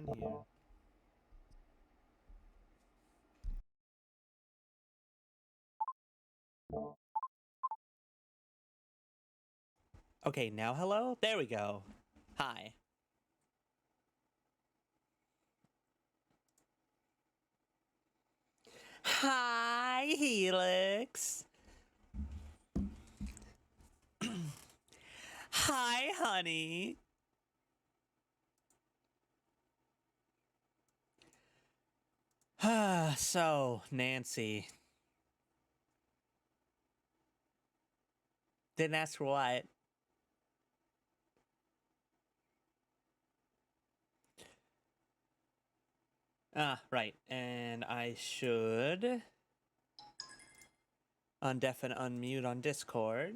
in here? Okay, now hello? There we go. Hi. Hi, Helix. Hi, honey. So, Nancy. Didn't ask for what? Ah, right. And I should undef and unmute on Discord.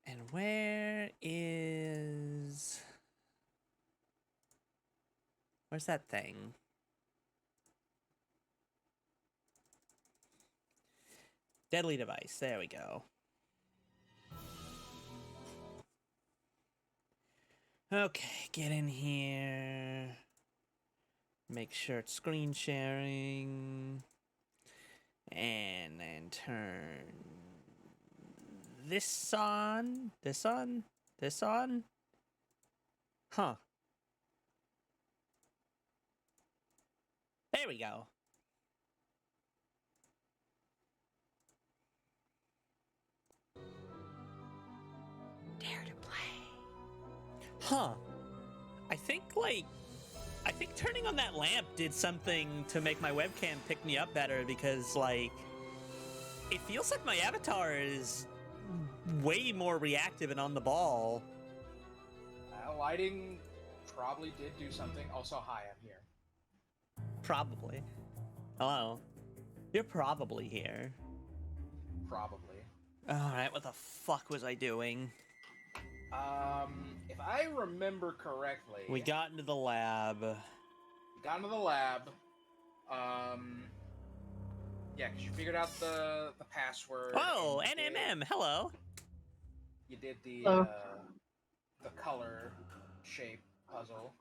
And where's that thing? Deadly device. There we go. Okay, get in here. Make sure it's screen sharing. And then turn this on. This on? This on? Huh. There we go. Dare to play. Huh. I think turning on that lamp did something to make my webcam pick me up better because, like, it feels like my avatar is way more reactive and on the ball. Lighting probably did do something. Also, hi, I'm here. Probably. Hello. You're probably here. Probably. Alright, what the fuck was I doing? If I remember correctly, We got into the lab. got into the lab. Yeah, because you figured out the password. Oh, and you NMM, did- hello. You did the Oh. the color shape puzzle.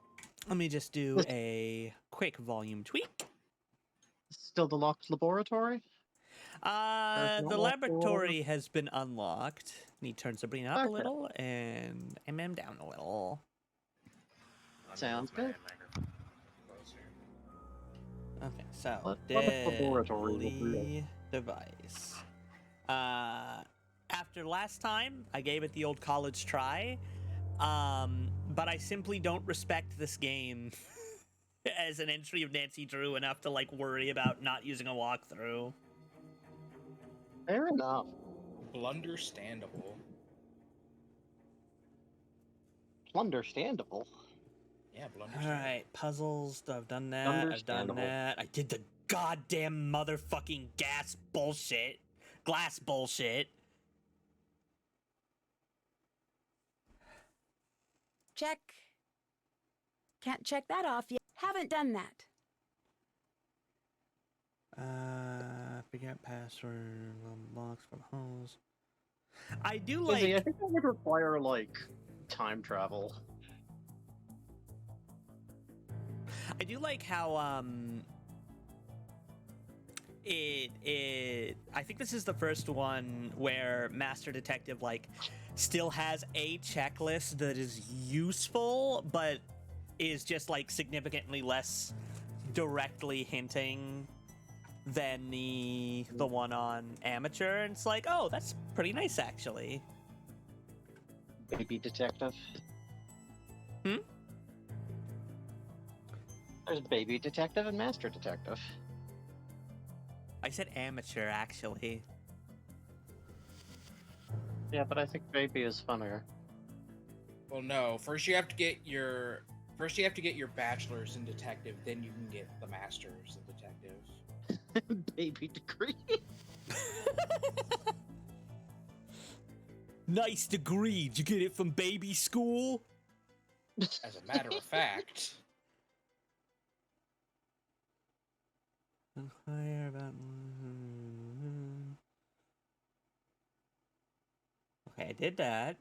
Let me just do a quick volume tweak. Still the locked laboratory? There's no The locked door. laboratory has been unlocked. Need turn Sabrina up a Okay. little and MM down a little. Let me Sounds move my good. microphone closer. Okay, so What if laboratory was real? deadly device. After last time, I gave it the old college try. But I simply don't respect this game as an entry of Nancy Drew enough to like worry about not using a walkthrough. Fair enough. Blunderstandable. Understandable. Yeah, All blunderstandable. right, puzzles. I've done that. I've done Understandable. that. I did the goddamn motherfucking glass bullshit. Check. Can't check that off yet. Haven't done that. Forget password. Box from hose. I do Izzy, I like. think that would require, like, time travel. I do like how I think this is the first one where Master Detective like still has a checklist that is useful but is just like significantly less directly hinting than the one on amateur, and it's like, oh, that's pretty nice actually. Baby detective. Hmm? There's baby detective and master detective. I said amateur actually. Yeah, but I think baby is funnier. Well, no. First, you have to get your bachelor's in detective. Then you can get the master's in detective. Baby degree. Nice degree. Did you get it from baby school? As a matter of fact, Inquire about. Okay, I did that.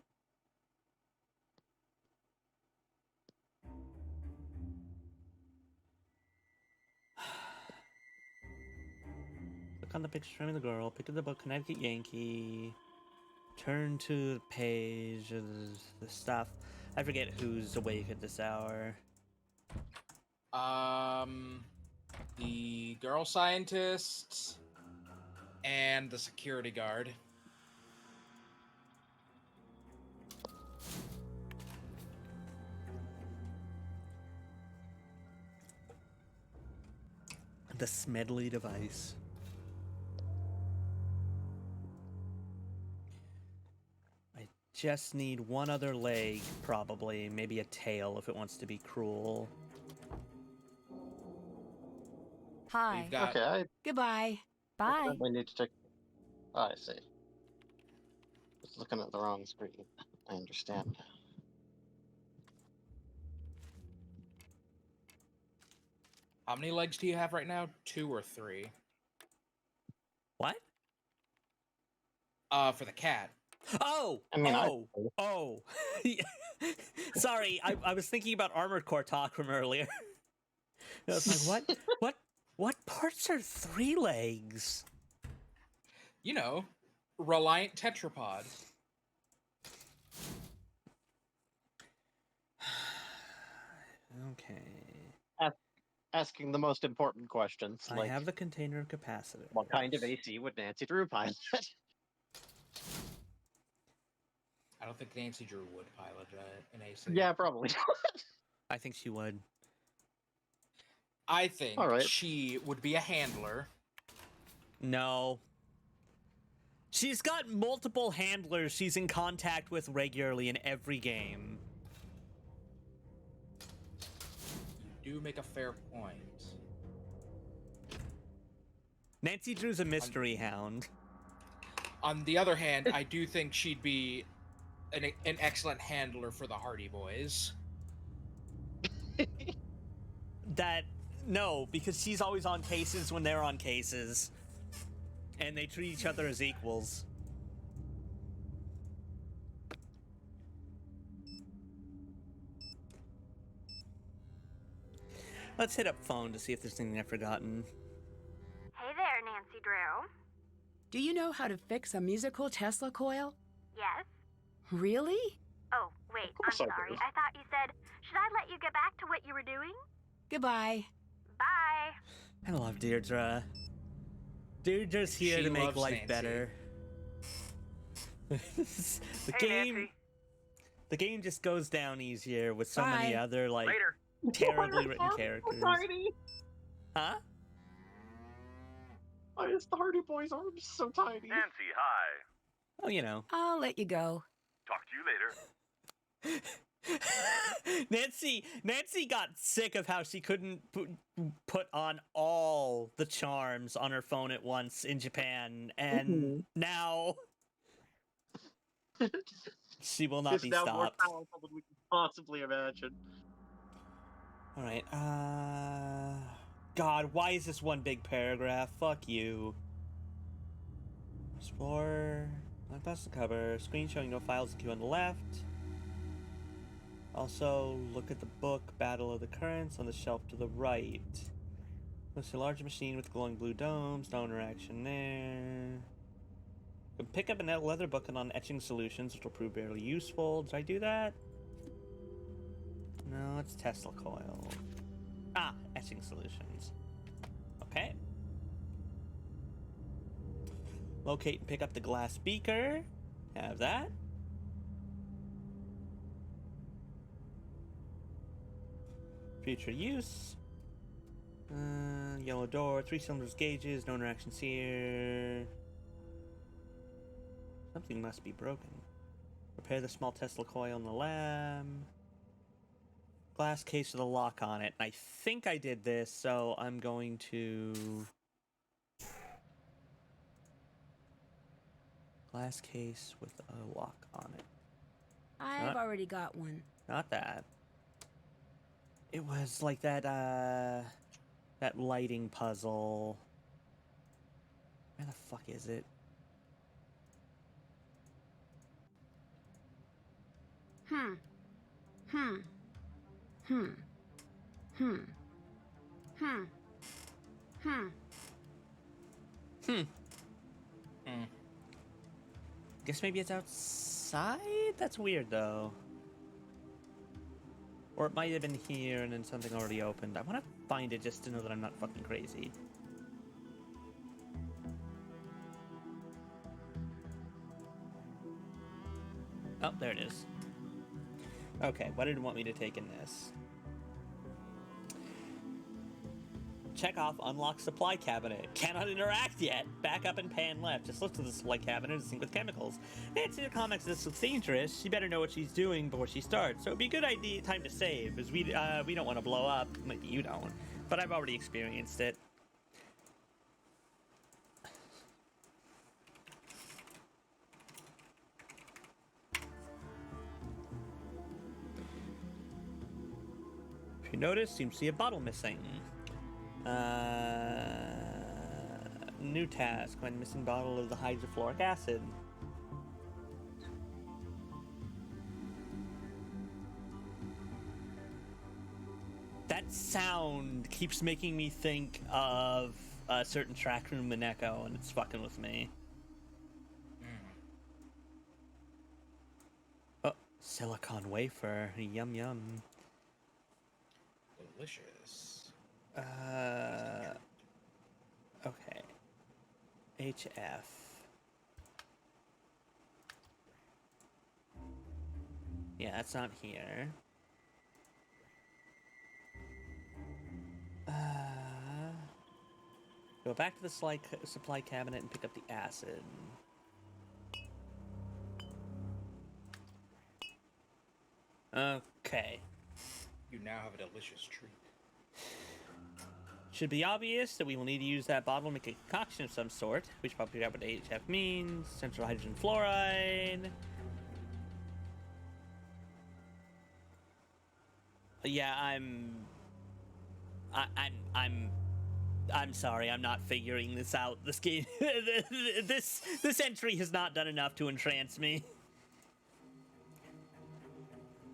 Click on the picture framing the girl. Pick up the book, Connecticut Yankee. Turn to the page of the stuff. I forget who's awake at this hour. The girl scientist and the security guard. The Smedley device. I just need one other leg, probably. Maybe a tail if it wants to be cruel. Hi. We've got Okay, I Goodbye. Bye. definitely need to check. Oh, I see. Just looking at the wrong screen. I understand. how many legs do you have right now? 2 or 3? What? For the cat. Oh! I mean, Oh! Sorry, I was thinking about Armored Core talk from earlier. I was like, what parts are 3 legs? You know, Reliant Tetrapod. Okay. Asking the most important questions, I like have the container of capacitors. what kind of AC would Nancy Drew pilot? I don't think Nancy Drew would pilot an AC. Yeah, probably. I think she would. I think All right. she would be a handler. No. She's got multiple handlers she's in contact with regularly in every game. You do make a fair point. Nancy Drew's a mystery hound. On the other hand, I do think she'd be an excellent handler for the Hardy Boys. No, because she's always on cases when they're on cases. And they treat each other as equals. Let's hit up phone to see if there's anything I've forgotten. Hey there, Nancy Drew. Do you know how to fix a musical Tesla coil? Yes? Really? Oh, wait, I'm course I sorry. do. I thought you said, should I let you get back to what you were doing? Goodbye. Bye. I love Deirdre. Deirdre's here She to make loves life Nancy. better. The game just goes down easier with so many Bye. other like Later. terribly written characters. Tiny. Huh? Why is the Hardy Boys' arms so tiny? Nancy, hi. Oh, you know. I'll let you go. Talk to you later. Nancy got sick of how she couldn't put on all the charms on her phone at once in Japan, and now she will not It's be now more stopped. powerful than we can possibly imagine. All right. God, why is this one big paragraph? Fuck you. Explore. Not past the cover. Screen showing no files and queue on the left. Also, look at the book Battle of the Currents on the shelf to the right. Looks a large machine with glowing blue domes. No interaction there. You can pick up a leather book on etching solutions, which will prove barely useful. Did I do that? No, it's Tesla coil. Ah, etching solutions. Okay. Locate and pick up the glass beaker. Have that. Future use. Yellow door, 3 cylinders gauges, no interactions here. Something must be broken. Repair the small Tesla coil in the lab. Glass case with a lock on it. I think I did this, so I'm going to... Glass case with a lock on it. I've already got one. Not that. It was like that, that lighting puzzle. Where the fuck is it? Hmm. Hmm. Guess maybe it's outside? That's weird, though. Or it might have been here and then something already opened. I want to find it just to know that I'm not fucking crazy. Oh, there it is. Okay, what did it want me to take in this? Check off unlock supply cabinet. Cannot interact yet. Back up and pan left. Just look to the supply cabinet and sync with chemicals. Nancy the comics this looks dangerous. She better know what she's doing before she starts. So it'd be a good idea time to save, as we don't want to blow up. Maybe you don't, but I've already experienced it. If you notice, seems to be a bottle missing. New task. Find missing bottle of the hydrofluoric acid. That sound keeps making me think of a certain track room in Echo, and it's fucking with me. Oh, silicon wafer. Yum yum. Delicious. Okay. HF. Yeah, that's not here. Go back to the supply cabinet and pick up the acid. Okay. You now have a delicious treat. Should be obvious that we will need to use that bottle to make a concoction of some sort. We should probably figure out what HF means. Central hydrogen fluoride. Yeah, I'm sorry, I'm not figuring this out. This game, this entry has not done enough to entrance me.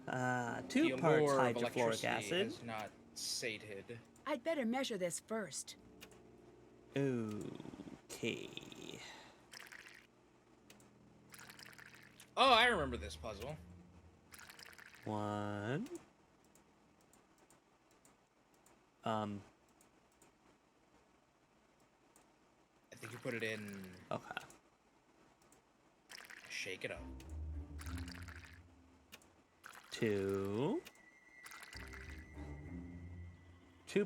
2 The parts allure of hydrofluoric electricity acid. has not sated. I'd better measure this first. Okay. Oh, I remember this puzzle. 1. I think you put it in. Okay. Shake it up. 2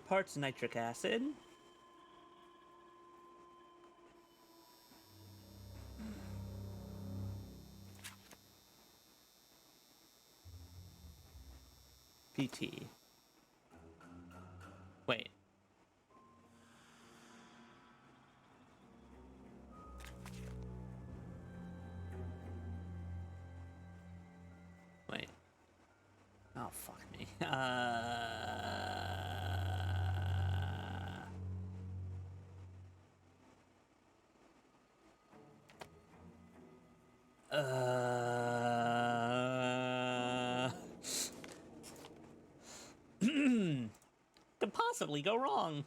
parts nitric acid. PT. Wait. Wait. Oh, fuck me. Could possibly go wrong.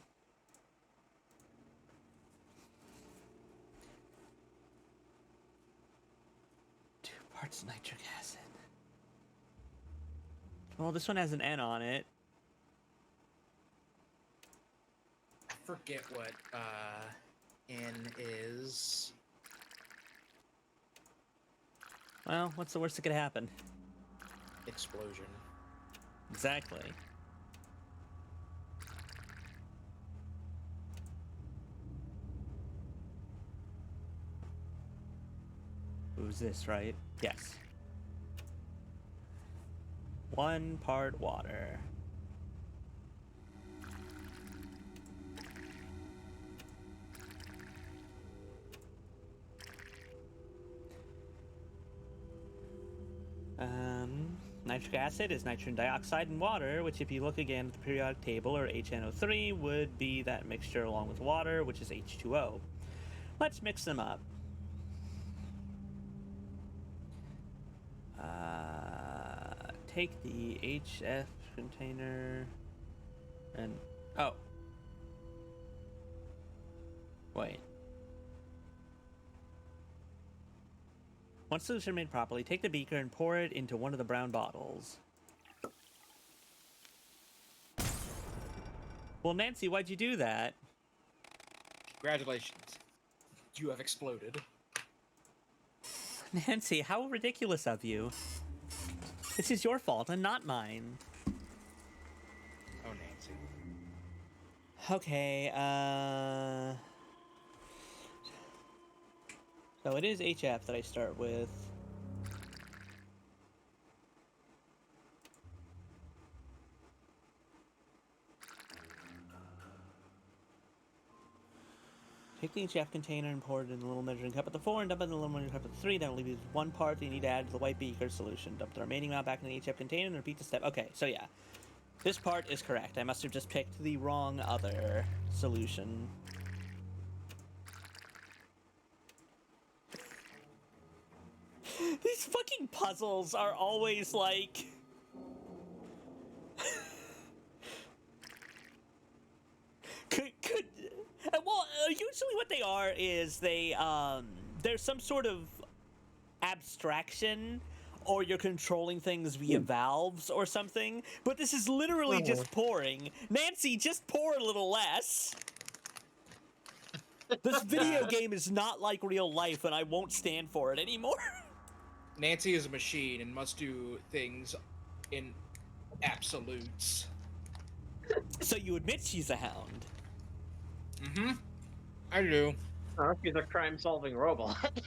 Two parts nitric acid. Well, this one has an N on it. I forget what N is. Well, what's the worst that could happen? Explosion. Exactly. Who's this, right? Yes. 1 part water. Nitric acid is nitrogen dioxide and water, which if you look again at the periodic table, or HNO3, would be that mixture along with water, which is H2O. Let's mix them up. Take the HF container and... Oh. Wait. Once solution made properly, take the beaker and pour it into one of the brown bottles. Well, Nancy, why'd you do that? Congratulations. You have exploded. Nancy, how ridiculous of you. This is your fault and not mine. Oh, Nancy. Okay, so it is HF that I start with. Take the HF container and pour it in a little measuring cup at the 4 and dump it in the little measuring cup at the 3. Then leave you one part that you need to add to the white beaker solution. Dump the remaining amount back in the HF container and repeat the step. Okay, so yeah. This part is correct. I must have just picked the wrong other solution. These fucking puzzles are always like... Well, usually what they are is there's some sort of abstraction, or you're controlling things via valves or something, but this is literally just pouring. Nancy, just pour a little less. This video game is not like real life, and I won't stand for it anymore. Nancy is a machine and must do things in absolutes. So you admit she's a hound? Mm-hmm. I do. Oh, she's a crime-solving robot.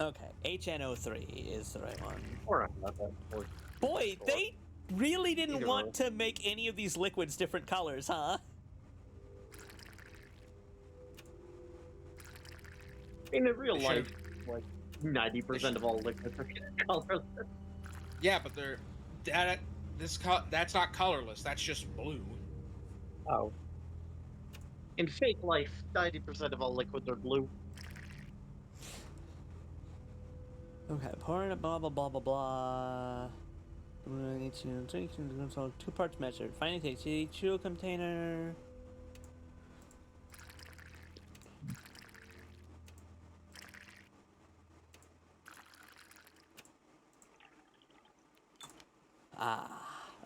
Okay, HNO3 is the right one. Or not that. Or Boy, they really didn't Either want or. to make any of these liquids different colors, huh? in real They life, like 90% of all liquids are colorless. Yeah, but that's not colorless. That's just blue. Oh. In fake life, 90% of all liquids are blue. Okay, pouring it, blah, blah, blah, blah, blah. We need to drink, so 2 parts measured. Finding takes each container.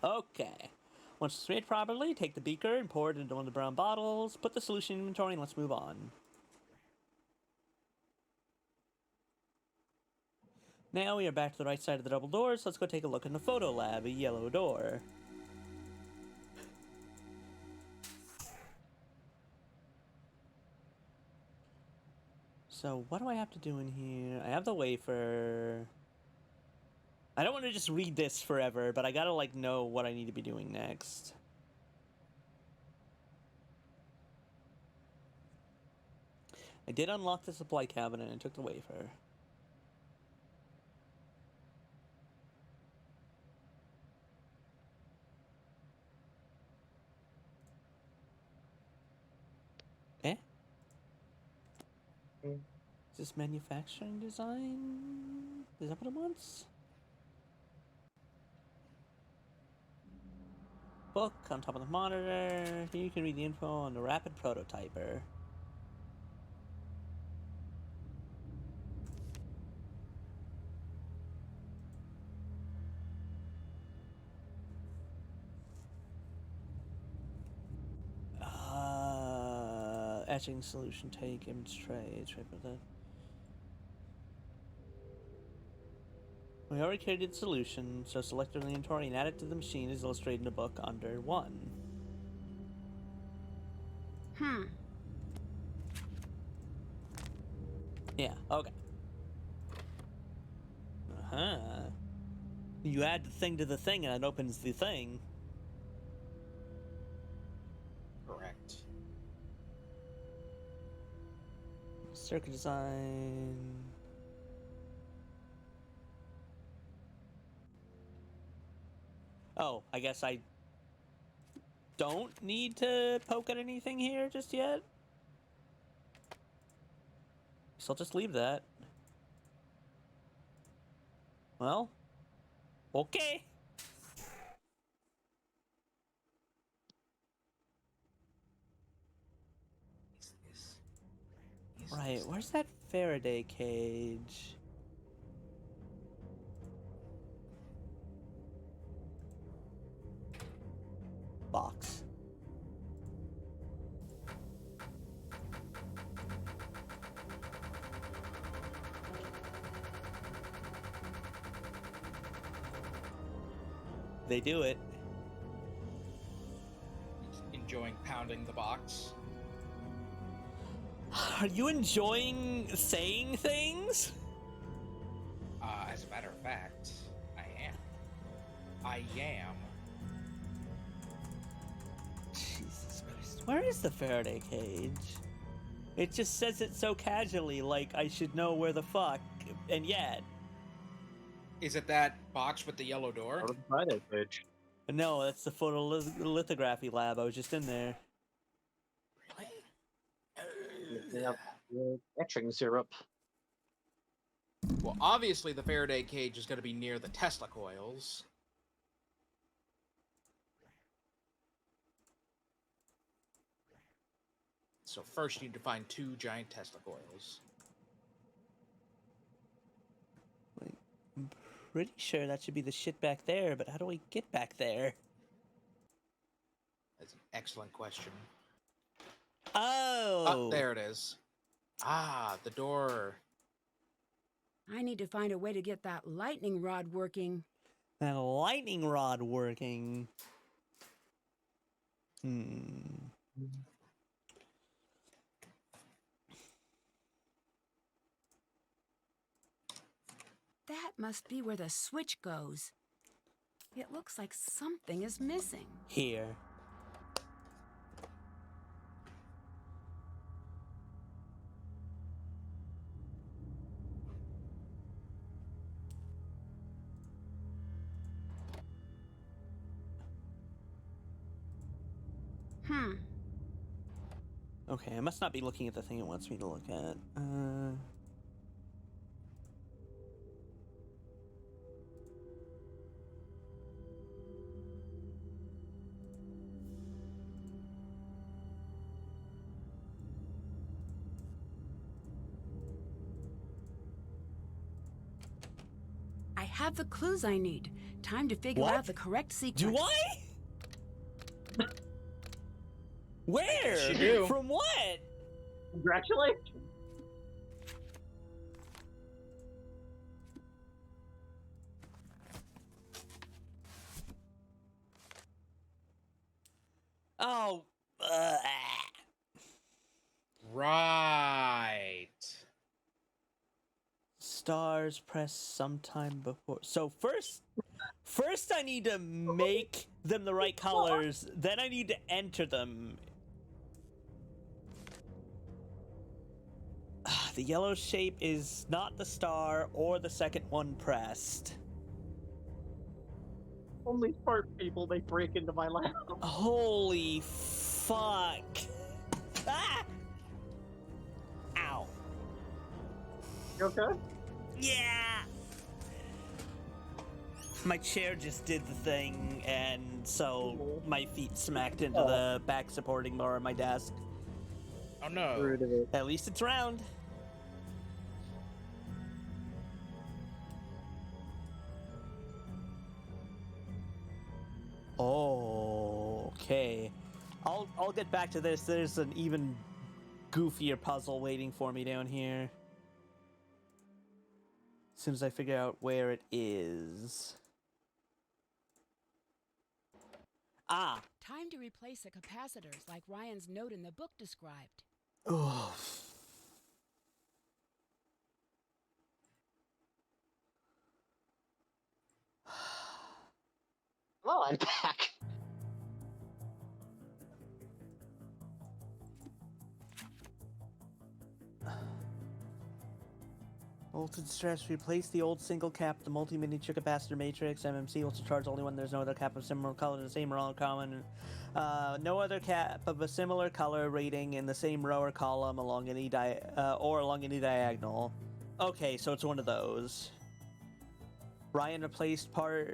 Okay. Once it's made properly, take the beaker and pour it into one of the brown bottles. Put the solution in inventory and let's move on. Now we are back to the right side of the double doors. Let's go take a look in the photo lab, a yellow door. So what do I have to do in here? I have the wafer. I don't want to just read this forever, but I gotta like know what I need to be doing next. I did unlock the supply cabinet and took the wafer. Eh? Is this manufacturing design? Is that what it wants? Book on top of the monitor. Here you can read the info on the rapid prototyper. Etching solution, take image tray, with that. We already created the solution, so select it in the inventory and add it to the machine as illustrated in the book under 1. Yeah, okay. Uh-huh. You add the thing to the thing and it opens the thing. Correct. Circuit design. Oh, I guess I don't need to poke at anything here just yet. So I'll just leave that. Well, okay. Right, where's that Faraday cage? box. They do it. Enjoying pounding the box. Are you enjoying saying things? As a matter of fact, I am. I am. Jesus Christ. Where is the Faraday cage? It just says it so casually, like I should know where the fuck, and yet. Is it that box with the yellow door? Out of the Friday page. No, that's the photolithography lab. I was just in there. They have etching syrup. Well, obviously the Faraday cage is going to be near the Tesla coils. So first you need to find 2 giant Tesla coils. Like, I'm pretty sure that should be the shit back there, but how do we get back there? That's an excellent question. Oh! There it is. Ah, the door. I need to find a way to get that lightning rod working. That lightning rod working. Hmm. That must be where the switch goes. It looks like something is missing. Here. Okay, I must not be looking at the thing it wants me to look at. I have the clues I need. Time to figure What? out the correct sequence. Do I? Where? you do. From what? Congratulations. Oh. Right. Stars press sometime before. So first I need to make them the right colors. Then I need to enter them. The yellow shape is not the star or the second one pressed. Only smart people may break into my lab. Holy fuck. Ah! Ow. You okay? Yeah! My chair just did the thing, and so my feet smacked into the back supporting bar of my desk. Oh no. Rude of it. At least it's round. Okay. I'll get back to this. There's an even goofier puzzle waiting for me down here. As soon as I figure out where it is. Ah. Time to replace the capacitors like Ryan's note in the book described. Oh. Well, I'm back. Voltage stress. Replace the old single cap, the multi-miniature capacitor matrix. MMC will charge only when there's no other cap of similar color, the same row or common. No other cap of a similar color rating in the same row or column along any along any diagonal. Okay, so it's one of those. Ryan replaced part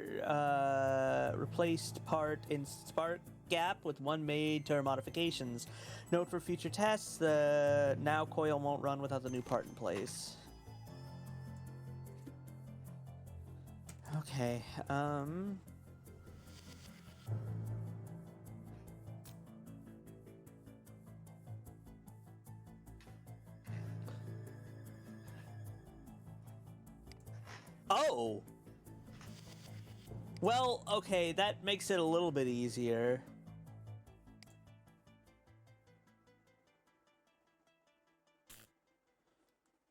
in spark gap with one made to modifications. Note for future tests: the now coil won't run without the new part in place. Okay, Oh! Well, okay, that makes it a little bit easier.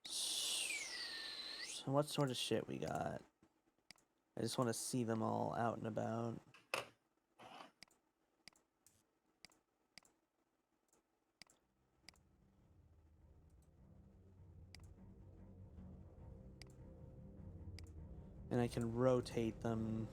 So what sort of shit we got? I just want to see them all out and about. And I can rotate them.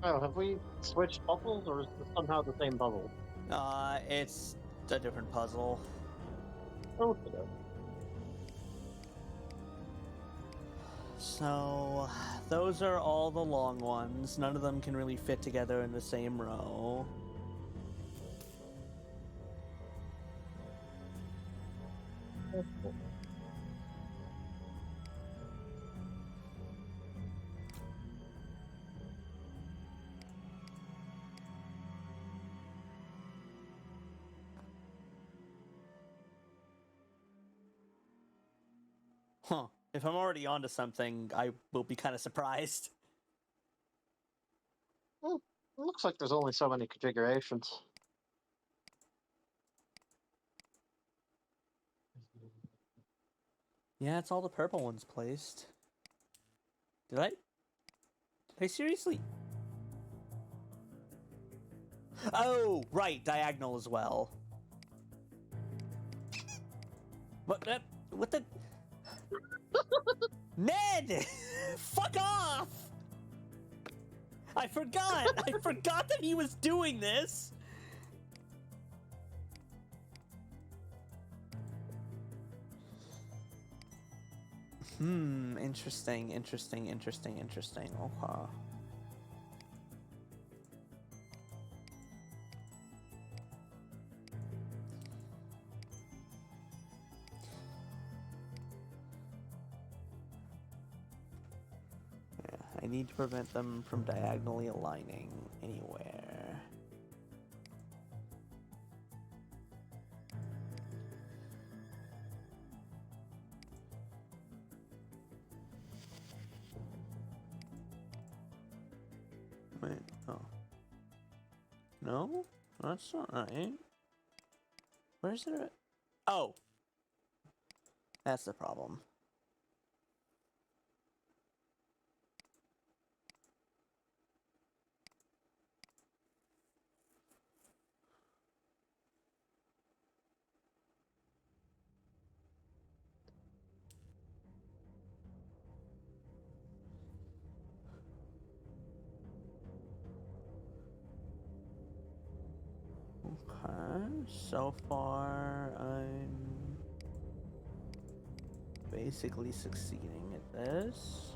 Oh, have we switched bubbles, or is it somehow the same bubble? It's a different puzzle. Okay. So, those are all the long ones. None of them can really fit together in the same row. Huh. If I'm already onto something, I will be kind of surprised. Well, it looks like there's only so many configurations. Yeah, it's all the purple ones placed. Did I seriously? Oh, right, diagonal as well. What the? Ned! Fuck off! I forgot! I forgot that he was doing this! Interesting. Okay. I need to prevent them from diagonally aligning anywhere. Wait, oh. No? That's not right. Where's it? Oh! That's the problem. Okay, so far I'm basically succeeding at this.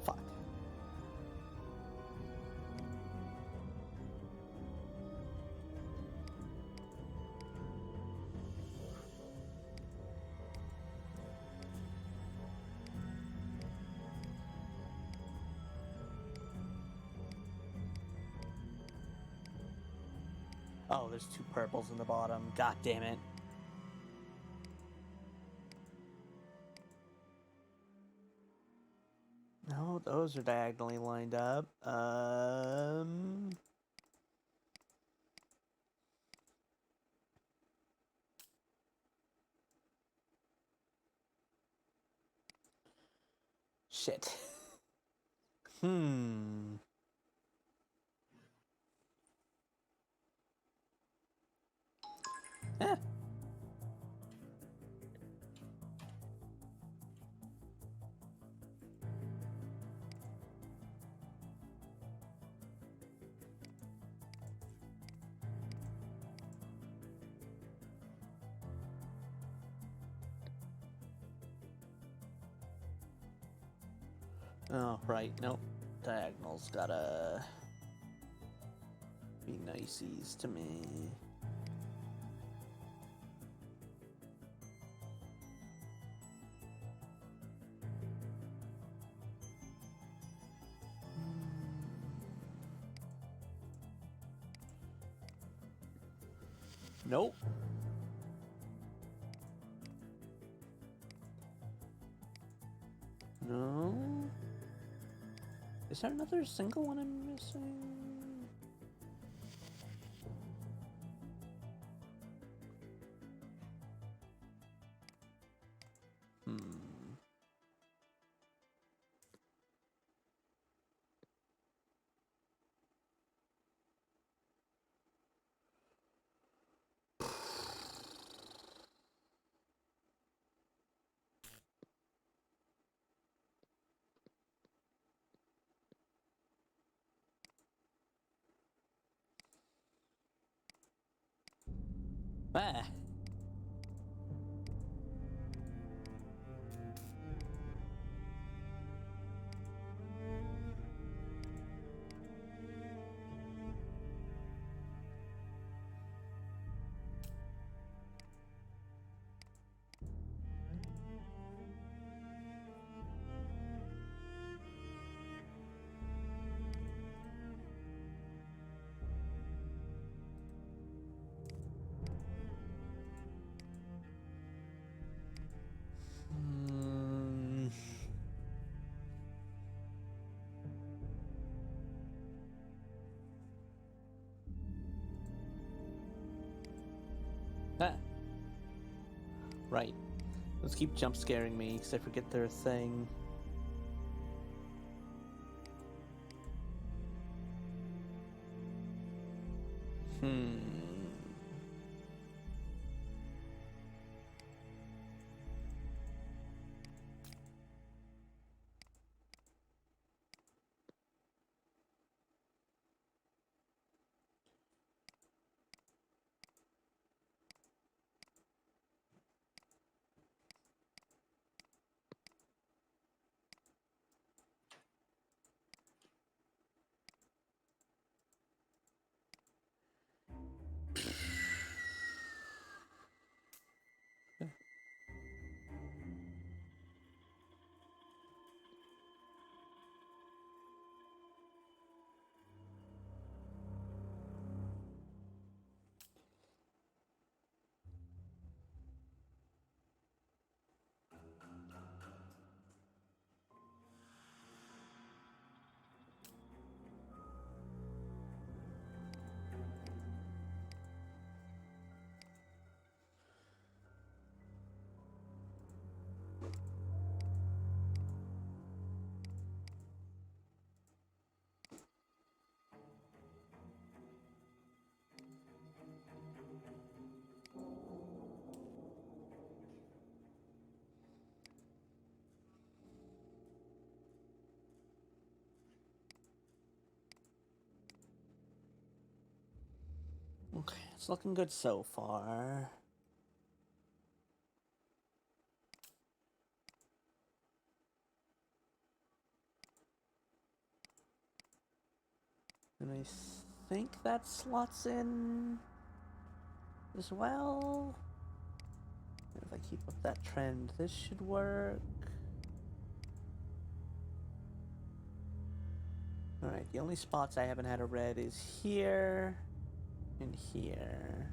Fuck. Oh, there's two purples in the bottom. God damn it. No, those are diagonally lined up. Shit. Eh. Oh, right. Nope. Diagonal's gotta be niceies to me. Nope. No. Is there another single one I'm missing? Ah. Ah. Right. Let's keep jump scaring me because I forget they're a thing. Okay, it's looking good so far. And I think that slots in as well. And if I keep up that trend, this should work. Alright, the only spots I haven't had a red is here and here.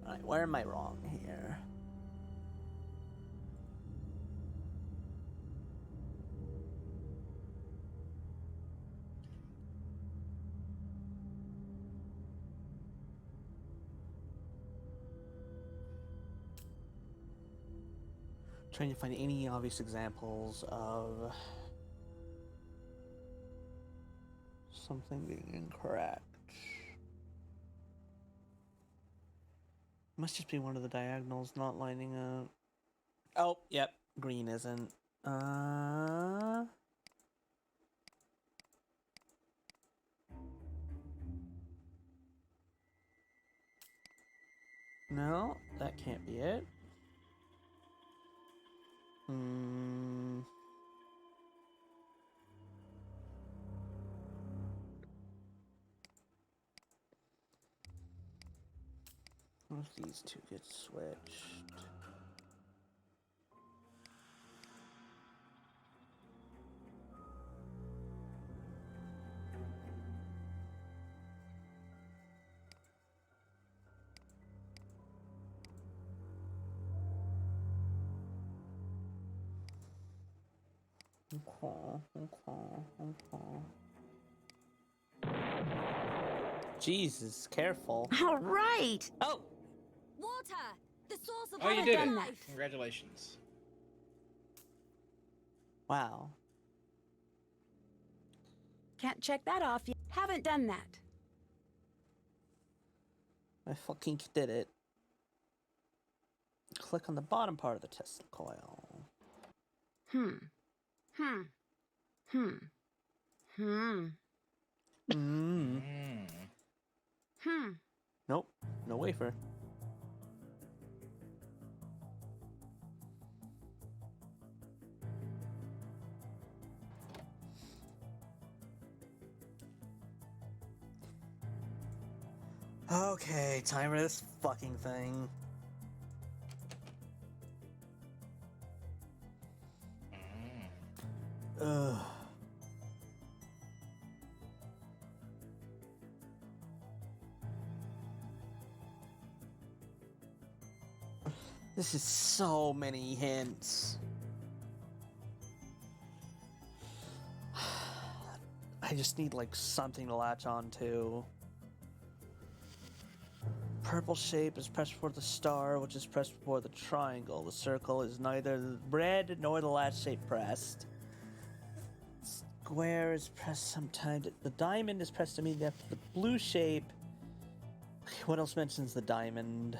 Alright, where am I wrong here? Trying to find any obvious examples of something being incorrect. Must just be one of the diagonals not lining up. Oh, yep, green isn't. No, that can't be it. What if these two get switched? Jesus, careful. All right. Oh, Water! The source of Oh, you all did done it. life! Congratulations. wow. Can't check that off yet. Haven't done that. I fucking did it. Click on the bottom part of the Tesla coil. Hmm. Mm. Nope, no wafer. Okay, time for this fucking thing. Ugh. This is so many hints. I just need like something to latch on to. Purple shape is pressed before the star, which is pressed before the triangle. The circle is neither the red nor the last shape pressed. Square is pressed sometime. The diamond is pressed immediately after the blue shape. Okay, what else mentions the diamond?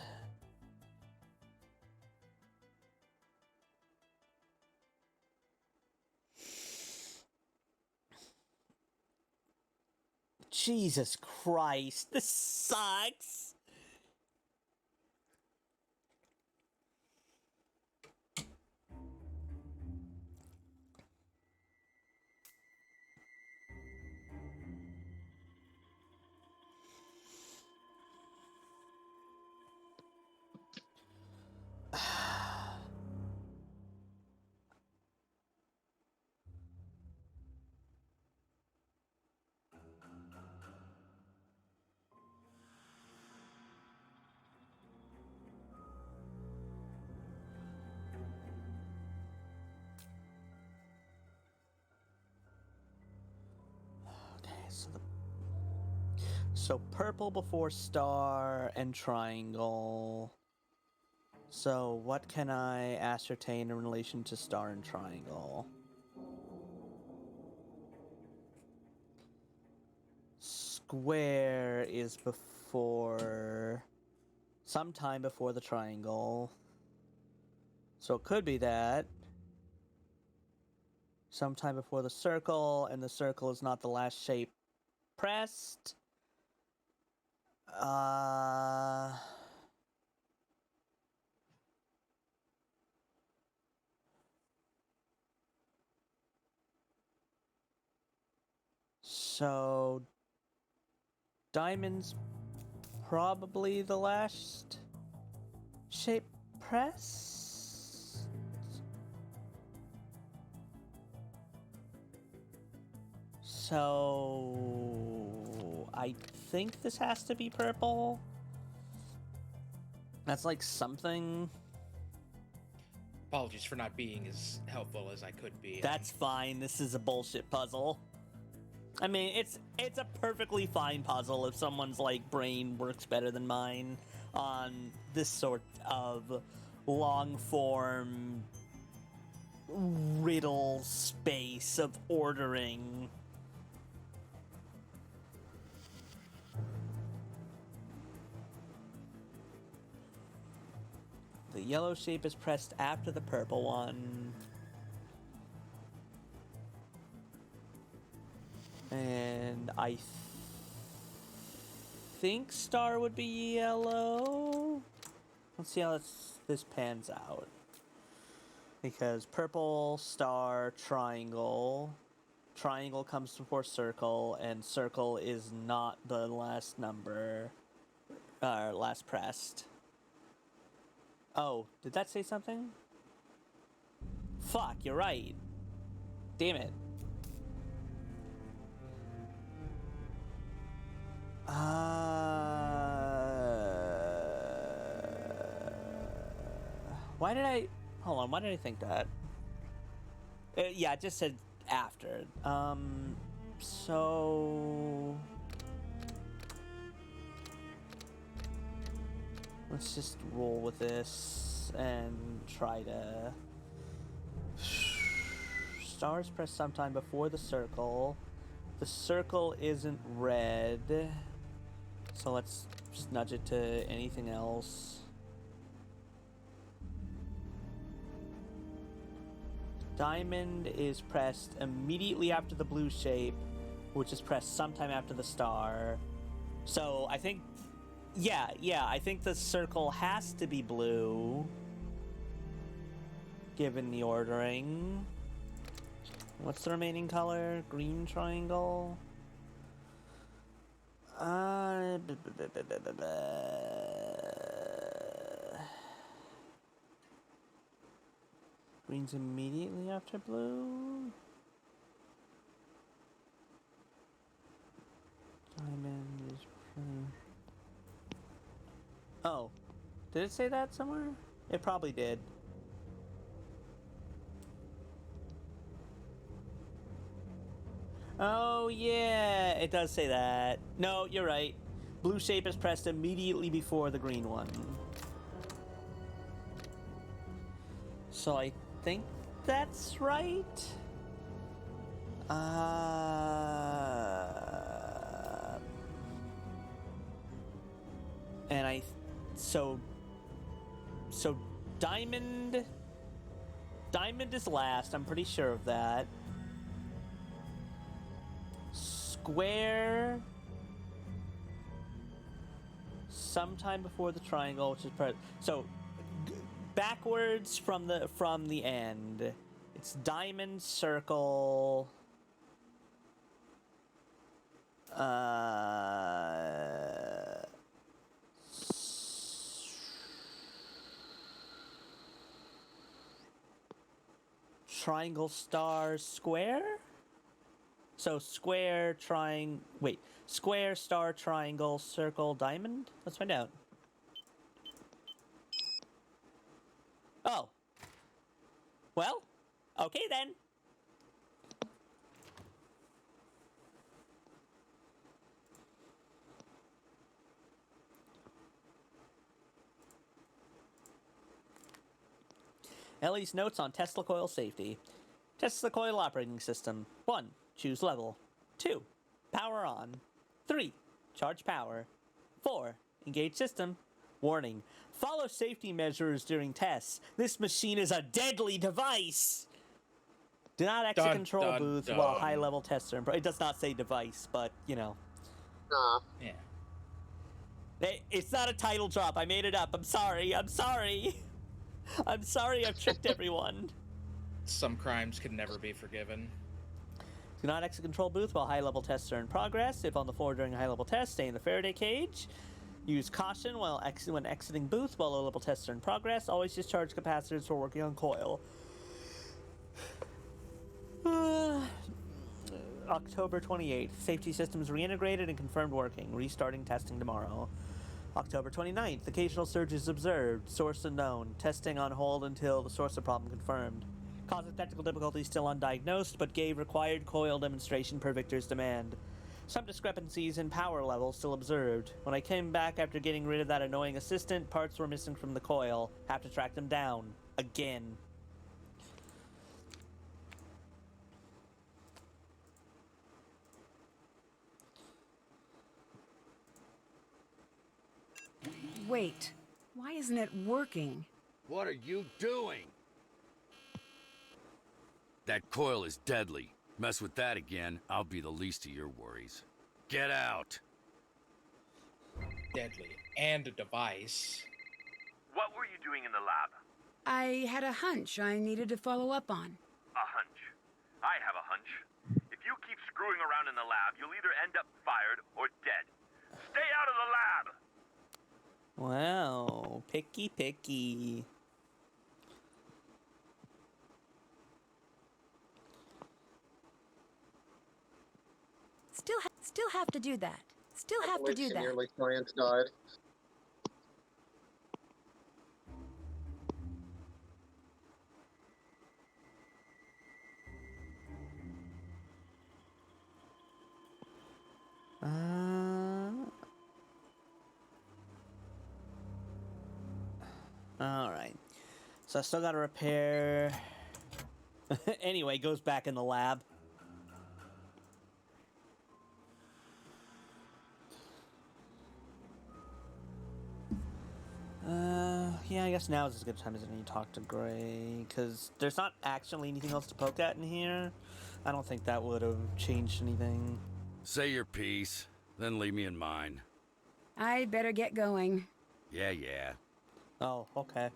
Jesus Christ, this sucks. So purple before star and triangle. So what can I ascertain in relation to star and triangle? Square is before... sometime before the triangle. So it could be that. Sometime before the circle, and the circle is not the last shape pressed. So diamond's probably the last shape press. So I think this has to be purple. That's like something. Apologies for not being as helpful as I could be. That's fine. This is a bullshit puzzle. I mean, it's a perfectly fine puzzle if someone's like brain works better than mine on this sort of long form riddle space of ordering. The yellow shape is pressed after the purple one. And I think star would be yellow. Let's see how this pans out. Because purple, star, triangle. Triangle comes before circle, and circle is not the last number, last pressed. Oh, did that say something? Fuck, you're right. Damn it. Why did I... Hold on, why did I think that? Yeah, it just said after. So let's just roll with this and try to. Stars press sometime before the circle. The circle isn't red, so let's just nudge it to anything else. Diamond is pressed immediately after the blue shape, which is pressed sometime after the star. So I think, yeah, I think the circle has to be blue, given the ordering. What's the remaining color? Green triangle? Green's immediately after blue. Diamond is blue. Oh, did it say that somewhere? It probably did. Oh, yeah, it does say that. No, you're right. Blue shape is pressed immediately before the green one. So I think that's right. And so diamond is last. I'm pretty sure of that. Square sometime before the triangle, which is so backwards from the end. It's diamond, circle, triangle, star, square. So square, square, star, triangle, circle, diamond? Let's find out. Oh. Well, okay then. Ellie's notes on Tesla coil safety. Tesla coil operating system. 1. Choose level. 2. Power on. 3. Charge power. 4. Engage system. Warning. Follow safety measures during tests. This machine is a deadly device. Do not exit control booth while high-level tests are it does not say device, but, you know. Yeah. It's not a title drop. I made it up. I'm sorry. I'm sorry. I'm sorry I've tricked everyone. Some crimes can never be forgiven. Do not exit control booth while high-level tests are in progress. If on the floor during a high-level test, stay in the Faraday cage. Use caution when exiting booth while low-level tests are in progress. Always discharge capacitors for working on coil. October 28th. Safety systems reintegrated and confirmed working. Restarting testing tomorrow. October 29th. Occasional surges observed. Source unknown. Testing on hold until the source of problem confirmed. Cause of technical difficulty still undiagnosed, but gave required coil demonstration per Victor's demand. Some discrepancies in power levels still observed. When I came back after getting rid of that annoying assistant, parts were missing from the coil. Have to track them down. Again. Wait, why isn't it working? What are you doing? That coil is deadly. Mess with that again, I'll be the least of your worries. Get out! Deadly. And a device. What were you doing in the lab? I had a hunch I needed to follow up on. A hunch. I have a hunch. If you keep screwing around in the lab, you'll either end up fired or dead. Stay out of the lab! Wow, picky. Still have to do that. Still have to do that. Nearly clients died. All right. So I still got to repair. Anyway, goes back in the lab. Yeah, I guess now is as good a time as any to talk to Gray, because there's not actually anything else to poke at in here. I don't think that would have changed anything. Say your piece, then leave me in mine. I'd better get going. Yeah, yeah. Oh, okay.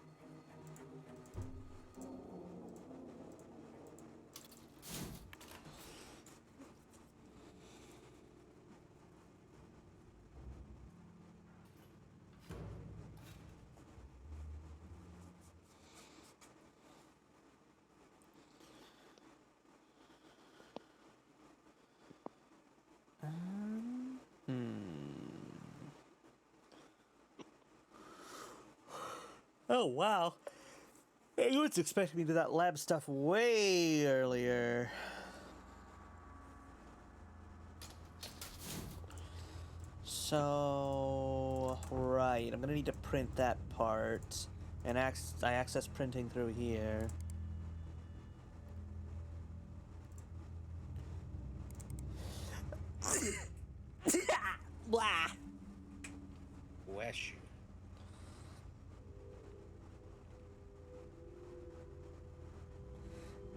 Oh, wow. You was expecting me to do that lab stuff way earlier. So, right, I'm gonna need to print that part. And I access printing through here. Blah. Bless you.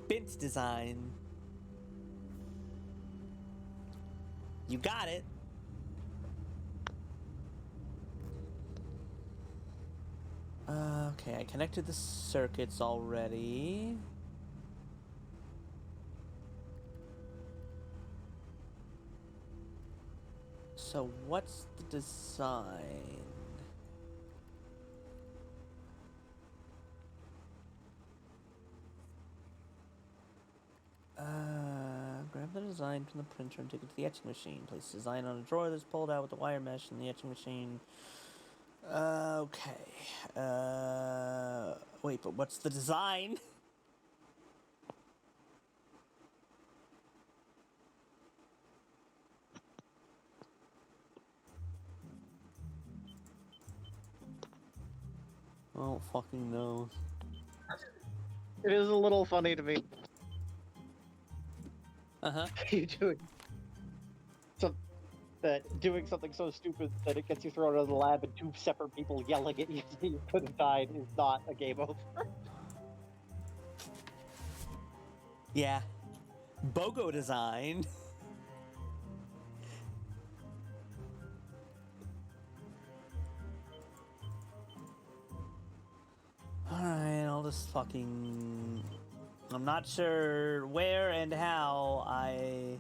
Bint design. You got it. Okay, I connected the circuits already. So what's the design? Grab the design from the printer and take it to the etching machine. Place the design on a drawer that's pulled out with the wire mesh in the etching machine. Okay. Wait, but what's the design? I don't fucking know. It is a little funny to me. Uh-huh. You doing something so stupid that it gets you thrown out of the lab and two separate people yelling at you that you could have died is not a game over. Yeah. BOGO design. Alright, I'll just fucking... I'm not sure where and how I...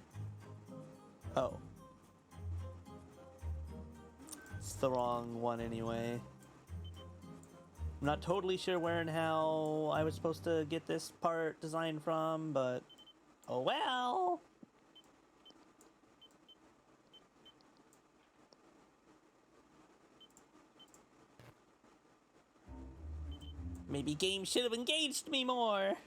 Oh. It's the wrong one anyway. I'm not totally sure where and how I was supposed to get this part designed from, but... Oh well! Maybe games should have engaged me more!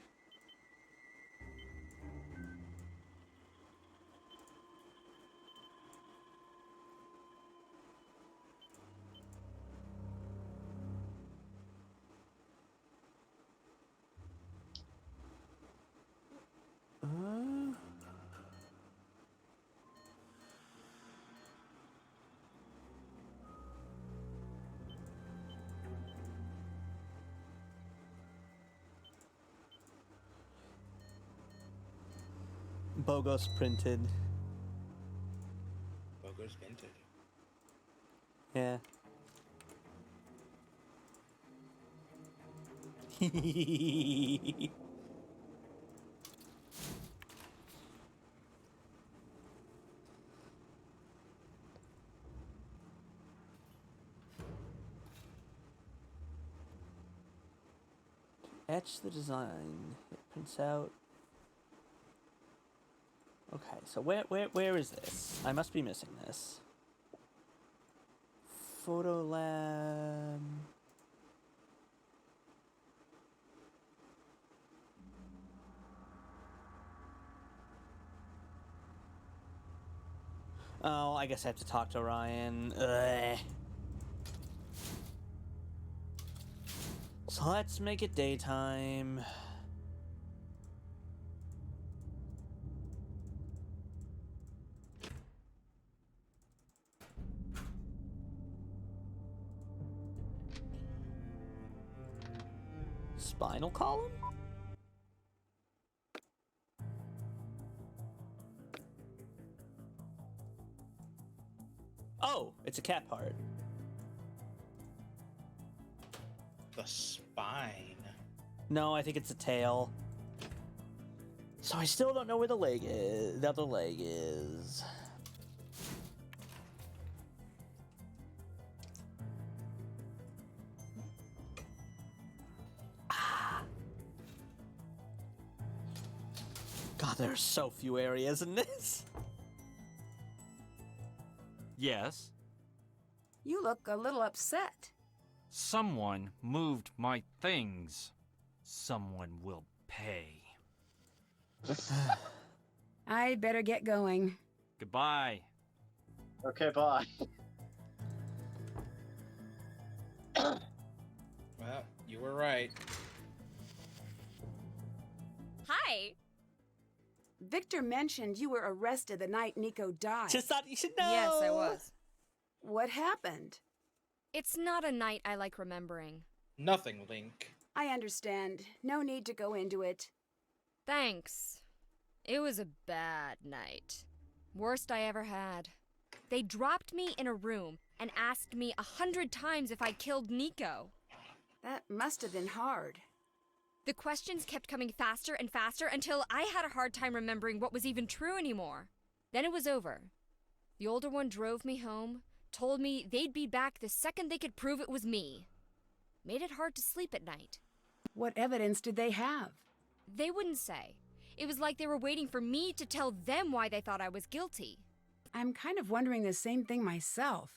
BOGO's printed. Bogo's vintage. Yeah. Etch the design. It prints out. Okay, so where is this? I must be missing this. Photo lab. Oh, I guess I have to talk to Ryan. Ugh. So let's make it daytime. Spinal column? Oh, it's a cat part. The spine. No, I think it's a tail. So I still don't know where the leg is. The other leg is. God, there are so few areas in this. Yes, You look a little upset. someone moved my things. Someone will pay. I better get going. Goodbye. Okay, bye. Well, you were right. Hi. Victor mentioned you were arrested the night Nico died. Just thought you should know. Yes, I was. What happened? It's not a night I like remembering. Nothing, Link. I understand. No need to go into it. Thanks. It was a bad night. Worst I ever had. They dropped me in a room and asked me 100 times if I killed Nico. That must have been hard. The questions kept coming faster and faster until I had a hard time remembering what was even true anymore. Then it was over. The older one drove me home, told me they'd be back the second they could prove it was me. Made it hard to sleep at night. What evidence did they have? They wouldn't say. It was like they were waiting for me to tell them why they thought I was guilty. I'm kind of wondering the same thing myself.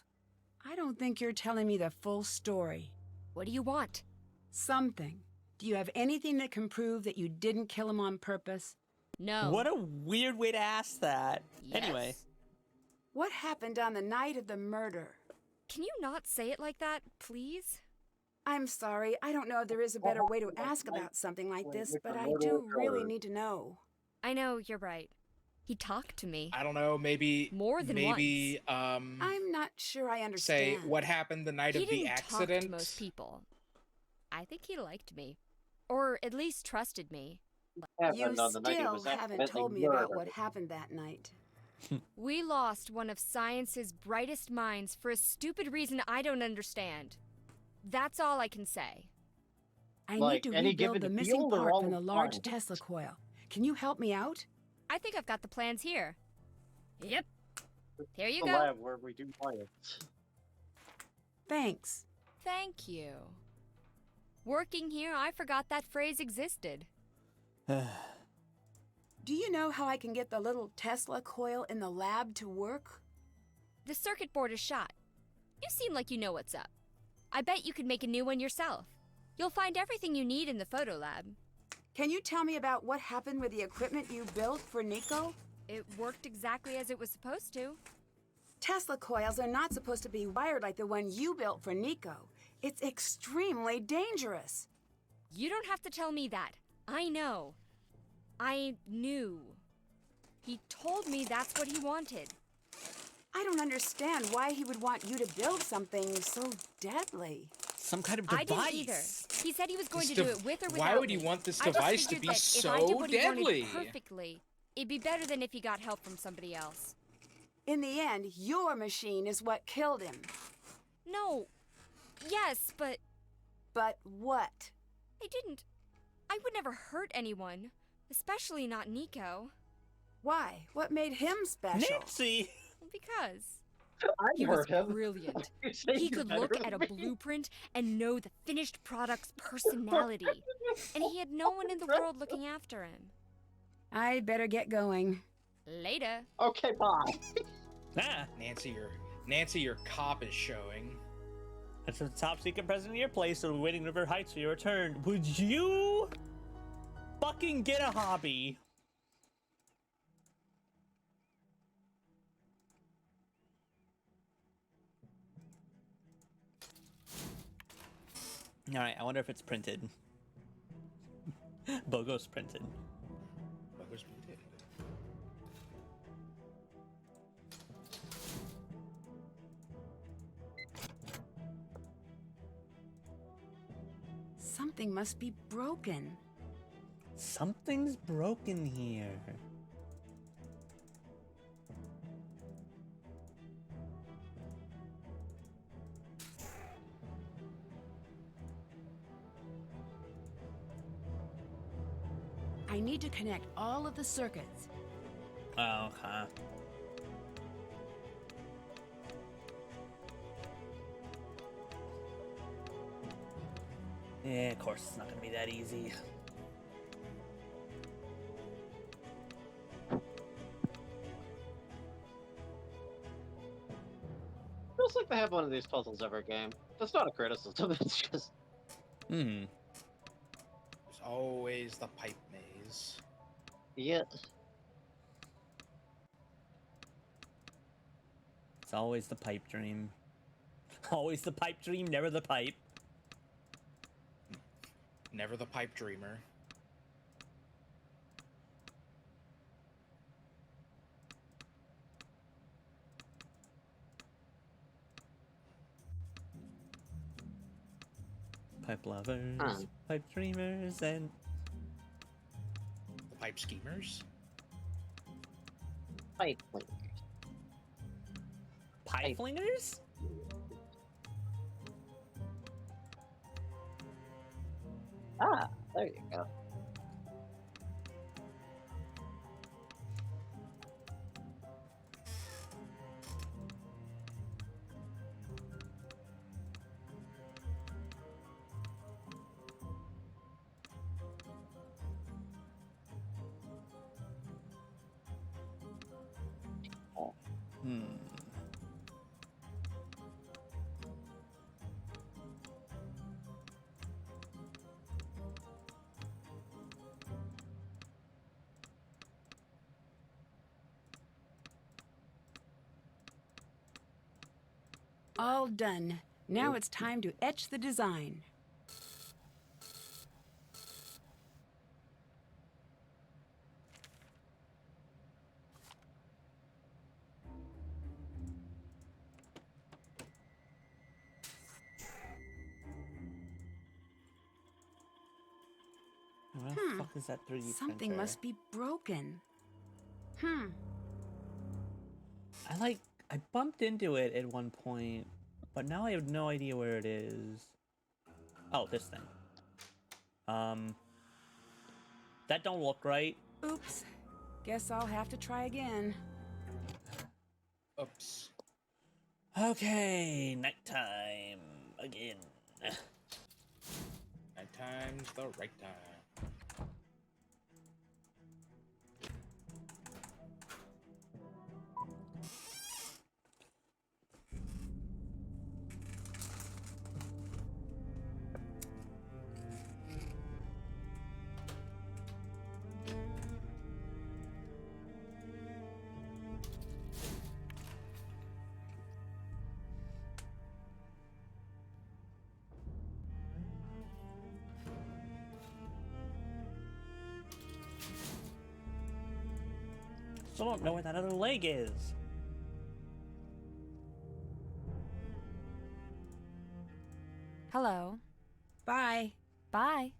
I don't think you're telling me the full story. What do you want? Something. Do you have anything that can prove that you didn't kill him on purpose? No. What a weird way to ask that. Yes. Anyway. What happened on the night of the murder? Can you not say it like that, please? I'm sorry, I don't know if there is a better way to ask about something like this, but I do really need to know. I know, you're right. He talked to me. I don't know, maybe More than maybe I'm not sure I say understand. what happened the night He of the didn't talk accident. to most people. I think he liked me. Or at least trusted me. You still haven't told me about what happened that night. We lost one of science's brightest minds for a stupid reason I don't understand. That's all I can say. I Like need to any rebuild given the missing field or part all from the large combined? Tesla coil. Can you help me out? I think I've got the plans here. Yep. Here you The go. lab where we do science. Thanks. Thank you. Working here, I forgot that phrase existed. Do you know how I can get the little Tesla coil in the lab to work? The circuit board is shot. You seem like you know what's up. I bet you could make a new one yourself. You'll find everything you need in the photo lab. Can you tell me about what happened with the equipment you built for Nico? It worked exactly as it was supposed to. Tesla coils are not supposed to be wired like the one you built for Nico. It's extremely dangerous. You don't have to tell me that. I know. I knew. He told me that's what he wanted. I don't understand why he would want you to build something so deadly. Some kind of device. I didn't either. He said he was going This to do it with or without Why would he me. want this I just device to figured be that if I did so what he wanted deadly? perfectly, it'd be better than if he got help from somebody else. In the end, your machine is what killed him. No. Yes, but But what? I didn't. I would never hurt anyone, especially not Nico. Why? What made him special? Nancy! Because I he was heard him. brilliant. You say He he's could better look than at a me. blueprint and know the finished product's personality. And he had no one in the world looking after him. I better get going. Later. Okay, bye. Ah, Nancy, your cop is showing. that's the top secret present in your place, so we're waiting in River Heights for your return. Would you fucking get a hobby? All right, I wonder if it's printed. Bogo's printed. Bogo's printed. Something must be broken. Something's broken here. I need to connect all of the circuits. Oh, huh. Yeah, of course it's not gonna be that easy. Feels like they have one of these puzzles every game. That's not a criticism, it's just... Hmm. There's always the pipe maze. Yeah. It's always the pipe dream. Always the pipe dream, never the pipe. Never the pipe dreamer. Pipe lovers, Huh. pipe dreamers, and The pipe schemers. Pipe fingers. pipe flingers? Ah, there you go. Hmm. All done. Now it's time to etch the design. Where the fuck is that 3D Something printer? must be broken. I bumped into it at one point, but now I have no idea where it is. Oh, this thing. That don't look right. Oops. Guess I'll have to try again. Oops. Okay, nighttime again. Night time's the right time. Still don't know where that other leg is. Hello. Bye. Bye.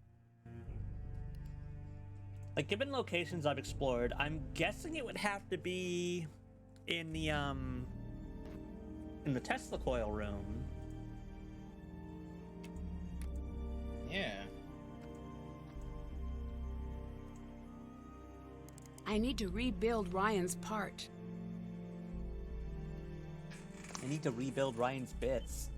Like, given locations I've explored, I'm guessing it would have to be in the Tesla coil room. Yeah. I need to rebuild Ryan's part. I need to rebuild Ryan's bits.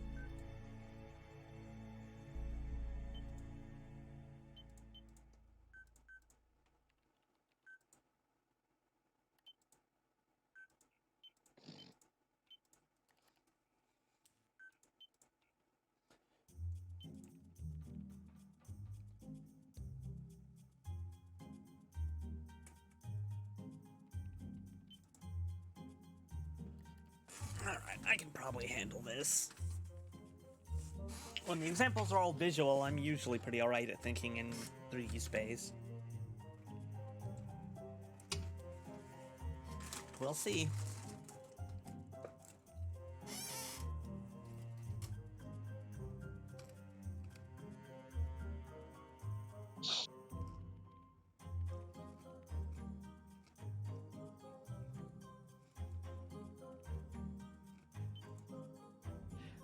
Alright, I can probably handle this. When the examples are all visual, I'm usually pretty alright at thinking in 3D space. We'll see.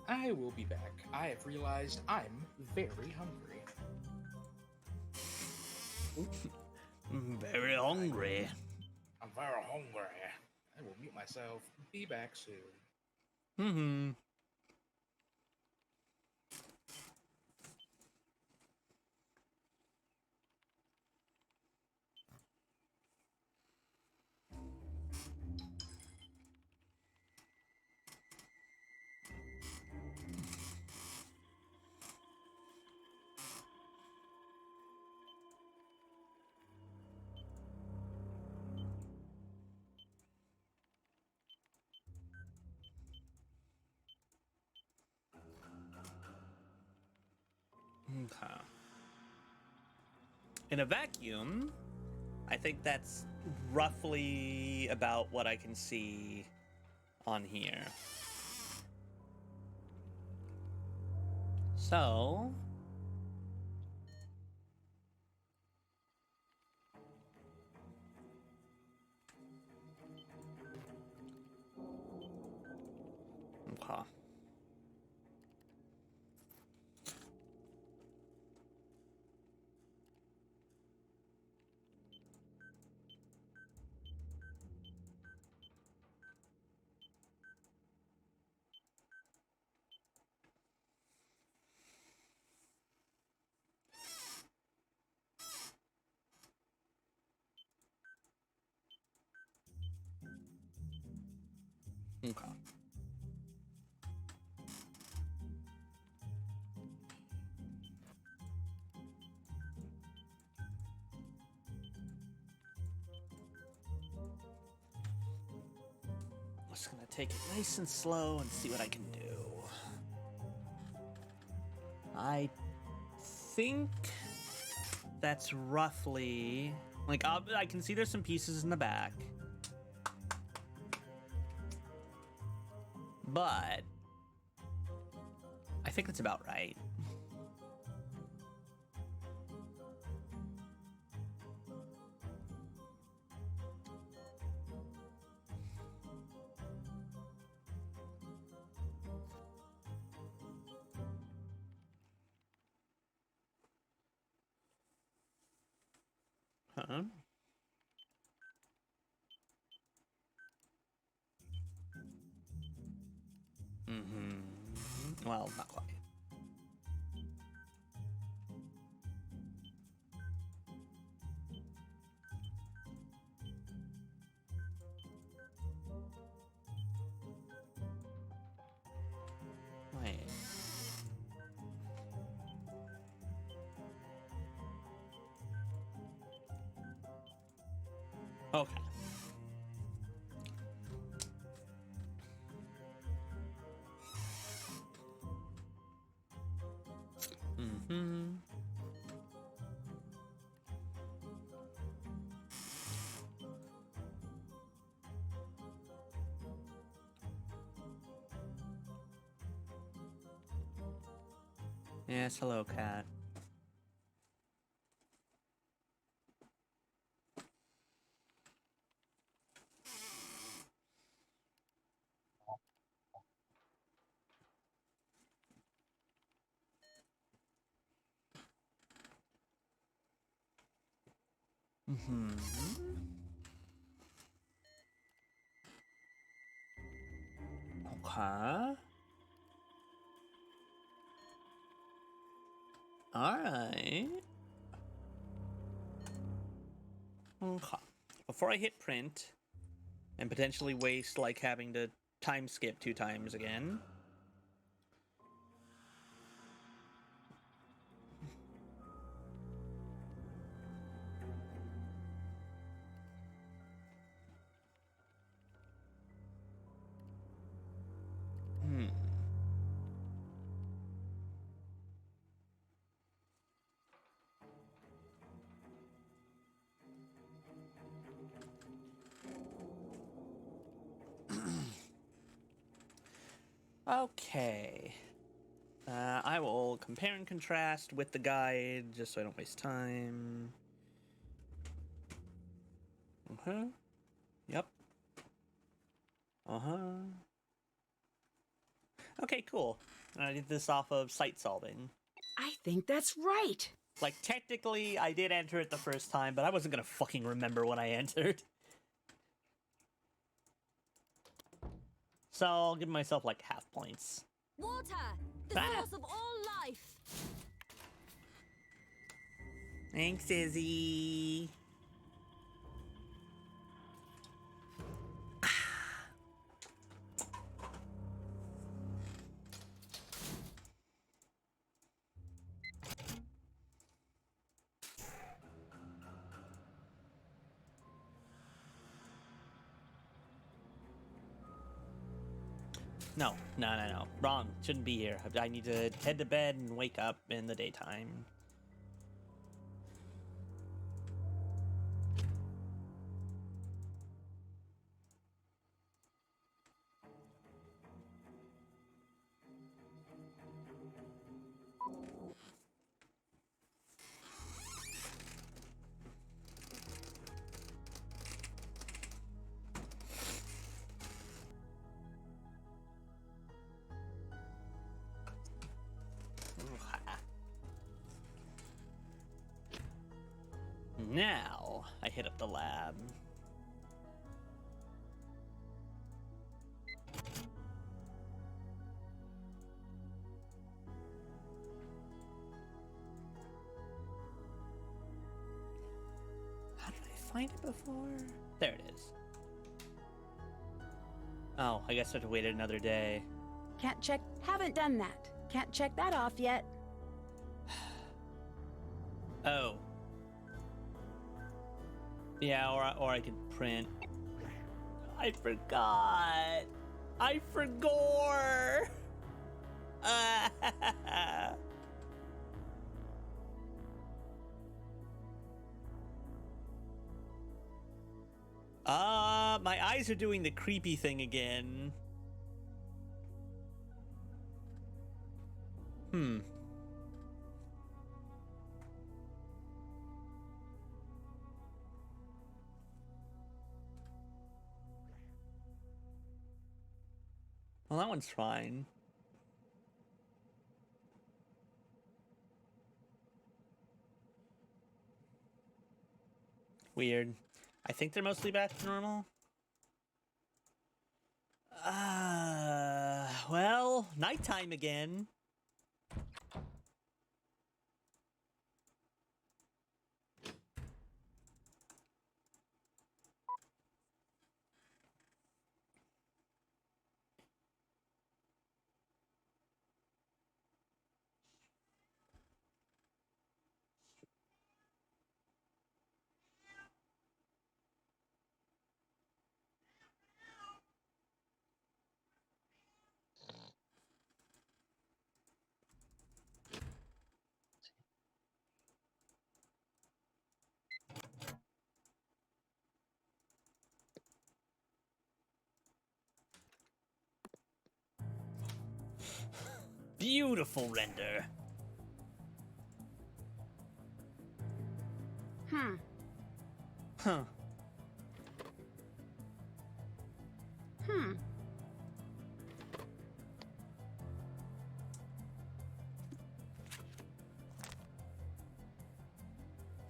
I will be back. I have realized I'm very hungry. Very hungry. I'm very hungry. I will mute myself. Be back soon. Mm-hmm. Okay. In a vacuum, I think that's roughly about what I can see on here. So, okay. Okay. Just gonna take it nice and slow and see what I can do. I think that's roughly like I can see there's some pieces in the back, but I think that's about right. Huh? Mm-hmm. Well, not quite. Wait. Okay. Mm-hmm. Yes, hello, cat. Mm-hmm. Okay. Alright. Okay. Before I hit print, and potentially waste, like, having to time skip 2 times again. Okay. I will compare and contrast with the guide just so I don't waste time. Uh-huh. Yep. Uh-huh. Okay, cool. I did this off of sight solving. I think that's right. Like, technically, I did enter it the first time, but I wasn't gonna fucking remember when I entered. So I'll give myself, like, half points. Water, the source of all life. Thanks, Izzy. No. Wrong. Shouldn't be here. I need to head to bed and wake up in the daytime. Now, I hit up the lab. How did I find it before? There it is. Oh, I guess I have to wait another day. Can't check. Haven't done that. Can't check that off yet. Oh. Yeah, or I could print. I forgot. I forgot. My eyes are doing the creepy thing again. Well, that one's fine. Weird. I think they're mostly back to normal. Well, nighttime again. Beautiful render. Huh.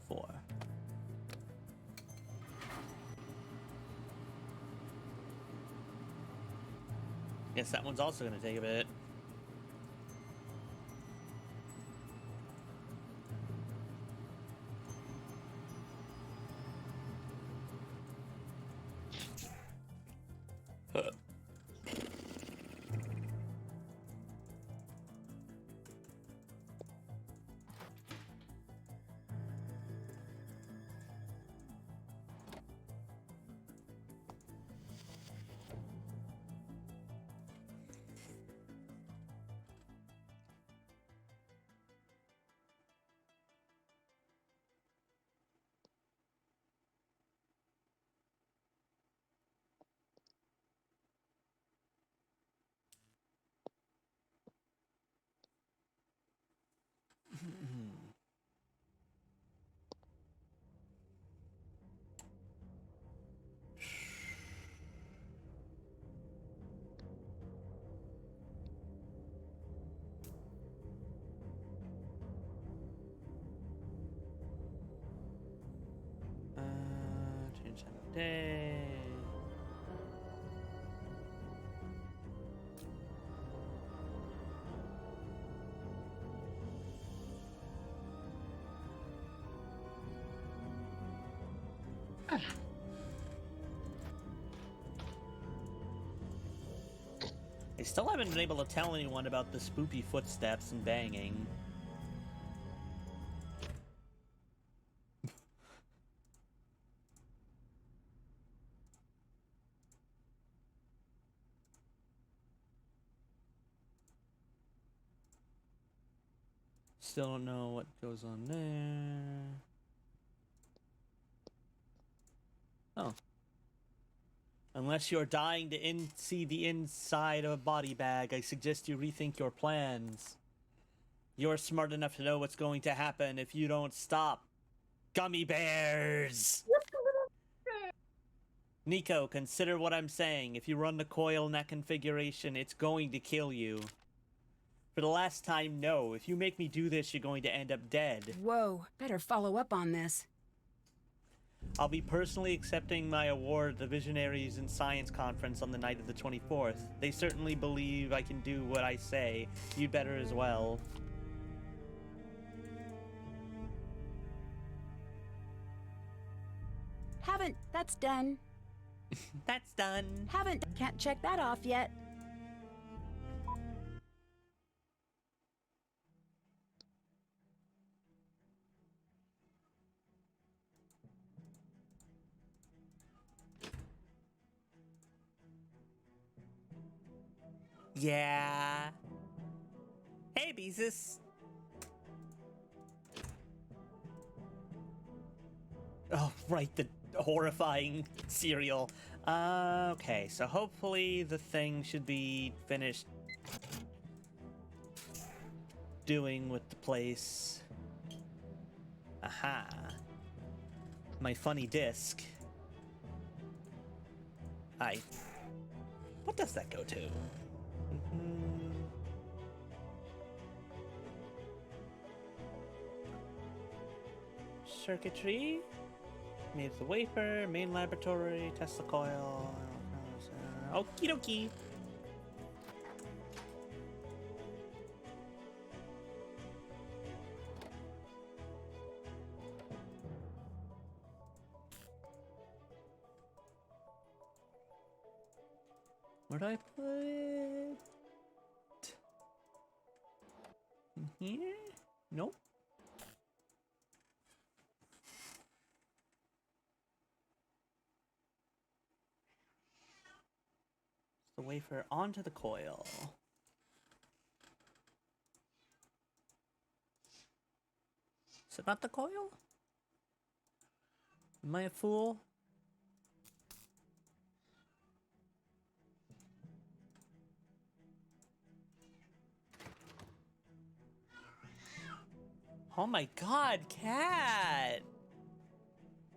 Four. Guess that one's also gonna take a bit. Day. I still haven't been able to tell anyone about the spoopy footsteps and banging. Still don't know what goes on there. Oh. Unless you're dying to see the inside of a body bag, I suggest you rethink your plans. You're smart enough to know what's going to happen if you don't stop. Gummy bears! Nico, consider what I'm saying. If you run the coil in that configuration, it's going to kill you. For the last time, no. If you make me do this, you're going to end up dead. Whoa, better follow up on this. I'll be personally accepting my award at the Visionaries in Science Conference on the night of the 24th. They certainly believe I can do what I say. You'd better as well. Haven't. That's done. That's done. Haven't. Can't check that off yet. Yeah. Hey, Beezus. Oh, right, the horrifying cereal. Okay, so hopefully the thing should be finished doing with the place. Aha. My funny disc. What does that go to? Circuitry. Made the wafer, main laboratory, test the coil. Okie dokie. Where'd I put it? In here? Nope. The wafer onto the coil. Is it not the coil? Am I a fool? Oh my god, cat!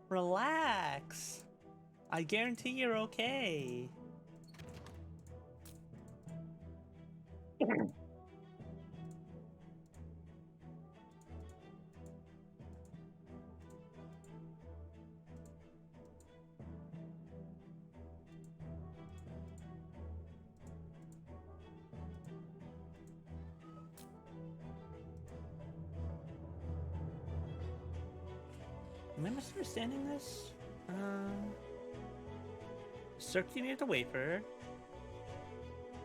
Relax. I guarantee you're okay. Am I misunderstanding this? Circulate the wafer.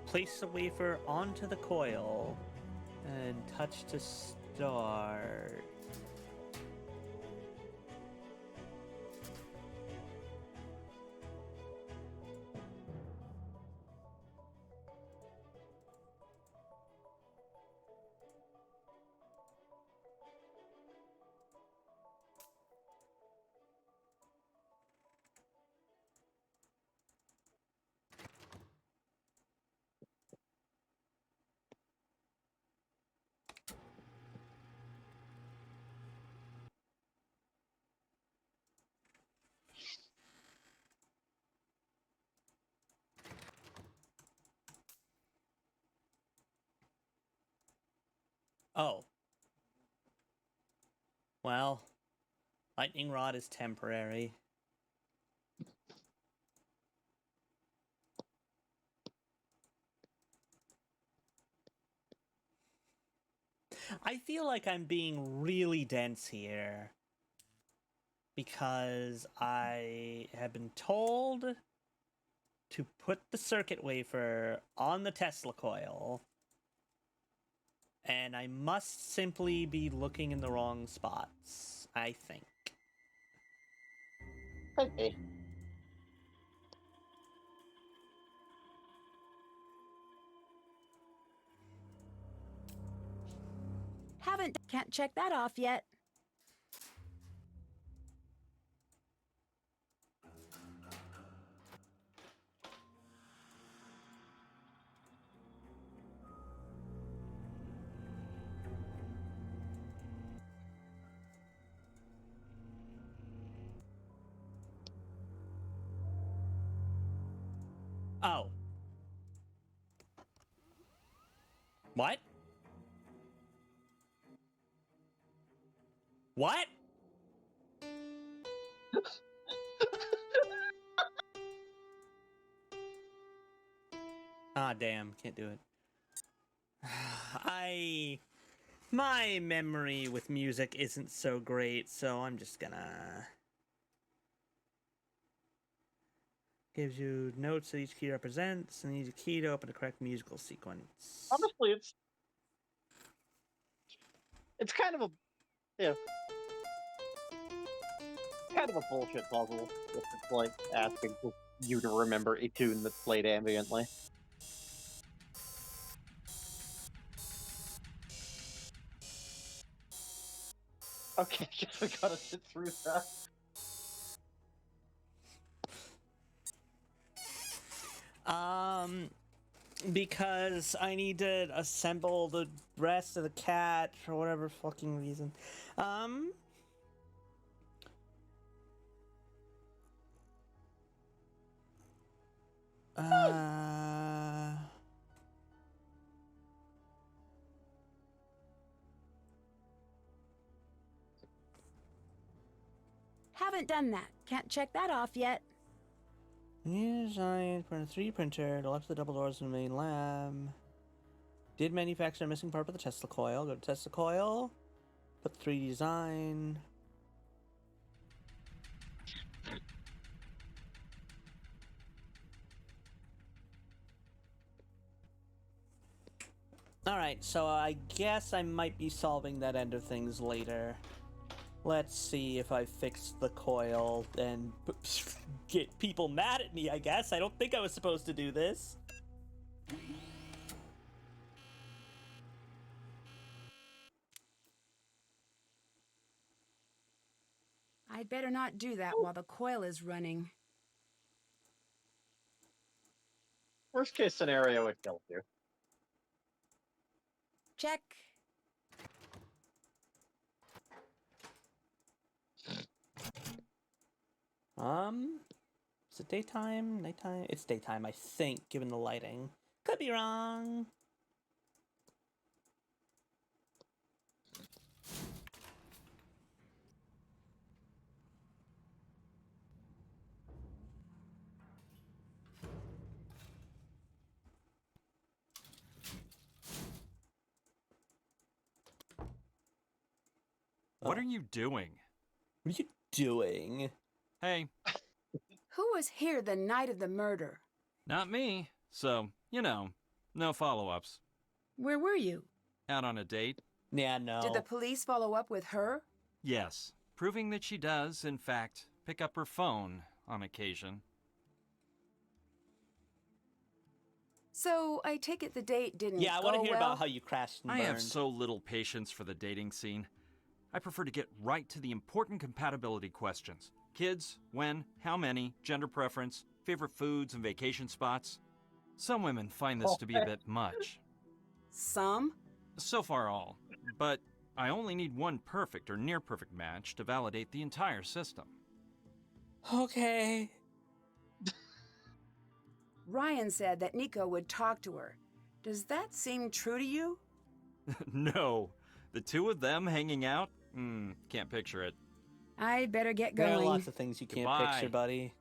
Place the wafer onto the coil. And touch to start. Oh. Well, lightning rod is temporary. I feel like I'm being really dense here because I have been told to put the circuit wafer on the Tesla coil, and I must simply be looking in the wrong spots, I think. Okay. Can't check that off yet. Oh. What? What? Ah, damn, can't do it. My memory with music isn't so great, so I'm just gonna... Gives you notes that each key represents, and needs a key to open the correct musical sequence. Honestly, it's kind of a, yeah, kind of a bullshit puzzle. If it's like asking for you to remember a tune that's played ambiently. Okay, guess we gotta sit through that. Because I need to assemble the rest of the cat for whatever fucking reason. Haven't done that. Can't check that off yet. New design for a 3D printer. The left of the double doors in the main lab. Did manufacture a missing part for the Tesla coil. Go to Tesla coil. Put 3D design. Alright, so I guess I might be solving that end of things later. Let's see if I fix the coil and get people mad at me, I guess. I don't think I was supposed to do this. I'd better not do that while the coil is running. Worst case scenario, it kills you. Check. Is it daytime? Nighttime? It's daytime, I think, given the lighting. Could be wrong. What are you doing? What are you doing? Hey, Who was here the night of the murder? not me. So, you know, no follow-ups. Where were you? Out on a date? Yeah, no. Did the police follow up with her? Yes, proving that she does, in fact, pick up her phone on occasion. So, I take it the date didn't Yeah, I go want to hear well? about how you crashed and I burned. have so little patience for the dating scene. I prefer to get right to the important compatibility questions. Kids, when, how many, gender preference, favorite foods and vacation spots. Some women find this to be a bit much. Some? So far all. But I only need one perfect or near perfect match to validate the entire system. Okay. Ryan said that Nico would talk to her. Does that seem true to you? No. The two of them hanging out? Can't picture it. I'd better get There going. are lots of things you can't Goodbye. picture, buddy.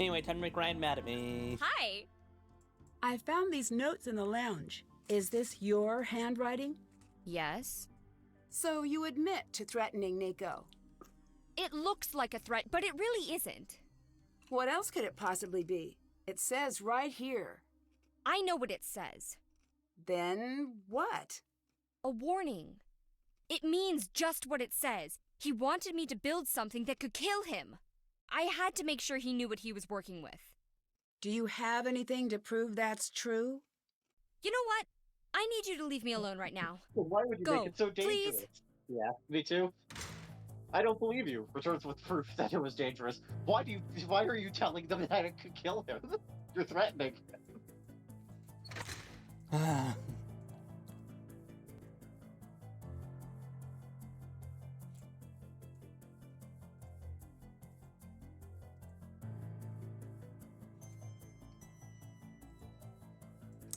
Anyway, time to make Ryan mad at me. Hi. I found these notes in the lounge. Is this your handwriting? Yes. So you admit to threatening Nico. It looks like a threat, but it really isn't. What else could it possibly be? It says right here. I know what it says. Then what? A warning. It means just what it says. He wanted me to build something that could kill him. I had to make sure he knew what he was working with. Do you have anything to prove that's true? You know what? I need you to leave me alone right now. Well, why would you Go, make it so dangerous? please. Yeah, me too. I don't believe you. Returns with proof that it was dangerous. Why are you telling them that it could kill him? You're threatening.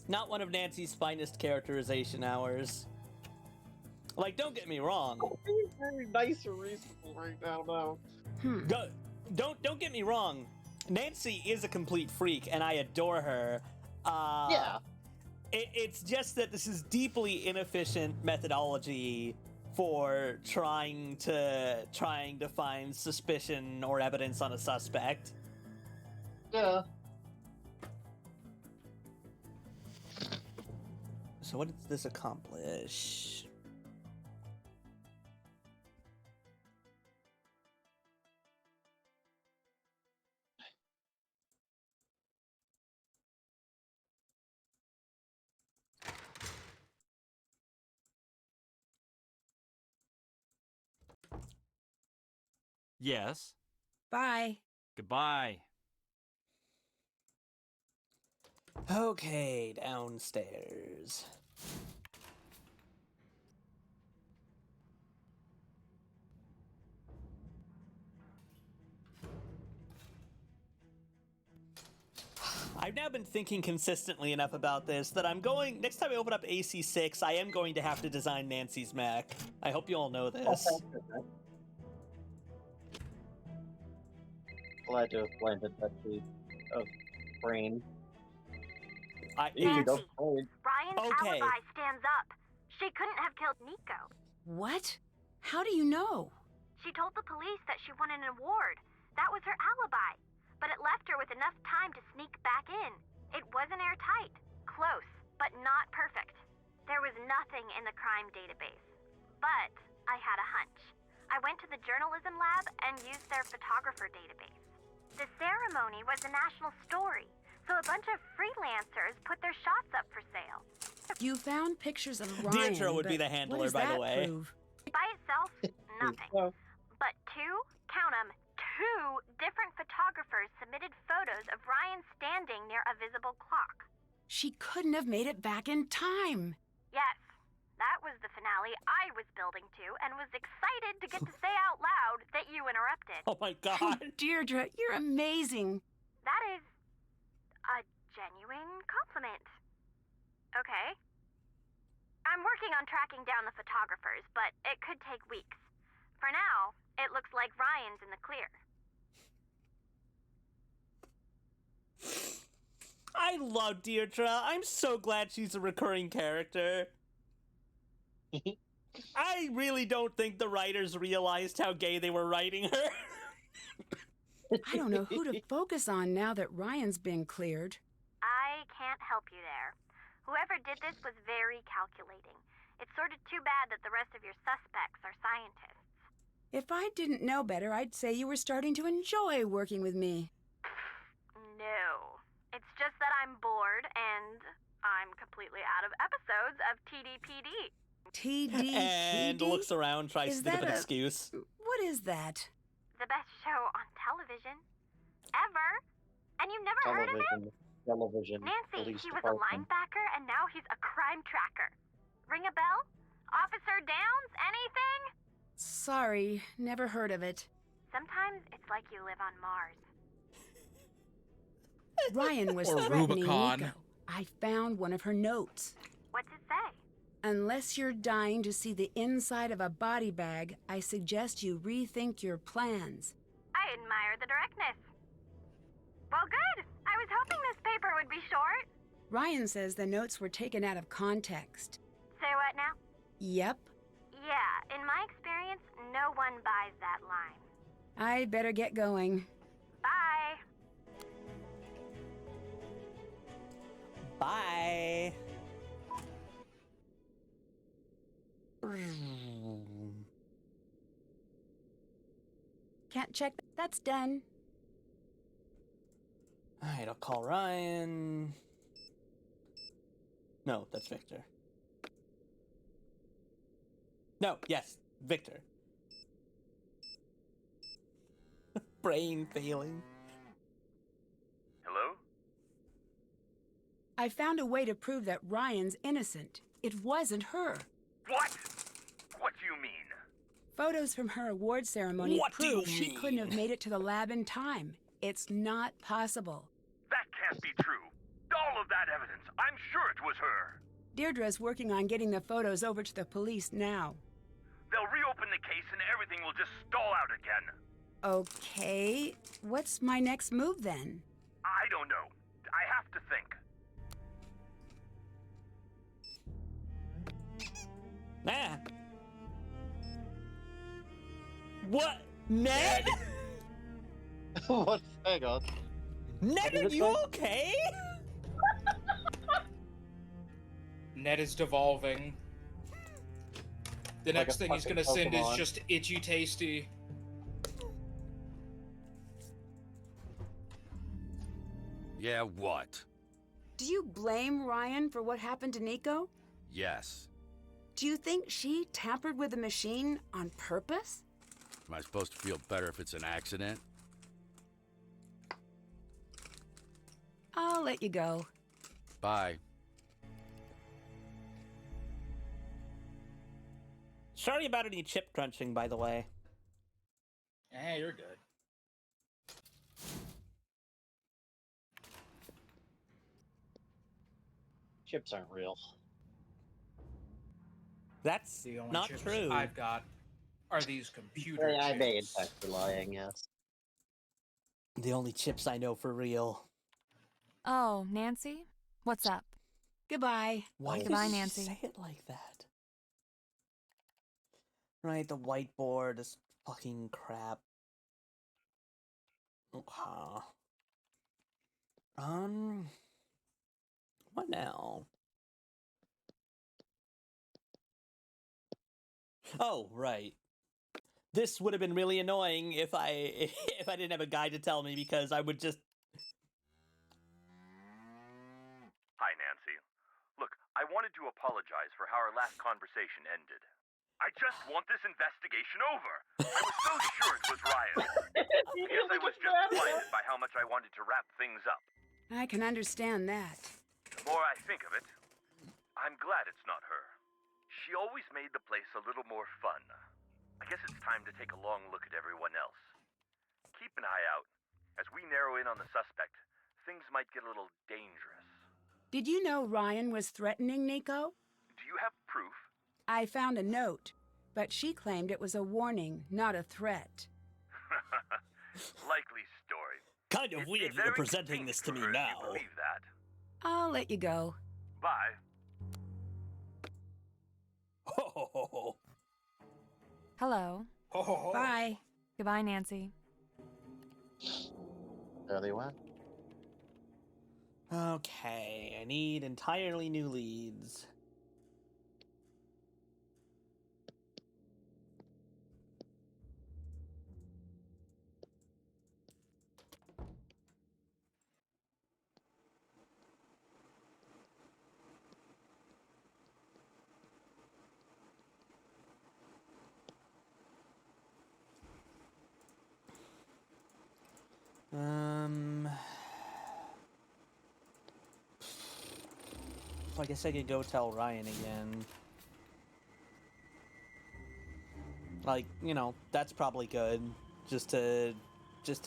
Not one of Nancy's finest characterization hours. Like, don't get me wrong. Being very nice or reasonable right now, no. Don't get me wrong. Nancy is a complete freak, and I adore her. Yeah. It's just that this is deeply inefficient methodology for trying to find suspicion or evidence on a suspect. Yeah. So what does this accomplish? Yes. Bye. Goodbye. Okay, downstairs. I've now been thinking consistently enough about this that next time I open up AC6, I am going to have to design Nancy's mech. I hope you all know this. Glad to have planted that seed of brain. Nancy, Go brain. Ryan's Okay. alibi stands up. She couldn't have killed Nico. What? How do you know? She told the police that she won an award. That was her alibi. But it left her with enough time to sneak back in. It wasn't airtight. Close, but not perfect. There was nothing in the crime database. But I had a hunch. I went to the journalism lab and used their photographer database. The ceremony was a national story, so a bunch of freelancers put their shots up for sale. You found pictures of Ryan. Deirdre would be but the handler, what does by the that way. prove? By itself, nothing. But count 'em, two different photographers submitted photos of Ryan standing near a visible clock. She couldn't have made it back in time. Yes, that was the finale I was building to and was excited to get to say out loud that you interrupted. Oh my Oh, god. Deirdre, you're amazing. That is a genuine compliment. Okay. I'm working on tracking down the photographers, but it could take weeks. For now, it looks like Ryan's in the clear. I love Deirdre. I'm so glad she's a recurring character. I really don't think the writers realized how gay they were writing her. I don't know who to focus on now that Ryan's been cleared. I can't help you there. Whoever did this was very calculating. It's sort of too bad that the rest of your suspects are scientists. If I didn't know better, I'd say you were starting to enjoy working with me. No. It's just that I'm bored and I'm completely out of episodes of TDPD. TD. And looks around, tries Is to think of that an a- excuse. What is that? The best show on television. Ever. And you've never heard of it? Television. Nancy, Police he was a department. linebacker and now he's a crime tracker. Ring a bell? Officer Downs? Anything? Sorry, never heard of it. Sometimes it's like you live on Mars. Ryan was Or threatening Rubicon. Nico. I found one of her notes. What's it say? Unless you're dying to see the inside of a body bag, I suggest you rethink your plans. I admire the directness. Well, good. I was hoping this paper would be short. Ryan says the notes were taken out of context. Say what now? Yep. Yeah, in my experience, no one buys that line. I better get going. Bye. Bye. Can't check. That's done. Alright, I'll call Ryan. No, that's Victor. No, yes, Victor. Brain failing. Hello? I found a way to prove that Ryan's innocent. It wasn't her. What? What do you mean? Photos from her award ceremony What do you prove she couldn't have mean? made it to the lab in time. It's not possible. That can't be true. All of that evidence, I'm sure it was her. Deirdre's working on getting the photos over to the police now. They'll reopen the case and everything will just stall out again. Okay, what's my next move then? I don't know. I have to think. Ah. What? Ned? What? Hang on. Ned, are you okay? Ned is devolving. The Like next a thing he's fucking gonna send is Pokemon. just Itchy Tasty. Yeah, what? Do you blame Ryan for what happened to Nico? Yes. Do you think she tampered with the machine on purpose? Am I supposed to feel better if it's an accident? I'll let you go. Bye. Sorry about any chip crunching, by the way. Eh, you're good. Chips aren't real. That's The only not chips true. I've got are these computer I may in chips. fact be lying, yes. The only chips I know for real. Oh, Nancy? What's up? Goodbye. Why Goodbye, does she Nancy. say it like that? Right, the whiteboard is fucking crap. Okay. What now? Oh, right. This would have been really annoying if I if I didn't have a guide to tell me, because I would just. Hi, Nancy. Look, I wanted to apologize for how our last conversation ended. I just want this investigation over. I was so sure it was Ryan. I guess I was just blinded by how much I wanted to wrap things up. I can understand that. The more I think of it, I'm glad it's not her. She always made the place a little more fun. I guess it's time to take a long look at everyone else. Keep an eye out. As we narrow in on the suspect, things might get a little dangerous. Did you know Ryan was threatening Nico? Do you have proof? I found a note, but she claimed it was a warning, not a threat. Likely story. Kind of It'd be weird very you're presenting this to me convenient for her if now. you believe that. I'll let you go. Bye. Ho, ho, ho, ho. Hello. Ho, ho, ho. Bye. Goodbye, Nancy. There they went. Okay, I need entirely new leads. I guess I could go tell Ryan again. Like, you know, that's probably good. Just to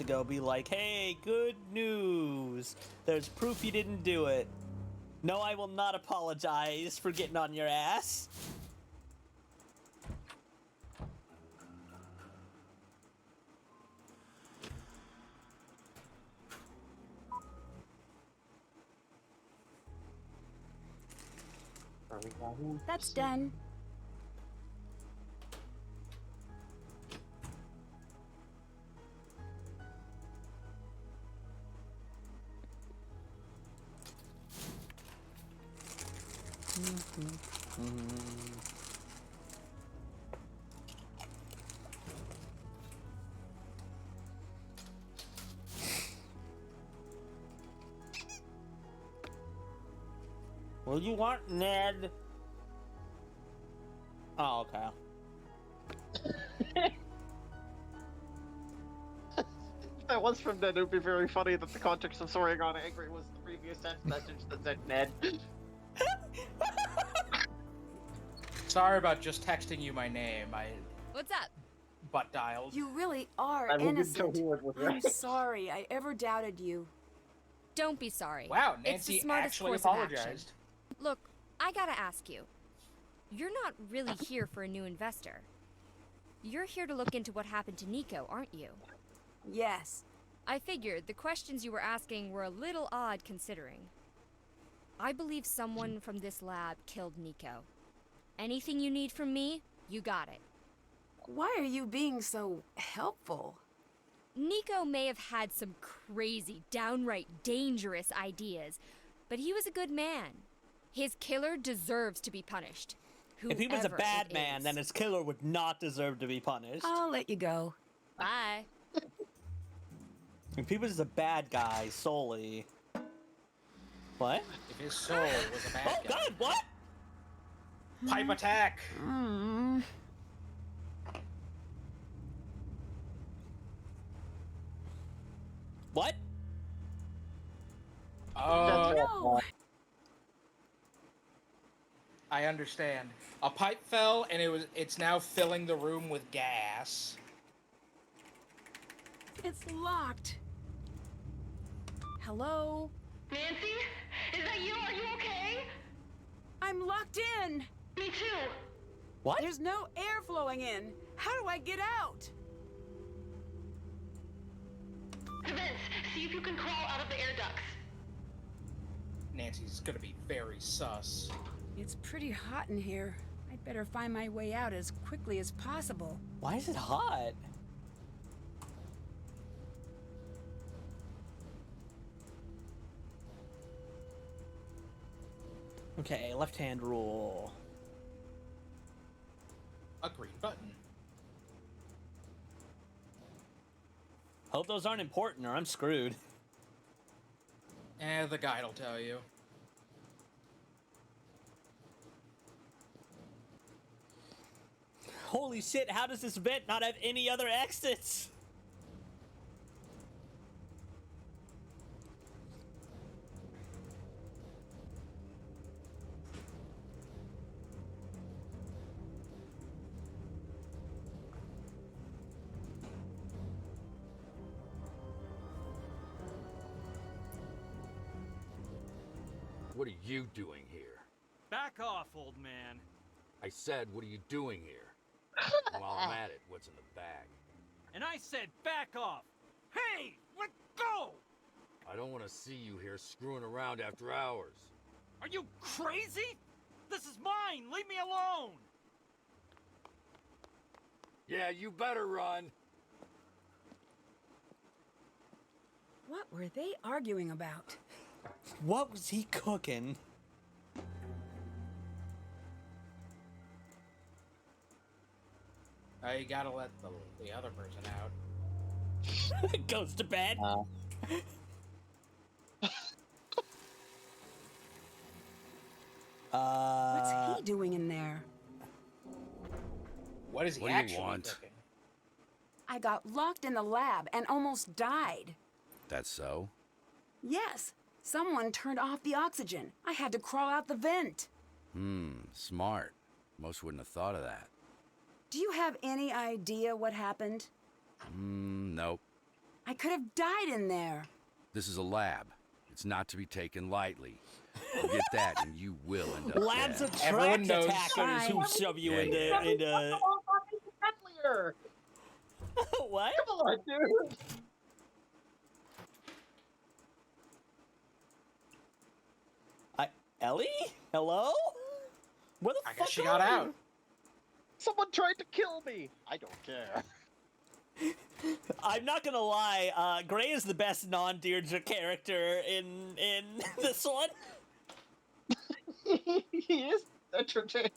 go be like, hey, good news. There's proof you didn't do it. No, I will not apologize for getting on your ass. That's done. What do you want, Ned? Oh, okay. If that was from Ned, it would be very funny that the context of Soaring on Angry was the previous text message that said Ned. Sorry about just texting you my name. I What's up? butt dialed. You really are I will be innocent. so weird with I'm right. sorry I ever doubted you. Don't be sorry. Wow, It's the Nancy smartest actually course of action. apologized. Look, I gotta ask you. You're not really here for a new investor. You're here to look into what happened to Nico, aren't you? Yes. I figured the questions you were asking were a little odd considering. I believe someone from this lab killed Nico. Anything you need from me, you got it. Why are you being so helpful? Nico may have had some crazy, downright dangerous ideas, but he was a good man. His killer deserves to be punished. If he was a Whoever bad it man, is. then his killer would not deserve to be punished. I'll let you go. Bye. If he was a bad guy solely. What? If his soul was a bad Oh guy. God! What? Pipe attack! Mm. What? Oh, No. I understand. A pipe fell, and it's now filling the room with gas. It's locked. Hello? Nancy? Is that you? Are you okay? I'm locked in. Me too. What? There's no air flowing in. How do I get out? Vince, see if you can crawl out of the air ducts. Nancy's gonna be very sus. It's pretty hot in here. I'd better find my way out as quickly as possible. Why is it hot? Okay, left-hand rule. A green button. Hope those aren't important or I'm screwed. The guide will tell you. Holy shit, how does this vent not have any other exits? What are you doing here? Back off, old man. I said, what are you doing here? While I'm at it, what's in the bag? And I said back off. Hey, let go! I don't want to see you here screwing around after hours. Are you crazy? This is mine. Leave me alone. Yeah, you better run. What were they arguing about? What was he cooking? You gotta let the other person out. Goes to bed. What's he doing in there? What is he What do you actually want? cooking? I got locked in the lab and almost died. That's so? Yes, someone turned off the oxygen. I had to crawl out the vent. Smart. Most wouldn't have thought of that. Do you have any idea what happened? Nope. I could have died in there. This is a lab. It's not to be taken lightly. Forget that, and you will end up Labs dead. Everyone attract knows- attackers who shove you Yeah, into. Clear. What? Come on, dude. Ellie? Hello? Where the I fuck guess she are got you? out. Someone tried to kill me. I don't care. I'm not gonna lie, Gray is the best non-Deirdre character in this one. He is entertaining.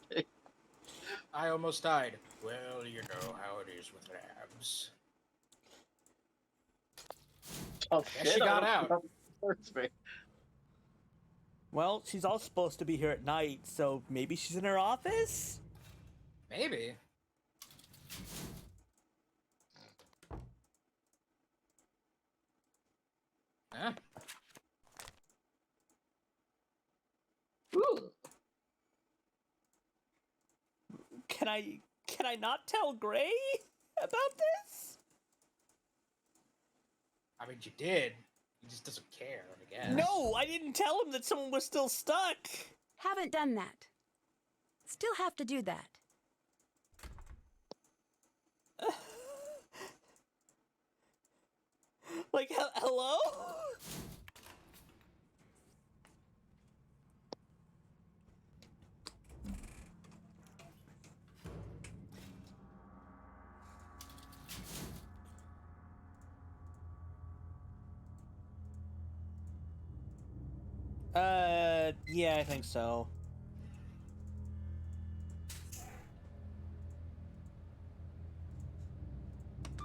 I almost died. Well, you know how it is with labs. Oh Guess shit! she got I out. don't know what hurts me. Well, she's all supposed to be here at night, so maybe she's in her office? Maybe. Huh? Ooh. Can I not tell Gray about this? I mean, you did. He just doesn't care, I guess. No, I didn't tell him that someone was still stuck. Haven't done that. Still have to do that. Like, hello? Yeah, I think so.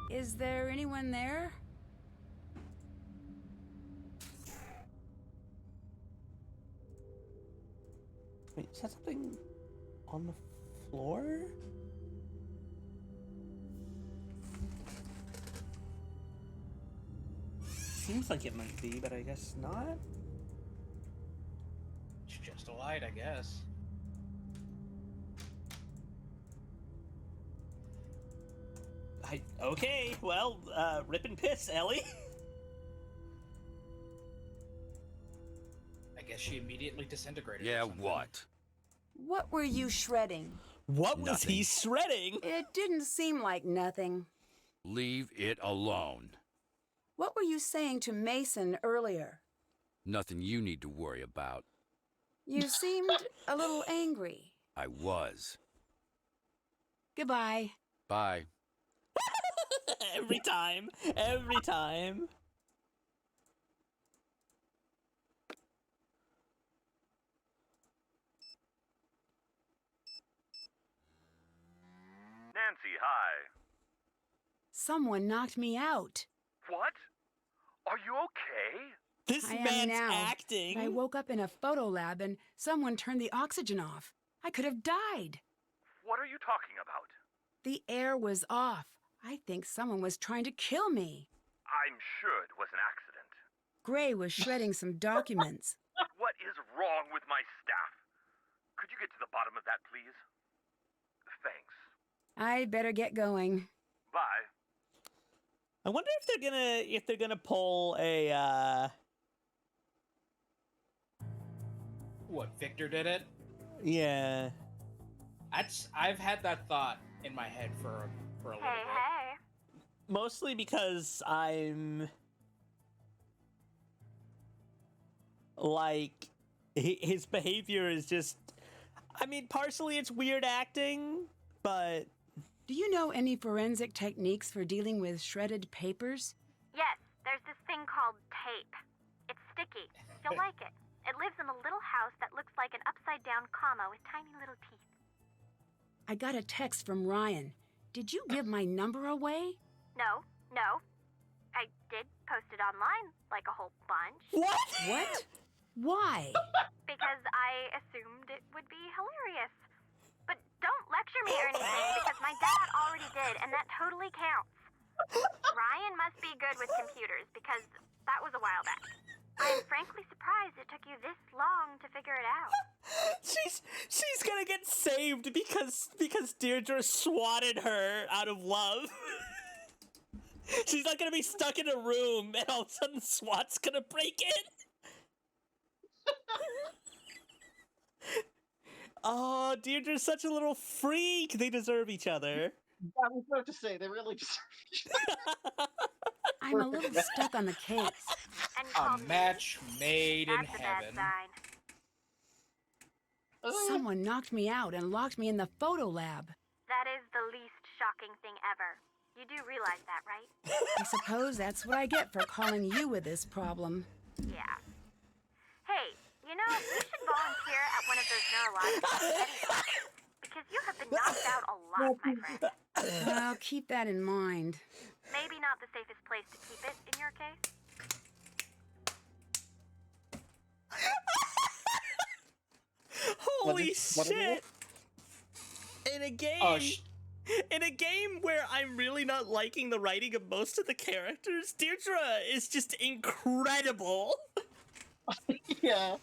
Is there anyone there? Wait, is that something on the floor? Seems like it might be, but I guess not. It's just a light, I guess. Okay, well, rip and piss, Ellie. I guess she immediately disintegrated. or Yeah, something. what? What were you shredding? What was Nothing. he shredding? It didn't seem like nothing. Leave it alone. What were you saying to Mason earlier? Nothing you need to worry about. You seemed a little angry. I was. Goodbye. Bye. Every time. Every time. Nancy, hi. Someone knocked me out. What? Are you okay? This I am man's now. acting. I woke up in a photo lab and someone turned the oxygen off. I could have died. What are you talking about? The air was off. I think someone was trying to kill me. I'm sure it was an accident. Gray was shredding some documents. What is wrong with my staff? Could you get to the bottom of that, please? Thanks. I better get going. Bye. I wonder if they're gonna pull a What, Victor did it? yeah. I've had that thought in my head for a little bit. Hey. Mostly because I'm like his behavior is just, I mean, partially it's weird acting, but Do you know any forensic techniques for dealing with shredded papers? Yes, there's this thing called tape. It's sticky. You'll like it. It lives in a little house that looks like an upside-down comma with tiny little teeth. I got a text from Ryan. Did you give my number away? No. I did post it online, like a whole bunch. what? What? Why? Because I assumed it would be hilarious. But don't lecture me or anything, because my dad already did, and that totally counts. Ryan must be good with computers, because that was a while back. I'm frankly surprised it took you this long to figure it out. She's gonna get saved because Deirdre swatted her out of love. She's not gonna be stuck in a room and all of a sudden SWAT's gonna break in. Oh, Deirdre's such a little freak. They deserve each other. I was about to say, they really deserve each other. I'm a little stuck on the case. And you A called me. match made in That's a bad heaven. sign. Someone knocked me out and locked me in the photo lab. That is the least shocking thing ever. You do realize that, right? I suppose that's what I get for calling you with this problem. Yeah. Hey, you know, you should volunteer at one of those neurological studies because you have been knocked out a lot, my friend. I'll keep that in mind. Maybe not the safest place to keep it in your case. Holy shit! In a game, in a game where I'm really not liking the writing of most of the characters, Deirdre is just incredible. Yeah.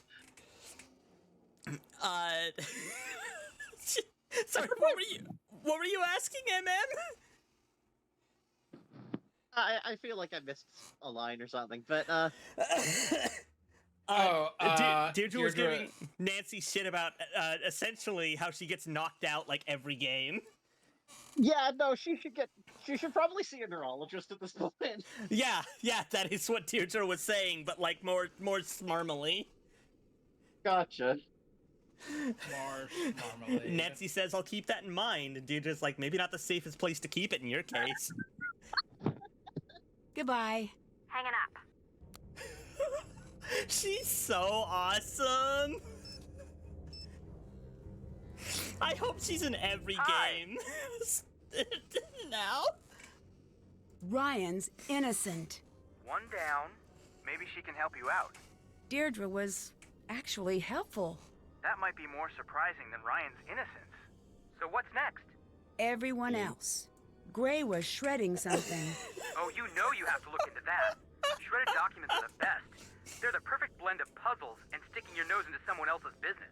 Sorry, what were you asking, MM? I feel like I missed a line or something, but Deirdre was giving Nancy shit about essentially how she gets knocked out like every game. yeah, no, she should probably see a neurologist at this point. Yeah, that is what Deirdre was saying, but like more smarmily. Gotcha. Marmalade. Nancy says, "I'll keep that in mind," and Deirdre's like, "Maybe not the safest place to keep it in your case." Goodbye. Hanging up. She's so awesome. I hope she's in every game. Now? Ryan's innocent. One down. Maybe she can help you out. Deirdre was actually helpful. That might be more surprising than Ryan's innocence. So what's next? Everyone else. Gray was shredding something. Oh, you know you have to look into that. Shredded documents are the best. They're the perfect blend of puzzles and sticking your nose into someone else's business.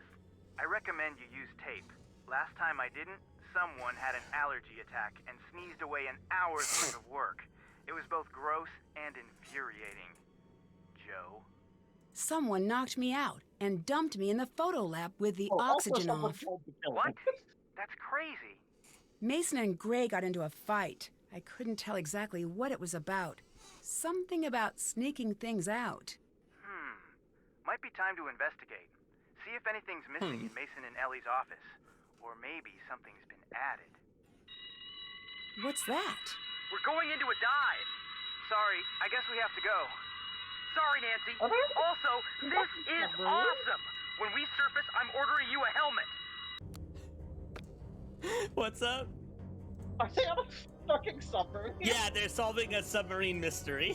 I recommend you use tape. Last time I didn't, someone had an allergy attack and sneezed away an hour's worth of work. It was both gross and infuriating. Joe? Someone knocked me out and dumped me in the photo lab with the oxygen off. What? That's crazy. Mason and Gray got into a fight. I couldn't tell exactly what it was about. Something about sneaking things out. Might be time to investigate. See if anything's missing in Mason and Ellie's office. Or maybe something's been added. What's that? We're going into a dive. Sorry, I guess we have to go. Sorry, Nancy. Also, this is awesome. When we surface, I'm ordering you a helmet. What's up? Are they on a fucking submarine? Yeah, they're solving a submarine mystery.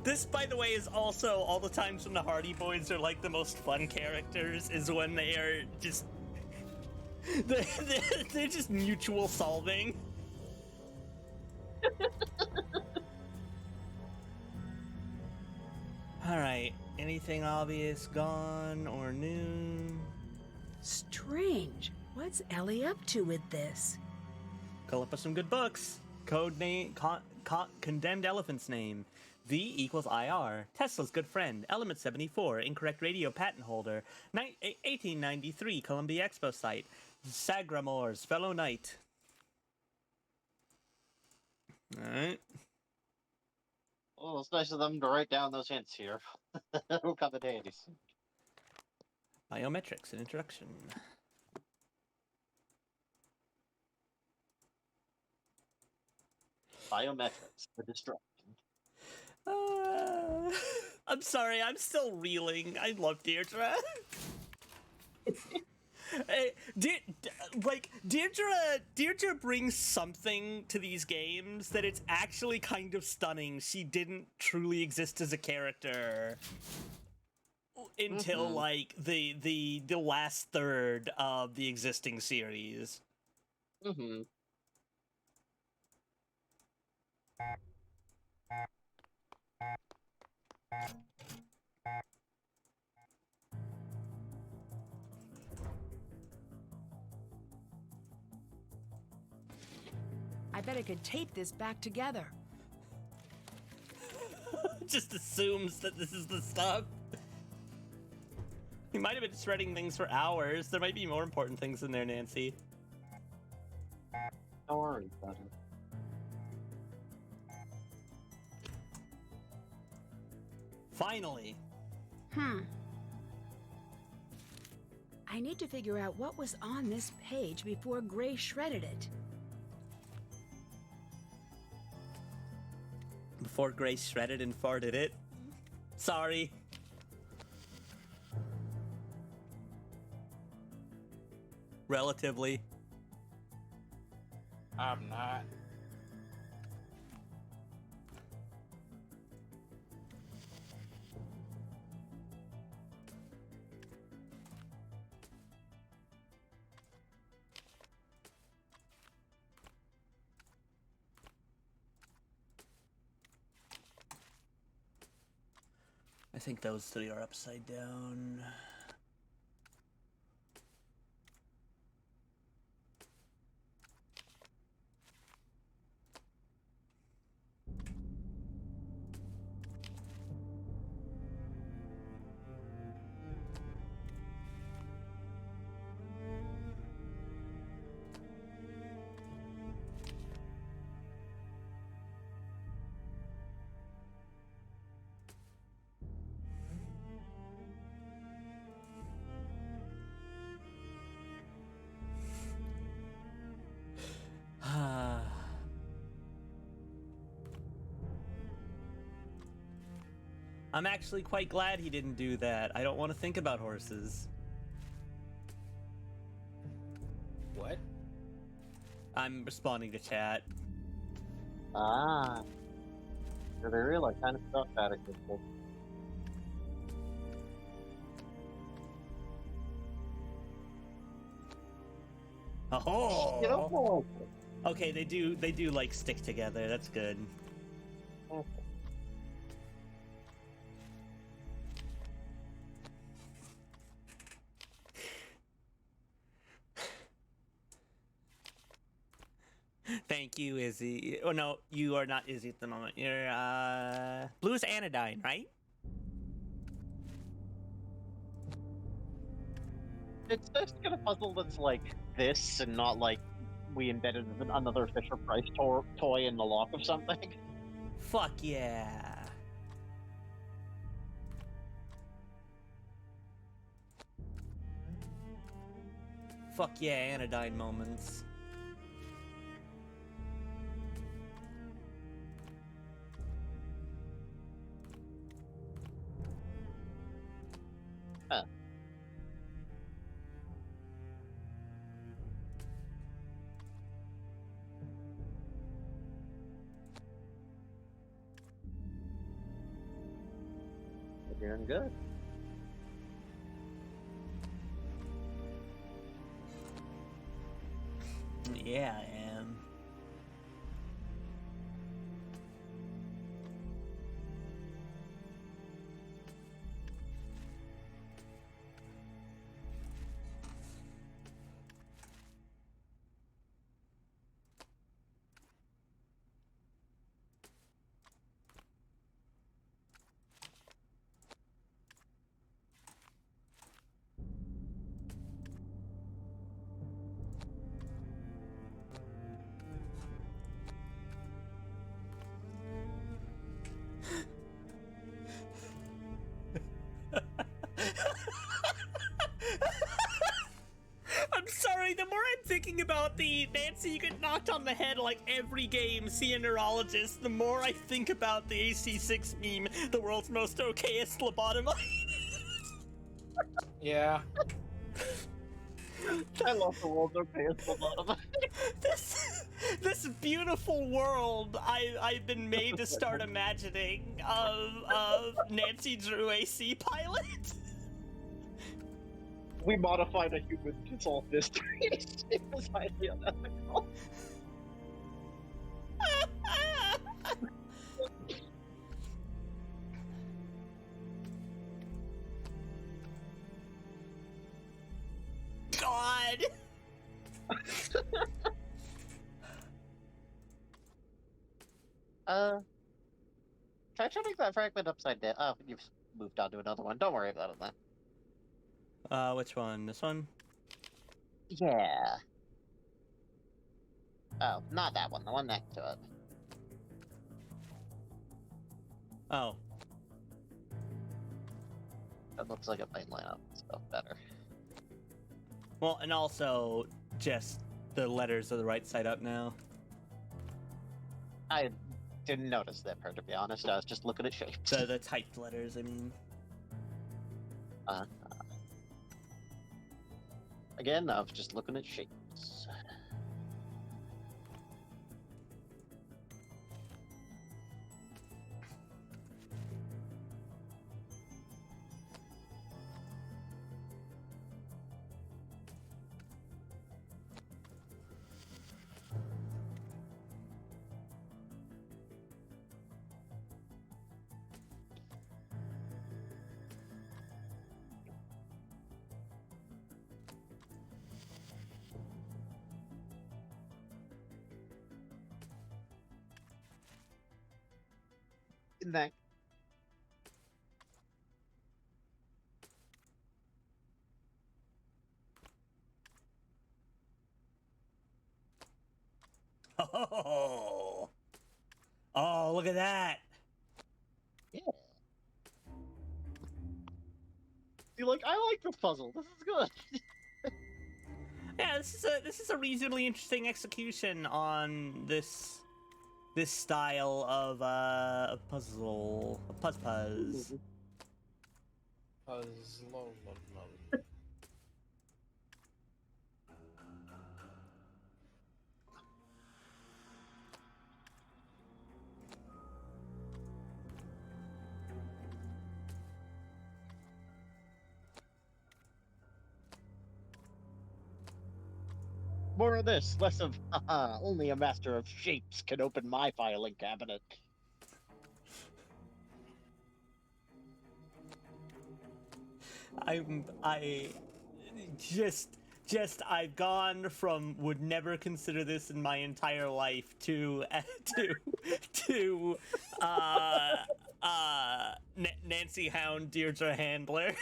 This, by the way, is also all the times when the Hardy Boys are like the most fun characters, is when they are just... They're just mutual solving. Alright, anything obvious gone or new? Strange. What's Ellie up to with this? Call up with some good books. Code name, condemned elephant's name. V equals IR. Tesla's good friend. Element 74. Incorrect radio patent holder. 1893 Columbia Expo site. Sagramore's fellow knight. Alright. Oh, it's nice of them to write down those hints here. It'll come in handy soon. Biometrics, an introduction. Biometrics, the destruction. I'm sorry, I'm still reeling. I love Deirdre. Deirdre brings something to these games that it's actually kind of stunning. She didn't truly exist as a character until like the last third of the existing series. I bet I could tape this back together. Just assumes that this is the stuff. He might have been shredding things for hours. There might be more important things in there, Nancy. Don't worry about it. Finally. I need to figure out what was on this page before Gray shredded it. Before Grace shredded and farted it. Sorry. Relatively. I'm not. I think those three are upside down. I'm actually quite glad he didn't do that. I don't want to think about horses. What? I'm responding to chat. Ah. So they really kind of stuff out of this. Oh. You know, Okay, they do like stick together. That's good. okay. Thank you, Izzy. Oh no, you are not Izzy at the moment. You're Blue's Anodyne, right? It's just got a puzzle that's like this and not like we embedded another Fisher Price toy in the lock of something. Fuck yeah. Fuck yeah, Anodyne moments. Huh. You're doing good. Yeah, I am. I'm sorry, the more I'm thinking about the Nancy, you get knocked on the head like every game, see a neurologist, the more I think about the AC6 meme, the world's most okayest lobotomized. Yeah. I love the world's okayest lobotomized. This beautiful world I've been made to start imagining of Nancy Drew AC pilot. We modified a human to solve mysteries. It was highly unethical. God. Try turning that fragment upside down. Oh, you've moved on to another one. Don't worry about it then. Which one? This one? Yeah. Oh, not that one. The one next to it. Oh. That looks like it might line up stuff better. Well, and also just the letters are the right side up now. I didn't notice that part, to be honest. I was just looking at shapes. The typed letters, I mean. Again, I was just looking at shapes. In that Oh, oh, look at that! Yeah. See, like, I like this puzzle. This is good. Yeah, this is a reasonably interesting execution on this style of puzzle, puzz. More of this, less of, haha, only a master of shapes can open my filing cabinet. I've gone from would never consider this in my entire life to Nancy Hound, Deirdre Handler,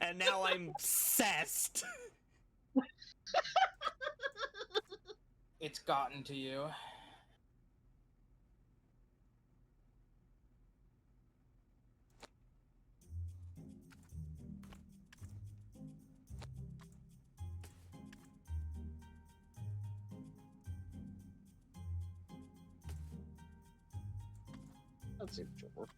and now I'm obsessed. It's gotten to you. That seems to work.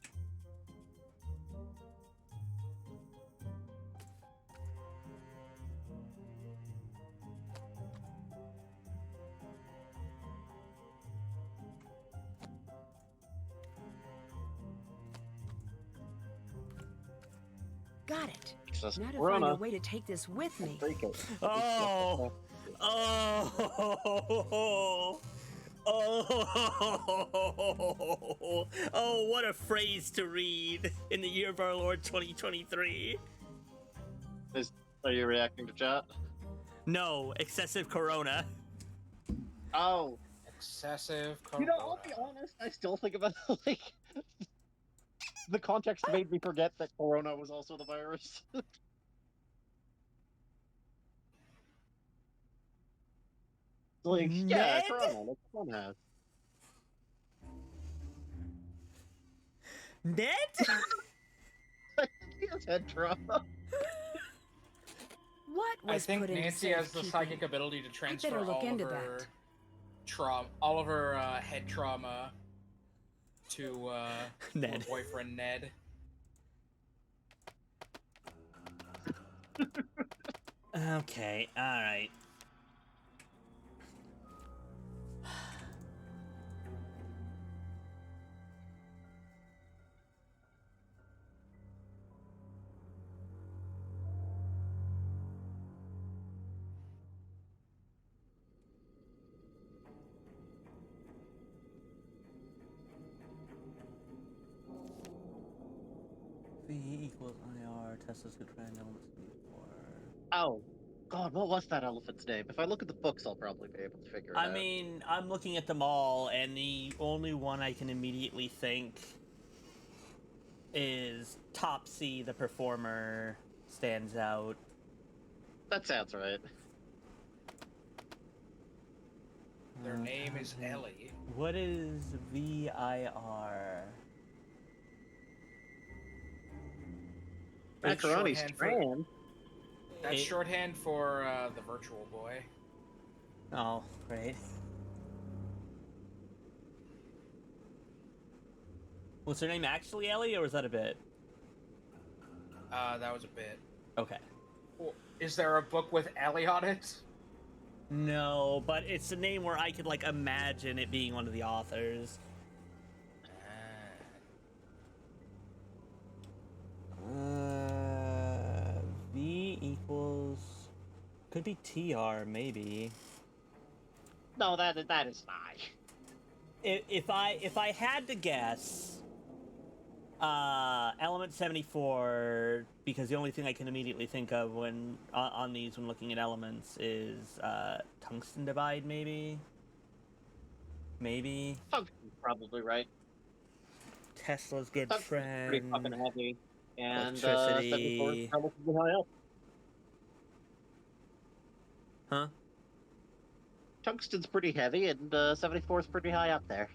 Got it. Access Now to Corona. find a way to take this with me. Break it. Oh, oh, oh, what a phrase to read in the year of our Lord 2023. Are you reacting to chat? No, excessive corona. Oh. Excessive. You know, I'll be honest, I still think about like the context made me forget that Corona was also the virus. Like, yeah, Ned? Corona, like one has. Ned? He has head trauma. What was I think put into Nancy has the safekeeping? psychic ability to transfer better look all into of her that. all of her head trauma to Ned. her boyfriend Ned. Okay, alright. V equals IR, Tesla's good friend, elements before. Oh, God, what was that elephant's name? If I look at the books, I'll probably be able to figure it out. I mean, I'm looking at them all, and the only one I can immediately think is Topsy, the performer, stands out. That sounds right. Their name is Ellie. What is VIR? That's Macaroni shorthand for- Strand. That's shorthand for the virtual boy. Oh, great. Was her name actually Ellie, or was that a bit? That was a bit. Okay. Well, is there a book with Ellie on it? No, but it's a name where I could, like, imagine it being one of the authors. V equals... Could be TR, maybe. No, that is I. If I had to guess, element 74, because the only thing I can immediately think of when on these when looking at elements is tungsten divide, maybe. Tungsten's probably right. Tesla's good Tungsten's friend. pretty fucking heavy, and Electricity. 74 is relatively high up. Huh? Tungsten's pretty heavy, and 74 is pretty high up there.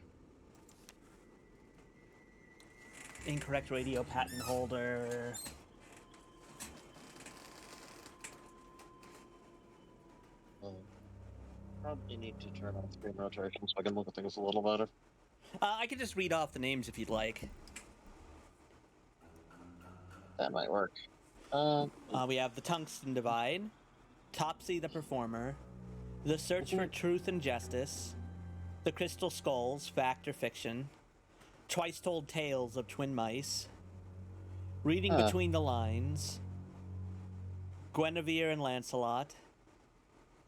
Incorrect radio patent holder. Probably need to turn on screen rotation so I can look at things a little better. I can just read off the names if you'd like. That might work. We have the Tungsten Divide, Topsy the Performer, The Search for Truth and Justice, The Crystal Skulls, Fact or Fiction, Twice Told Tales of Twin Mice, Reading Between the Lines, Guinevere and Lancelot,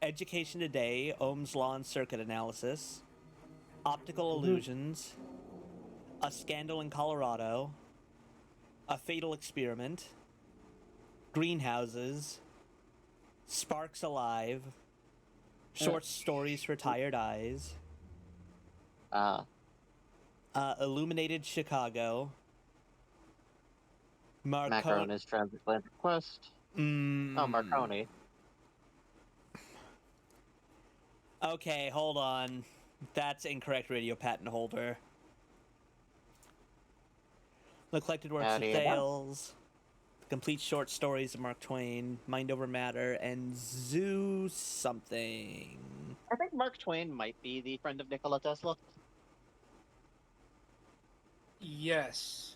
Education Today, Ohm's Law and Circuit Analysis, Optical Illusions, A Scandal in Colorado, A Fatal Experiment, Greenhouses, Sparks Alive, Short Stories for Tired Eyes, Illuminated Chicago, Macaroni's Transatlantic Quest. Oh, Marconi. Okay, hold on. That's incorrect radio patent holder. The Collected Works of Thales, The Complete Short Stories of Mark Twain, Mind Over Matter, and Zoo something. I think Mark Twain might be the friend of Nikola Tesla. Yes.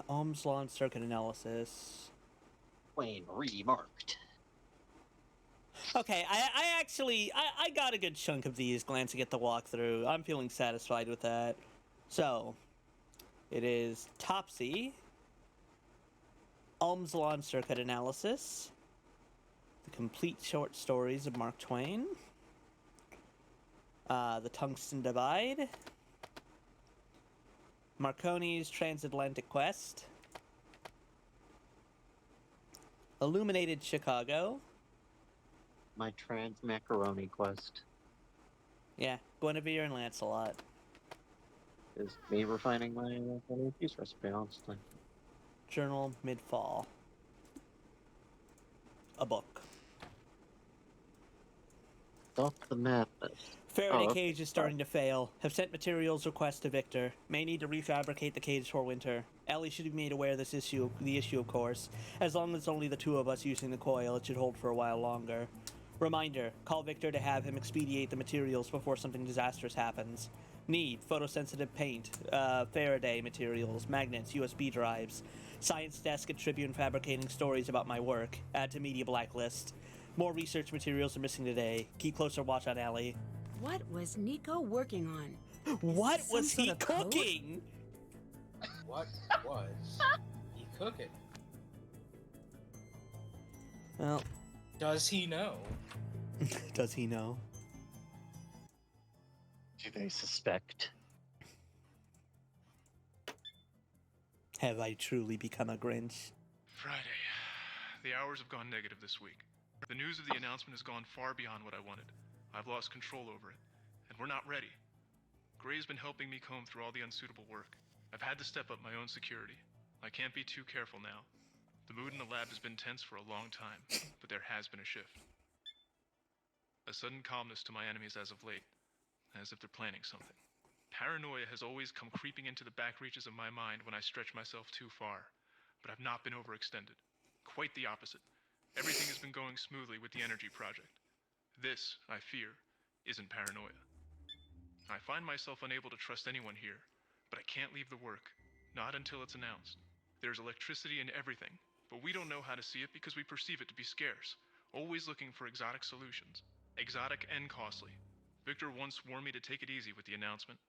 Ohm's Law and Circuit Analysis. Twain remarked. Okay, I got a good chunk of these glancing at the walkthrough. I'm feeling satisfied with that. So, it is Topsy, Ohm's Law and Circuit Analysis, The Complete Short Stories of Mark Twain, The Tungsten Divide, Marconi's Transatlantic Quest, Illuminated Chicago. My Trans-Macaroni Quest. Yeah, Guinevere and Lancelot. Is me refining my peace recipe, honestly. Journal mid-fall. A book. Stop the madness. Faraday cage is starting to fail. Have sent materials request to Victor. May need to refabricate the cage for winter. Ellie should be made aware of the issue, of course. As long as it's only the two of us using the coil, it should hold for a while longer. Reminder, call Victor to have him expedite the materials before something disastrous happens. Need, photosensitive paint, Faraday materials, magnets, USB drives. Science desk and Tribune fabricating stories about my work. Add to media blacklist. More research materials are missing today. Keep closer watch on Ellie. What was Nico working on? What Is this was some he sort of code? cooking? What was he cooking? Well, does he know? Does he know? Do they suspect? Have I truly become a Grinch? Friday. The hours have gone negative this week. The news of the announcement has gone far beyond what I wanted. I've lost control over it, and we're not ready. Gray's been helping me comb through all the unsuitable work. I've had to step up my own security. I can't be too careful now. The mood in the lab has been tense for a long time, but there has been a shift. A sudden calmness to my enemies as of late. as if they're planning something. Paranoia has always come creeping into the back reaches of my mind when I stretch myself too far, but I've not been overextended. Quite the opposite. Everything has been going smoothly with the energy project. This, I fear, isn't paranoia. I find myself unable to trust anyone here, but I can't leave the work, not until it's announced. There's electricity in everything, but we don't know how to see it because we perceive it to be scarce, always looking for exotic solutions. Exotic and costly. Victor once warned me to take it easy with the announcement.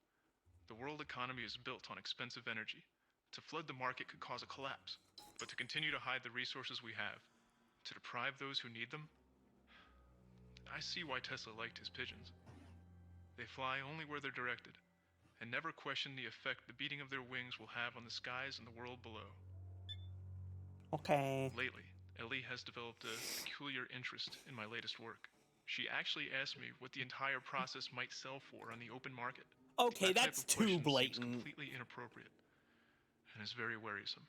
The world economy is built on expensive energy. To flood the market could cause a collapse, but to continue to hide the resources we have, to deprive those who need them, I see why Tesla liked his pigeons. They fly only where they're directed, and never question the effect the beating of their wings will have on the skies and the world below. Okay. Lately, Ellie has developed a peculiar interest in my latest work. She actually asked me what the entire process might sell for on the open market. Okay, That type that's of too question seems blatant. completely inappropriate, and is very worrisome.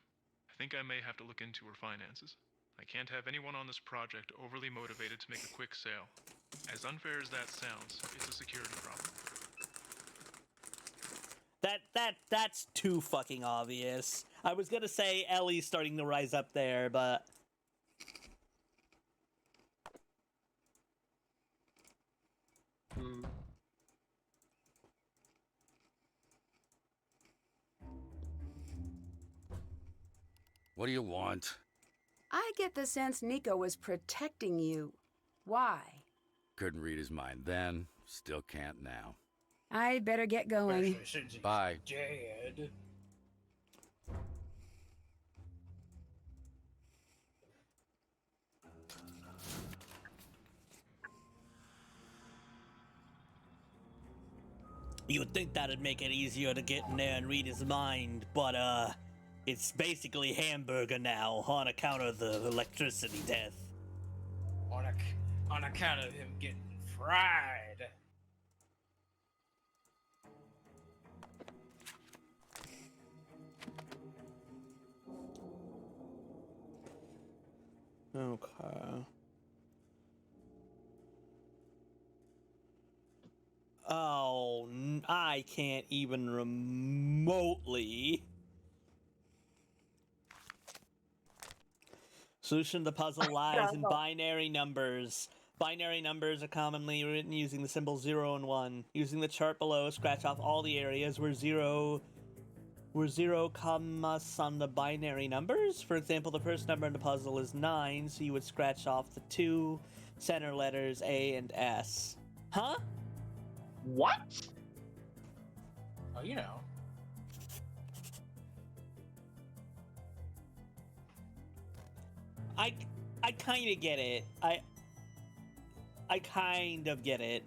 I think I may have to look into her finances. I can't have anyone on this project overly motivated to make a quick sale. As unfair as that sounds, it's a security problem. That's too fucking obvious. I was gonna say Ellie's starting to rise up there, but What do you want? I get the sense Nico was protecting you. Why? Couldn't read his mind then, still can't now. I better get going. Bye. Dead. you would think that'd make it easier to get in there and read his mind, but it's basically hamburger now on account of the electricity death. On account of him getting fried. Okay. Oh, I can't even remotely. Solution to the puzzle lies in binary numbers. Binary numbers are commonly written using the symbol 0 and 1. Using the chart below, scratch off all the areas where zero commas on the binary numbers. For example, the first number in the puzzle is 9, so you would scratch off the two center letters A and S. Huh? What? Oh, you know. I kind of get it. I kind of get it.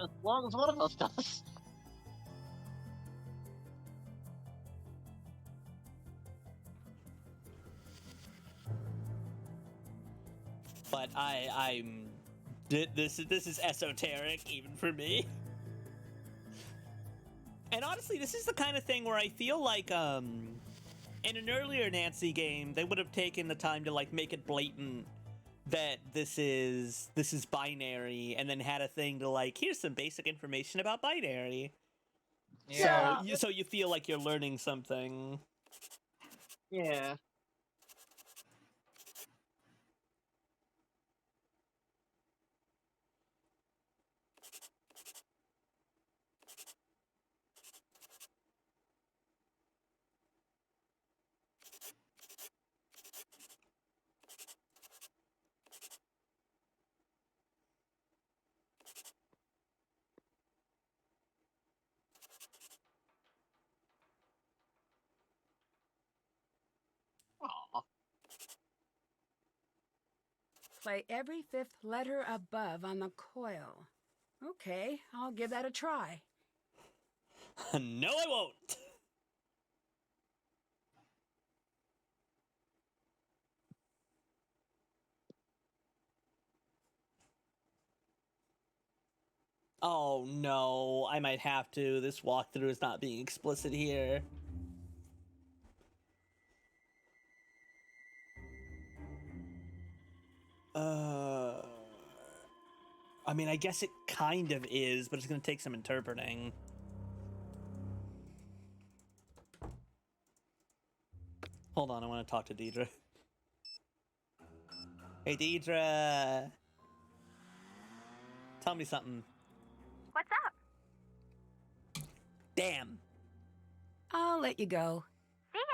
As long as one of us does. But I'm this is esoteric even for me. And honestly, this is the kind of thing where I feel like in an earlier Nancy game, they would have taken the time to like make it blatant that this is binary, and then had a thing to like, here's some basic information about binary. Yeah. So you feel like you're learning something. Yeah. Aw. Play every fifth letter above on the coil. Okay, I'll give that a try. No, I won't. Oh no, I might have to. This walkthrough is not being explicit here. I mean, I guess it kind of is, but it's going to take some interpreting. Hold on, I want to talk to Deidre. Hey, Deidre! Tell me something. What's up? Damn! I'll let you go. See ya!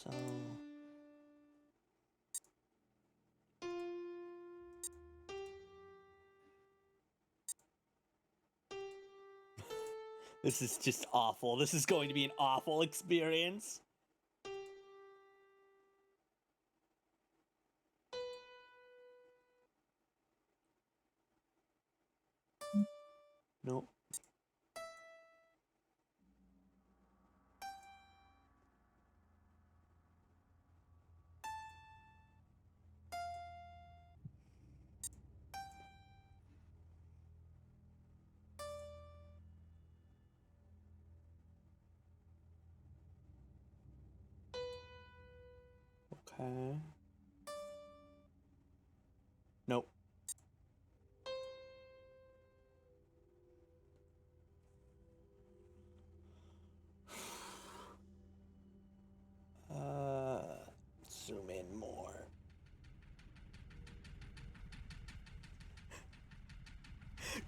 So... This is just awful. This is going to be an awful experience. Nope. Okay. Nope. Zoom in more.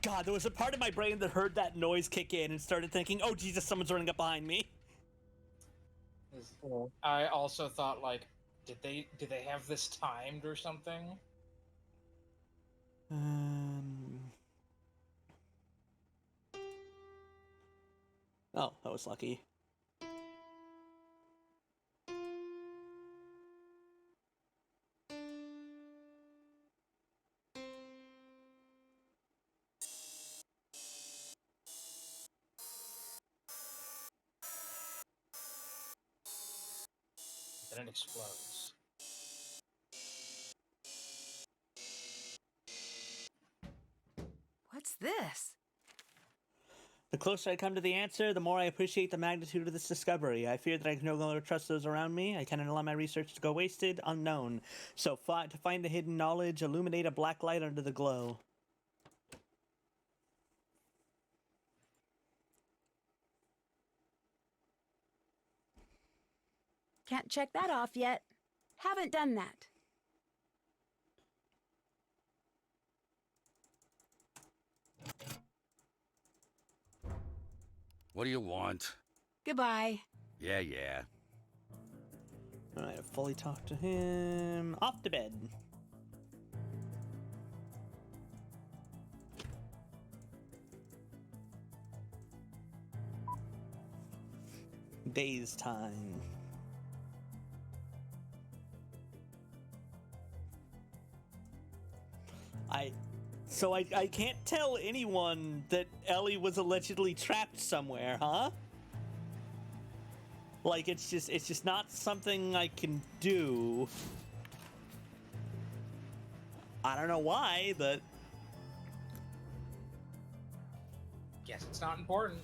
God, there was a part of my brain that heard that noise kick in and started thinking, oh Jesus, someone's running up behind me. I also thought, like, did they have this timed or something? Oh, that was lucky. Then it explodes. What's this? The closer I come to the answer, the more I appreciate the magnitude of this discovery. I fear that I can no longer trust those around me. I cannot allow my research to go wasted, unknown. So to find the hidden knowledge, illuminate a black light under the glow. Can't check that off yet. Haven't done that. What do you want? Goodbye. Yeah, yeah. Alright, I've fully talked to him. Off to bed. Days time. I can't tell anyone that Ellie was allegedly trapped somewhere, huh? Like, it's just not something I can do. I don't know why, but... Guess it's not important.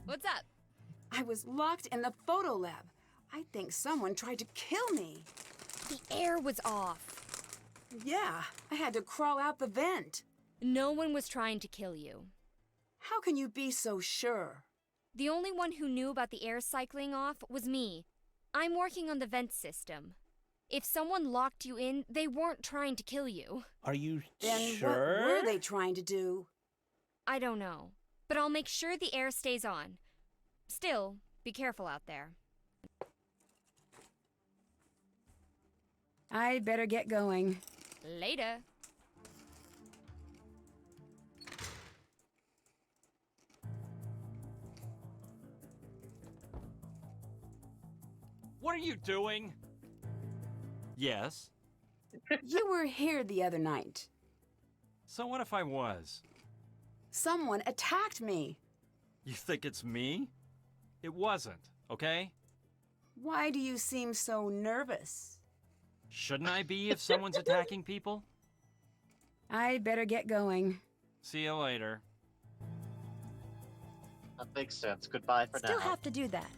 What's up? I was locked in the photo lab. I think someone tried to kill me. The air was off. Yeah, I had to crawl out the vent. No one was trying to kill you. How can you be so sure? The only one who knew about the air cycling off was me. I'm working on the vent system. If someone locked you in, they weren't trying to kill you. Are you Then sure? what were they trying to do? I don't know, but I'll make sure the air stays on. Still, be careful out there. I'd better get going. Later. What are you doing? Yes. You were here the other night. So what if I was? Someone attacked me. You think it's me? It wasn't, okay? Why do you seem so nervous? Shouldn't I be if someone's attacking people? I'd better get going. See you later. That makes sense. Goodbye for Still now. have to do that.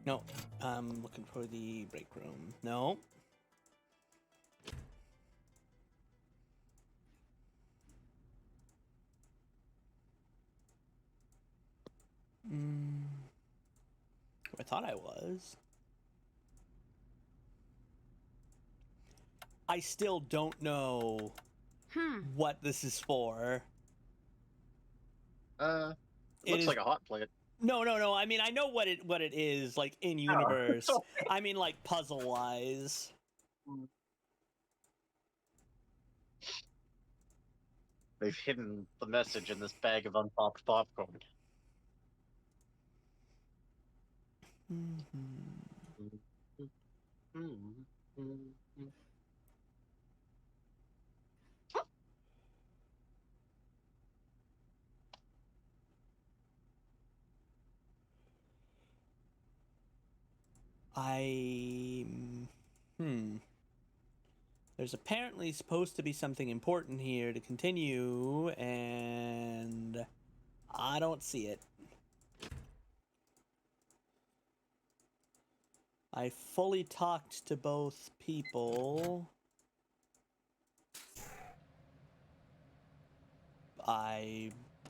No, I'm looking for the break room. No. I thought I was. I still don't know what this is for. Looks like a hot plate. No. I mean, I know what it is, like in universe. I mean, like puzzle wise. They've hidden the message in this bag of unpopped popcorn. There's apparently supposed to be something important here to continue, and I don't see it. I fully talked to both people.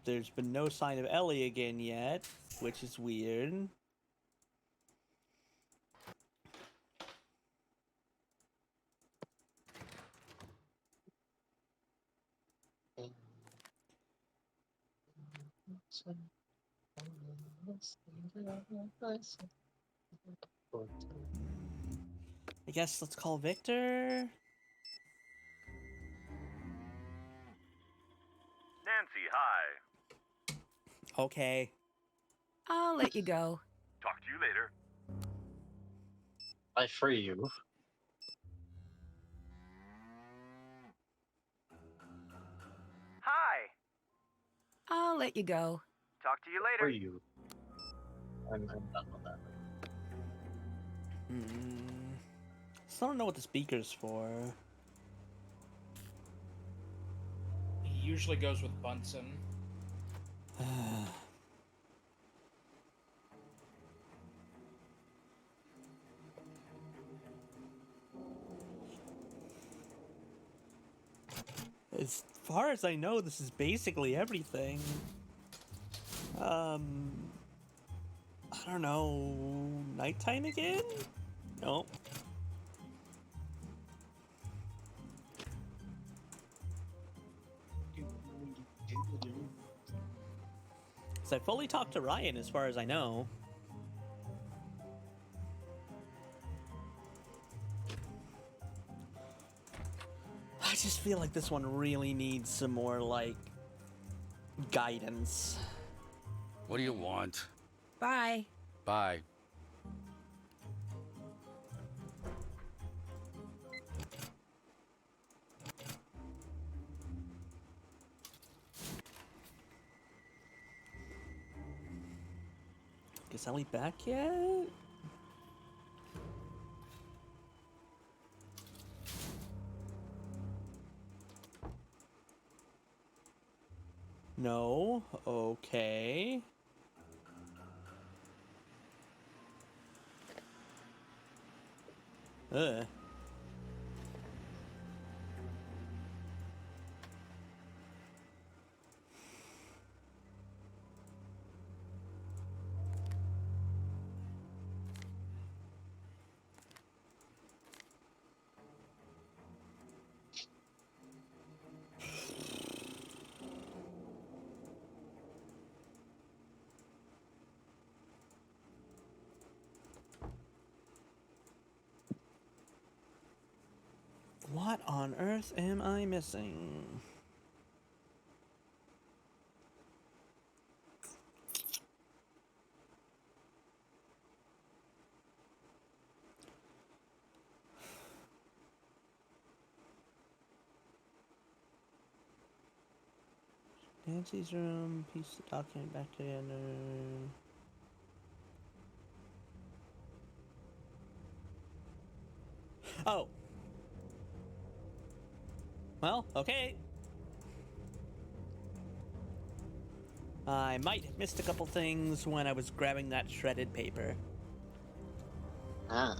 There's been no sign of Ellie again yet, which is weird. I guess let's call Victor. Nancy, hi. Okay. I'll let you go. Talk to you later. I free you. Hi. I'll let you go. Talk to you later. Free you. I'm done with that. Still don't know what the speaker's for. He usually goes with Bunsen. As far as I know, this is basically everything. I don't know. Nighttime again? Nope. So I fully talked to Ryan as far as I know. I just feel like this one really needs some more, like, guidance. What do you want? Bye. Bye. Is Ellie back yet? No. Okay. Ugh. missing? Nancy's room, piece the document back together. Oh. Well, okay. I might have missed a couple things when I was grabbing that shredded paper. Ah.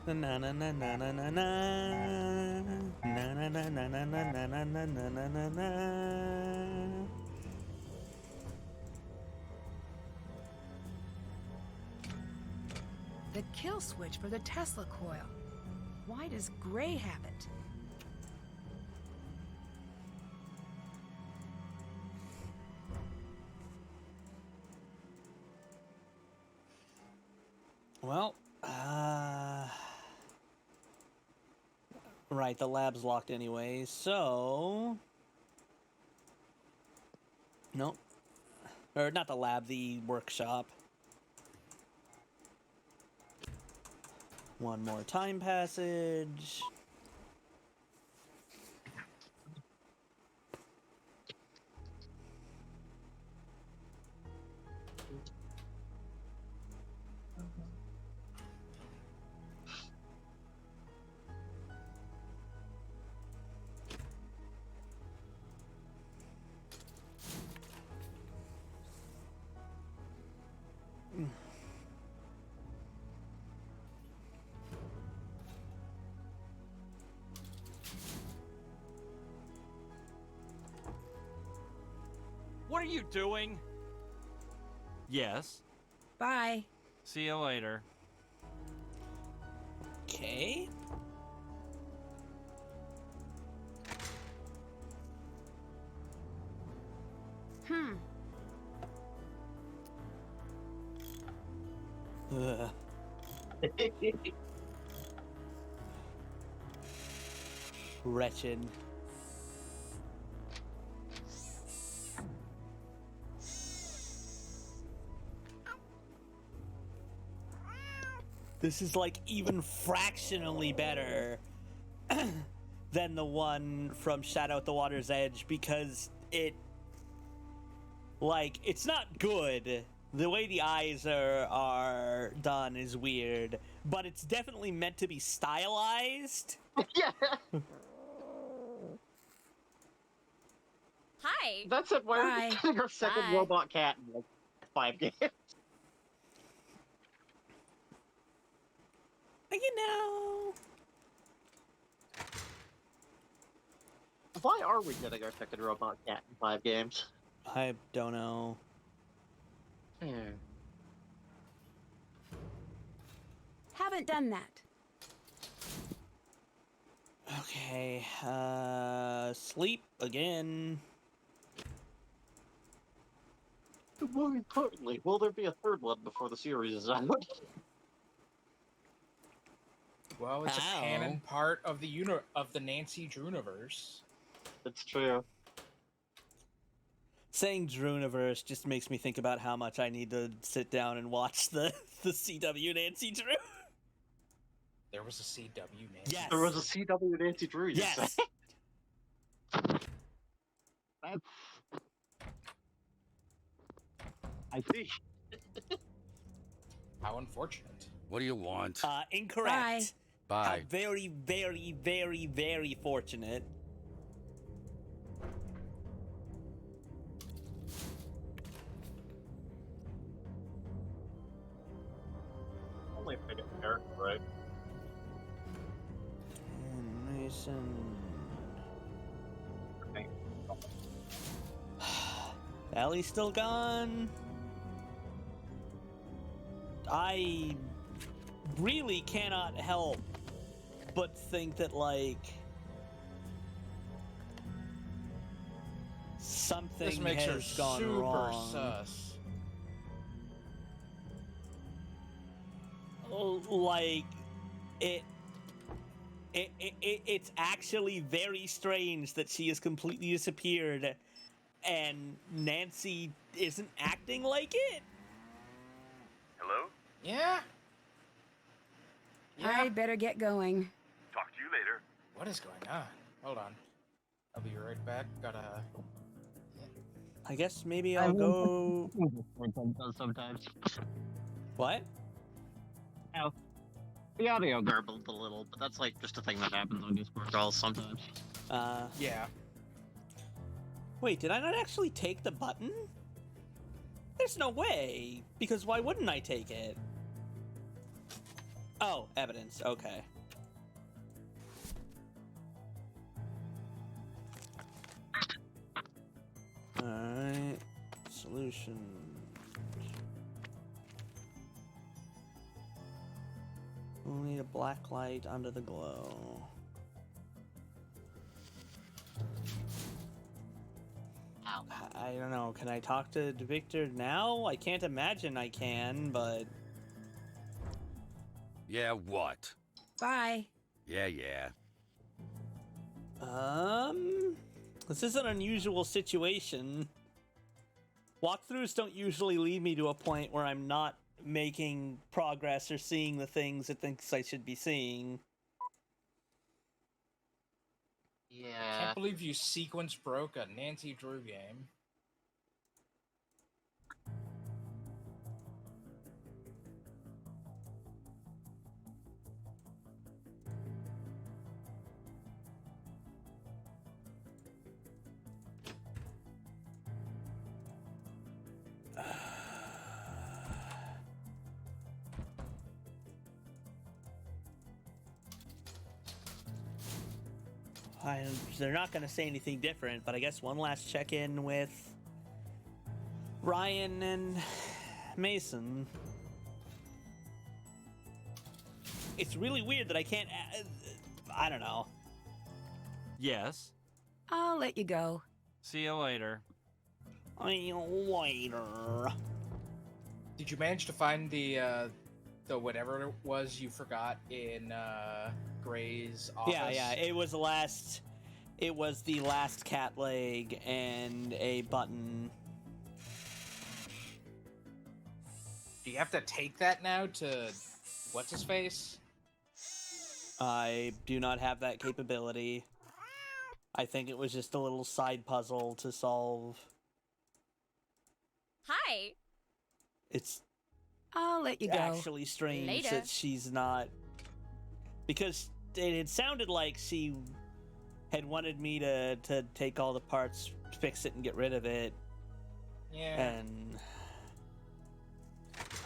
Na na na na na na na na na na na na na na na na na na na. The kill switch for the Tesla coil. Why does Gray have it? Well, right, the lab's locked anyway, so... Nope. Or not the lab, the workshop. One more time passage. What are you doing? Yes. Bye. See you later. Okay. Ugh. Wretched. This is like even fractionally better than the one from Shadow at the Water's Edge because it's not good. The way the eyes are done is weird, but it's definitely meant to be stylized. Yeah. Hi. That's it. Why are Bye. we getting our second Bye. robot cat in like 5 games? You know. Why are we getting our second robot cat in 5 games? I don't know. Haven't done that. Okay, sleep again. More importantly, will there be a third one before the series is out? Well, it's Ow. a canon part of the Nancy Drew-universe. It's true. Saying Drew-universe just makes me think about how much I need to sit down and watch the CW Nancy Drew. There was a CW Nancy. Yes. There was a CW Nancy Drew, you Yes. say? That's... I see. How unfortunate. What do you want? Incorrect. Bye. How very, very, very, very fortunate. Only if I get the character right. And Mason. Okay. Allie's still gone. I really cannot help but think that, like, something This makes her has gone super wrong. sus. like it's actually very strange that she has completely disappeared and Nancy isn't acting like it. Hello? Yeah? I better get going. Talk to you later. What is going on? Hold on. I'll be right back. Gotta... I guess maybe I'll go... Sometimes. What? Oh. The audio garbled a little, but that's like just a thing that happens on Discord calls sometimes. Yeah. Wait, did I not actually take the button? There's no way, because why wouldn't I take it? Oh, evidence, okay. Alright, solution. We'll need a black light under the glow. I don't know, can I talk to Victor now? I can't imagine I can, but... Yeah, what? Bye. Yeah. This is an unusual situation. Walkthroughs don't usually lead me to a point where I'm not making progress or seeing the things it thinks I should be seeing. I can't believe you sequence broke a Nancy Drew game. They're not going to say anything different, but I guess one last check-in with Ryan and Mason. It's really weird that I can't... I don't know. Yes? I'll let you go. See you later. Later. Did you manage to find the whatever it was you forgot in Gray's office? Yeah, it was the last cat leg and a button. Do you have to take that now to what's his face? I do not have that capability. I think it was just a little side puzzle to solve. Hi. It's I'll let you go. actually strange Later. that she's not... Because it had sounded like she had wanted me to take all the parts, fix it, and get rid of it. Yeah. And...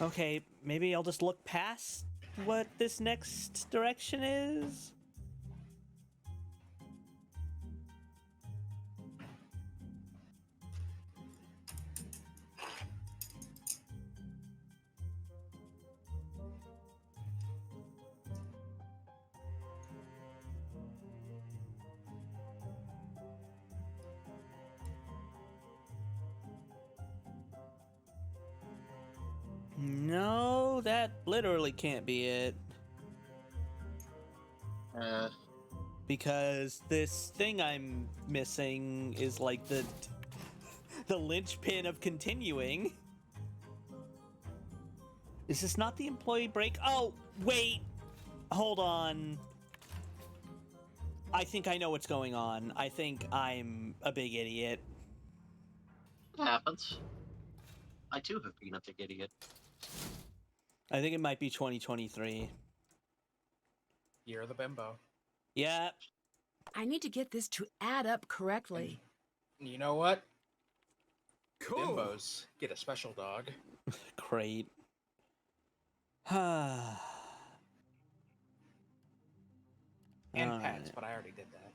Okay, maybe I'll just look past what this next direction is? No, that literally can't be it. Because this thing I'm missing is like the linchpin of continuing. Is this not the employee break? Oh, wait. Hold on. I think I know what's going on. I think I'm a big idiot. It happens. I too have been a big idiot. I think it might be 2023. Year of the bimbo. Yeah. I need to get this to add up correctly. You know what? Cool. Bimbos get a special dog. Great. And All pets, right. but I already did that.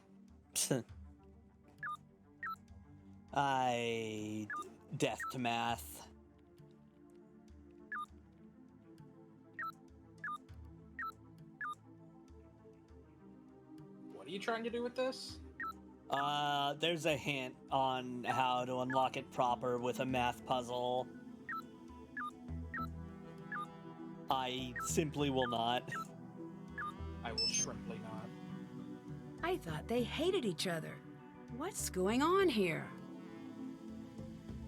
Death to math. What are you trying to do with this? There's a hint on how to unlock it proper with a math puzzle. I simply will not. I will shrimply not. I thought they hated each other. What's going on here?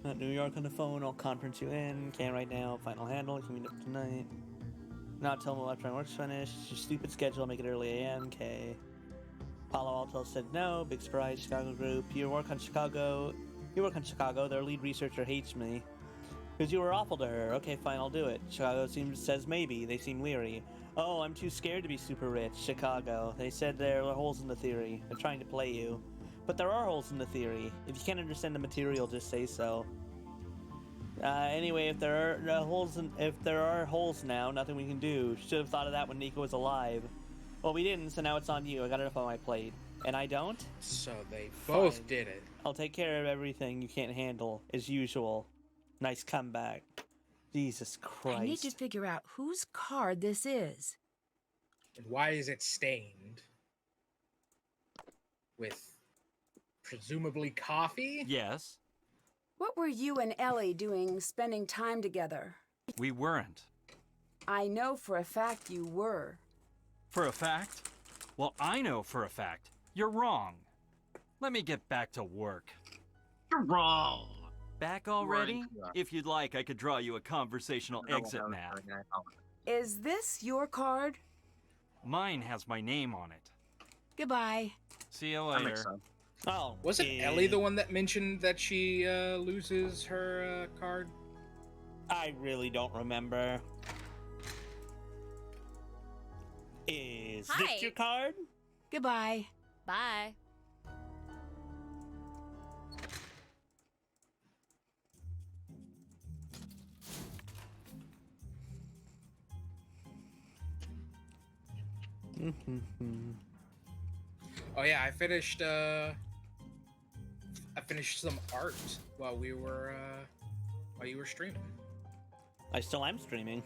Not New York on the phone, I'll conference you in. Can't right now, final handle, can meet up tonight. Not tell me after my work's finished. Your stupid schedule, make it early AM, okay. Palo Alto said no, big surprise, Chicago group. You work on Chicago, their lead researcher hates me. Because you were awful to her. Okay, fine, I'll do it. Chicago says maybe, they seem weary. Oh, I'm too scared to be super rich. Chicago. They said there are holes in the theory. They're trying to play you. But there are holes in the theory. If you can't understand the material, just say so. Anyway, if there are holes now, nothing we can do. Should have thought of that when Nico was alive. Well, we didn't, so now it's on you. I got enough on my plate. And I don't? So they both did it. I'll take care of everything you can't handle, as usual. Nice comeback. Jesus Christ. I need to figure out whose card this is. And why is it stained? With presumably coffee? Yes. What were you and Ellie doing spending time together? We weren't. I know for a fact you were. For a fact? Well, I know for a fact. You're wrong. Let me get back to work. You're wrong. Back already? Right. If you'd like, I could draw you a conversational exit map. Is this your card? Mine has my name on it. Goodbye. See you That later. makes sense. Oh, Wasn't Ellie the one that mentioned that she loses her card? I really don't remember. Is Hi. this your card? Goodbye. Bye. Oh yeah, I finished some art while you were streaming. I still am streaming.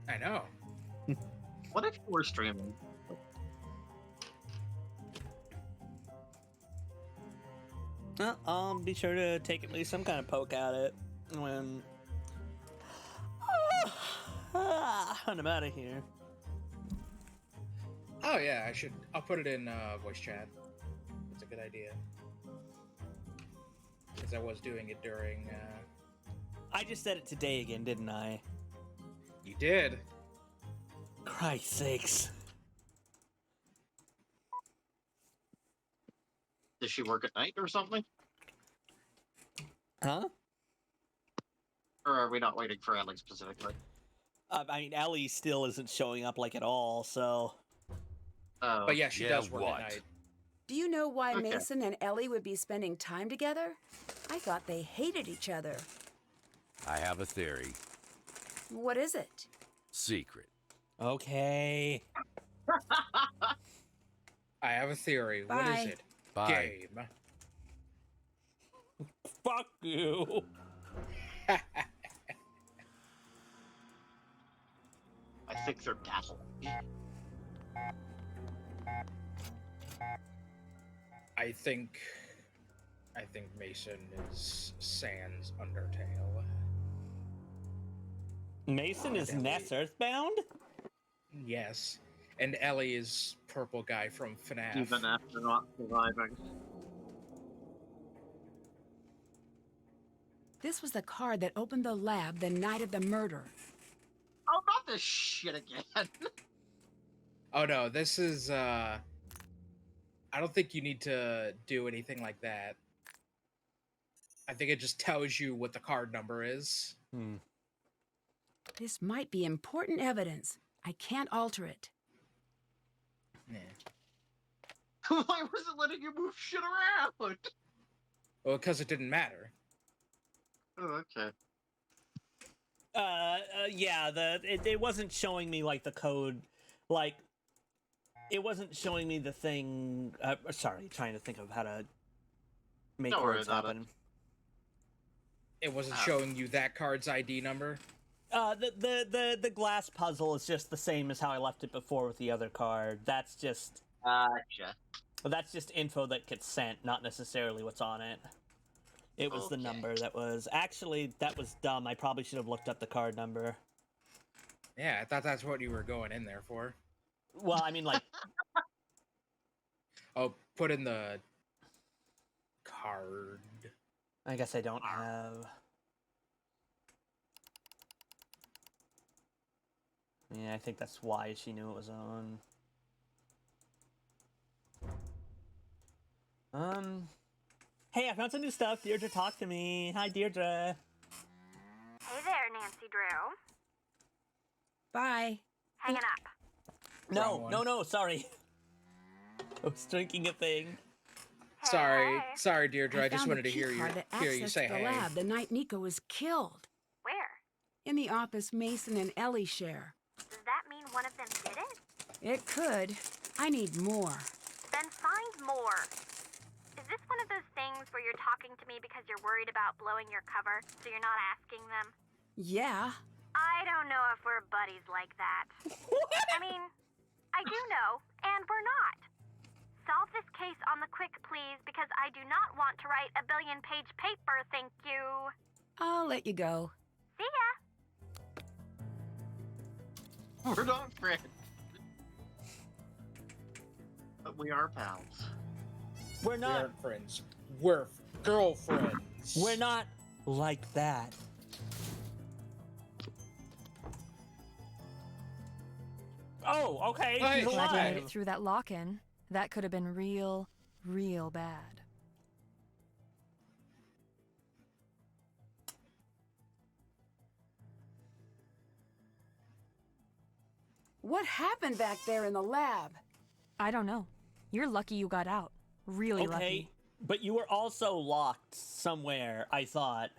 I know. What if you were streaming? I'll be sure to take at least some kind of poke at it when I'm out of here. Oh yeah, I'll put it in voice chat. It's a good idea. Because I was doing it during. I just said it today again, didn't I? You did. Christ sakes. Does she work at night or something? Huh? Or are we not waiting for Ellie specifically? I mean, Ellie still isn't showing up like at all, so. Oh. But yeah, she does work at night. Do you know why Okay. Mason and Ellie would be spending time together? I thought they hated each other. I have a theory. What is it? Secret. Okay. I have a theory. What Bye. is it? Bye. Game. Fuck you. I think they're battling. I think Mason is Sans Undertale. Mason is Ellie. Ness Earthbound? Yes. And Ellie is Purple Guy from FNAF. Even after not surviving. This was the card that opened the lab the night of the murder. Oh, not this shit again. Oh no, this is I don't think you need to do anything like that. I think it just tells you what the card number is. This might be important evidence. I can't alter it. Why was it letting you move shit around? Well, because it didn't matter. Oh, okay. Yeah, it wasn't showing me like the code, like it wasn't showing me the thing. Sorry, trying to think of how to make Don't worry words about happen. It wasn't showing you that card's ID number. The glass puzzle is just the same as how I left it before with the other card. That's just info that gets sent, not necessarily what's on it. It was the number that was... Actually, that was dumb. I probably should have looked up the card number. Yeah, I thought that's what you were going in there for. Well, I mean, like, Oh, put in the card. I guess I don't have. Yeah, I think that's why she knew it was on. Hey, I found some new stuff. Deirdre, talk to me. Hi, Deirdre. Hey there, Nancy Drew. Bye. Hanging up. No, no, sorry. I was drinking a thing. Sorry, Deirdre. I just found wanted the to hear key you card that hear you accessed say the hey. lab the night Nico was killed. Where? In the office Mason and Ellie share. Does that mean one of them did it? It could. I need more. Then find more. Is this one of those things where you're talking to me because you're worried about blowing your cover, so you're not asking them? Yeah. I don't know if we're buddies like that. I mean, I do know, and we're not. Solve this case on the quick, please, because I do not want to write a 1,000,000,000-page paper, thank you. I'll let you go. See ya. We're not friends. But we are pals. We're We not. aren't friends. We're girlfriends. We're not like that. Oh, okay. Hey, He's Glad you made alive. it through that lock-in. That could have been real bad. What happened back there in the lab? I don't know. You're lucky you got out. Really Okay, lucky. but you were also locked somewhere, I thought.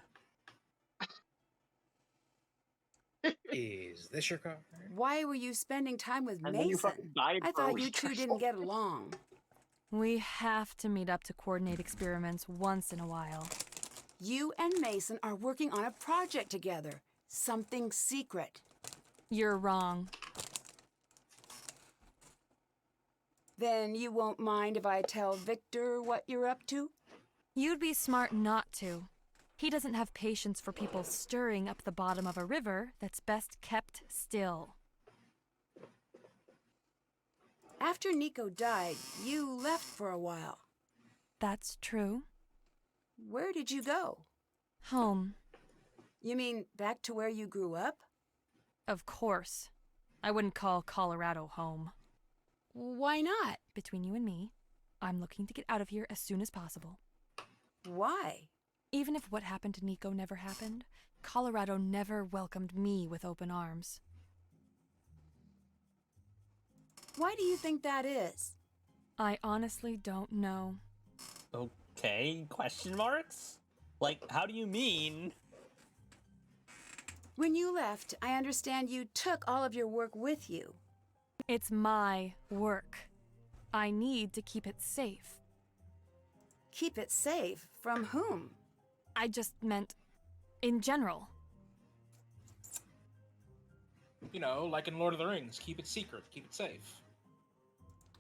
Is this your card? Why were you spending time with And then you Mason? fucking died I for a thought you week two or didn't get along. We have to meet up to coordinate experiments once in a while. You and Mason are working on a project together. Something secret. You're wrong. Then you won't mind if I tell Victor what you're up to? You'd be smart not to. He doesn't have patience for people stirring up the bottom of a river that's best kept still. After Nico died, you left for a while. That's true. Where did you go? Home. You mean back to where you grew up? Of course. I wouldn't call Colorado home. Why not? Between you and me, I'm looking to get out of here as soon as possible. Why? Even if what happened to Nico never happened, Colorado never welcomed me with open arms. Why do you think that is? I honestly don't know. Okay, question marks? Like, how do you mean? When you left, I understand you took all of your work with you. It's my work. I need to keep it safe. Keep it safe? From whom? I just meant in general. You know, like in Lord of the Rings, keep it secret, keep it safe.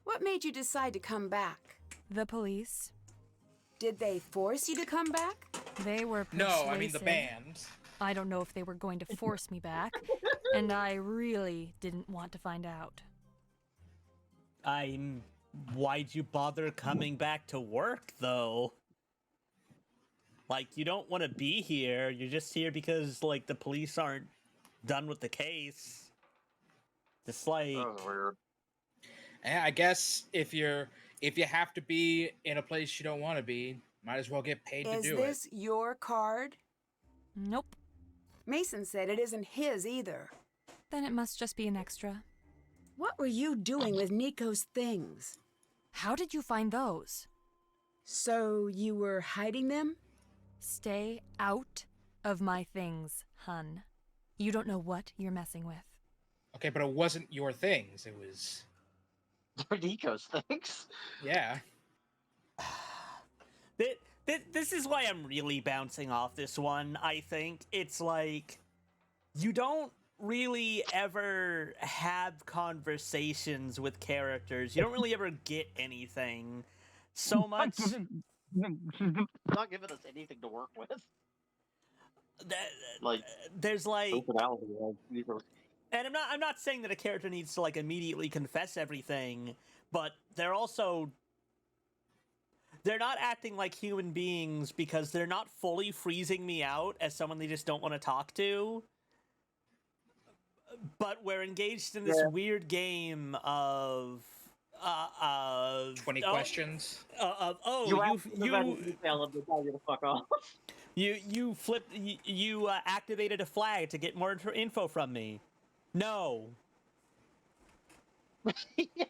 What made you decide to come back? The police. Did they force you to come back? They were No, I mean the persuasive. band. I don't know if they were going to force me back, and I really didn't want to find out. Why'd you bother coming back to work, though? Like, you don't want to be here. You're just here because, like, the police aren't done with the case. Just like... That was weird. I guess if you have to be in a place you don't want to be, might as well get paid to Is do this your card? Nope. Mason said it isn't his either. Then it must just be an extra. What were you doing with Nico's things? How did you find those? So you were hiding them? Stay out of my things, hun. You don't know what you're messing with. Okay, but it wasn't your things. It was... Nico's things. Yeah. This is why I'm really bouncing off this one, I think. It's like, you don't really ever have conversations with characters. You don't really ever get anything. So much... Not giving us anything to work with. Like, there's like... personality. And I'm not saying that a character needs to like immediately confess everything, but they're not acting like human beings because they're not fully freezing me out as someone they just don't want to talk to. But we're engaged in this weird game of 20 questions. You flipped. You activated a flag to get more info from me. No. Yeah.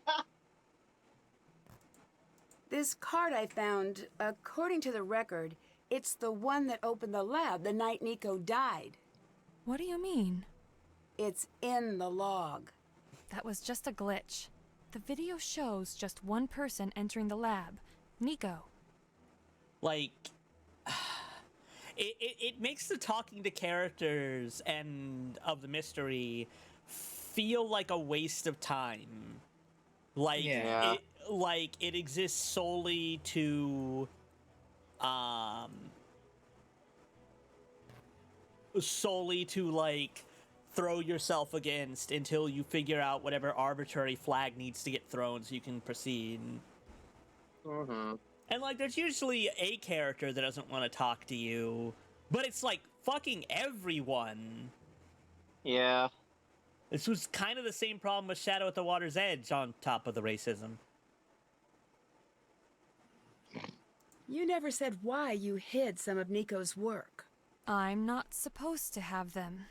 This card I found, according to the record, it's the one that opened the lab the night Nico died. What do you mean? It's in the log. That was just a glitch. The video shows just one person entering the lab, Nico. Like, it makes the talking to characters and of the mystery feel like a waste of time. Like, it exists solely to, like, throw yourself against until you figure out whatever arbitrary flag needs to get thrown so you can proceed. Mm-hmm. And, like, there's usually a character that doesn't want to talk to you, but it's, like, fucking everyone. Yeah. This was kind of the same problem with Shadow at the Water's Edge on top of the racism. You never said why you hid some of Nico's work. I'm not supposed to have them.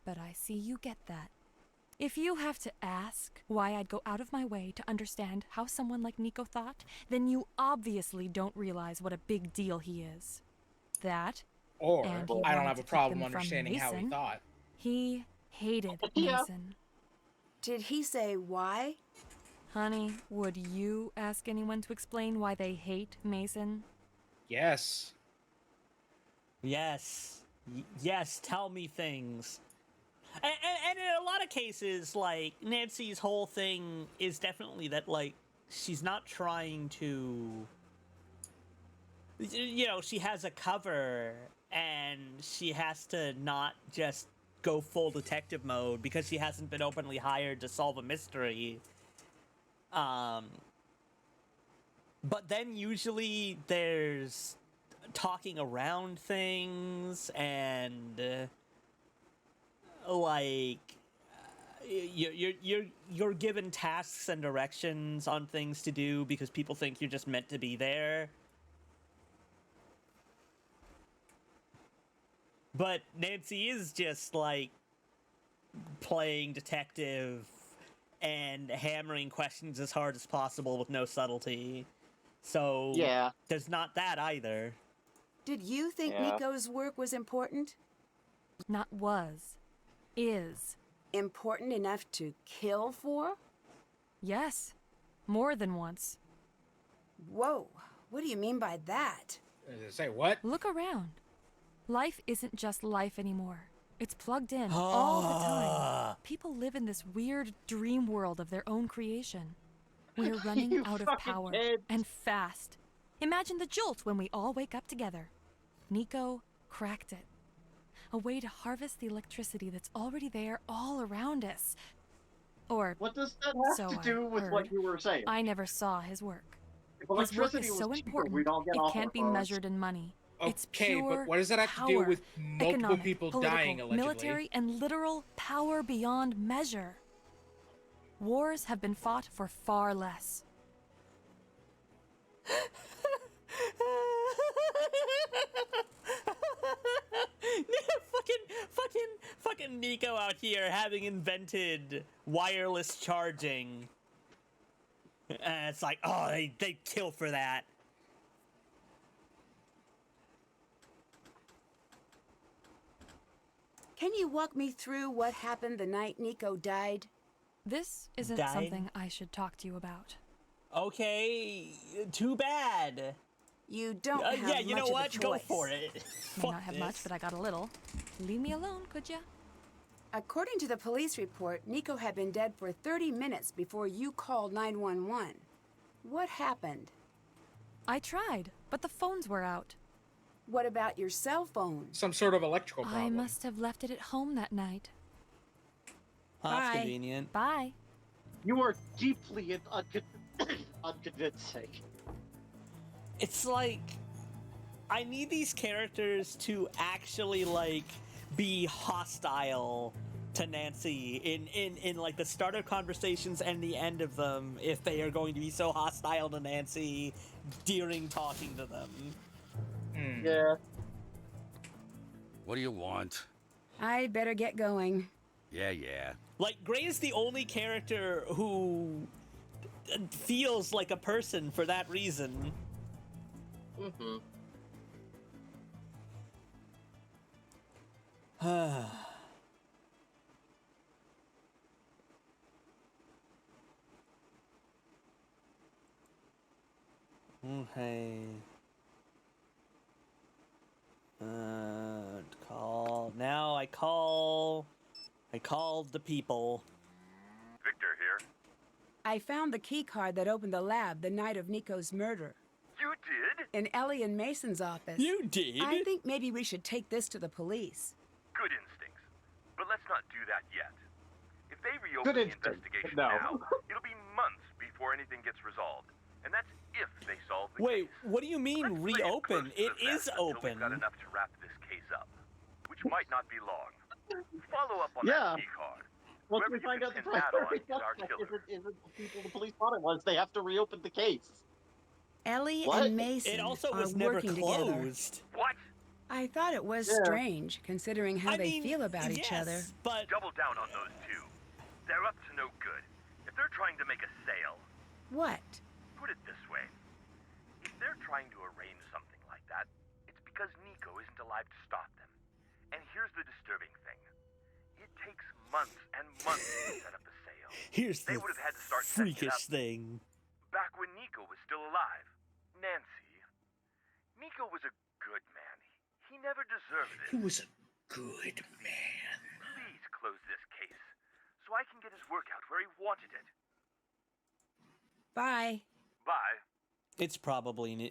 But I see you get that. If you have to ask why I'd go out of my way to understand how someone like Nico thought, then you obviously don't realize what a big deal he is. That, Or and he I don't wanted have a to keep problem them from understanding how he Mason. thought. He hated Yeah. Mason. Did he say why? Honey, would you ask anyone to explain why they hate Mason? Yes. Yes. Yes, tell me things. And in a lot of cases, like, Nancy's whole thing is definitely that, like, she's not trying to... You know, she has a cover, and she has to not just go full detective mode because she hasn't been openly hired to solve a mystery. But then usually there's talking around things and... like you're given tasks and directions on things to do because people think you're just meant to be there. But Nancy is just like playing detective and hammering questions as hard as possible with no subtlety. So Yeah. There's not that either. Did you think Nico's work was important? Not was. Is. Important enough to kill for? Yes. More than once. Whoa. What do you mean by that? Say what? Look around. Life isn't just life anymore. It's plugged in all the time. People live in this weird dream world of their own creation. We're running You out of fucking power. kids. And fast. Imagine the jolt when we all wake up together. Nico cracked it. A way to harvest the electricity that's already there all around us. Or what does that have so to do I with heard. what you were saying? I never saw his work. If His work electricity is was so cheaper, important, we'd all get it off can't our be phones. measured in money. It's Okay, pure but what does that have to do power, with multiple economic, people political, dying, allegedly? military, and literal power beyond measure. Wars have been fought for far less. fucking Nico out here having invented wireless charging. And it's like, oh, they kill for that. Can you walk me through what happened the night Nico died? This isn't Died? something I should talk to you about. Okay, too bad. You don't have yeah, you much know what? of a Go choice. for it. May not have much, but I got a little. Leave me alone, could ya? According to the police report, Nico had been dead for 30 minutes before you called 911. What happened? I tried, but the phones were out. What about your cell phone? Some sort of electrical problem. I must have left it at home that night. Oh, that's Bye. convenient. Bye. You are deeply unconvincing. It's like I need these characters to actually like be hostile to Nancy in like the start of conversations and the end of them, if they are going to be so hostile to Nancy during talking to them. Yeah. What do you want? I'd better get going. Yeah. Like, Gray is the only character who feels like a person for that reason. Mm-hmm. Okay. Call. Now I called the people. Victor here. I found the key card that opened the lab the night of Nico's murder. You did? In Ellie and Mason's office. You did? I think maybe we should take this to the police. Good instincts. But let's not do that yet. If they reopen the investigation No. now, it'll be months before anything gets resolved. And that's if they solve the Wait, case. what do you mean Let's play reopen? close to It the is vest until open. We've got enough to wrap this case up, which might not be long. Follow up on Yeah. that key card. Once Whoever we you find can out the pin that on primary is our suspect killer. isn't the people the police thought it was, they have to reopen the case. Ellie What? and Mason It also are was never working together. closed. What? I thought it was Yeah. strange, considering how I they mean, feel about each yes, other. But Double down on those two. They're up to no good. If they're trying to make a sale, What? put it this way. If they're trying to arrange something like that, it's because Nico isn't alive to stop them. And here's the disturbing thing. It takes months and months to set up a sale. here's They the would have had to start setting it freakish up thing. back when Nico was still alive. Nancy, Nico was a good man. He never deserved this. He was a good man. Please close this case so I can get his work out where he wanted it. Bye. Bye. It's probably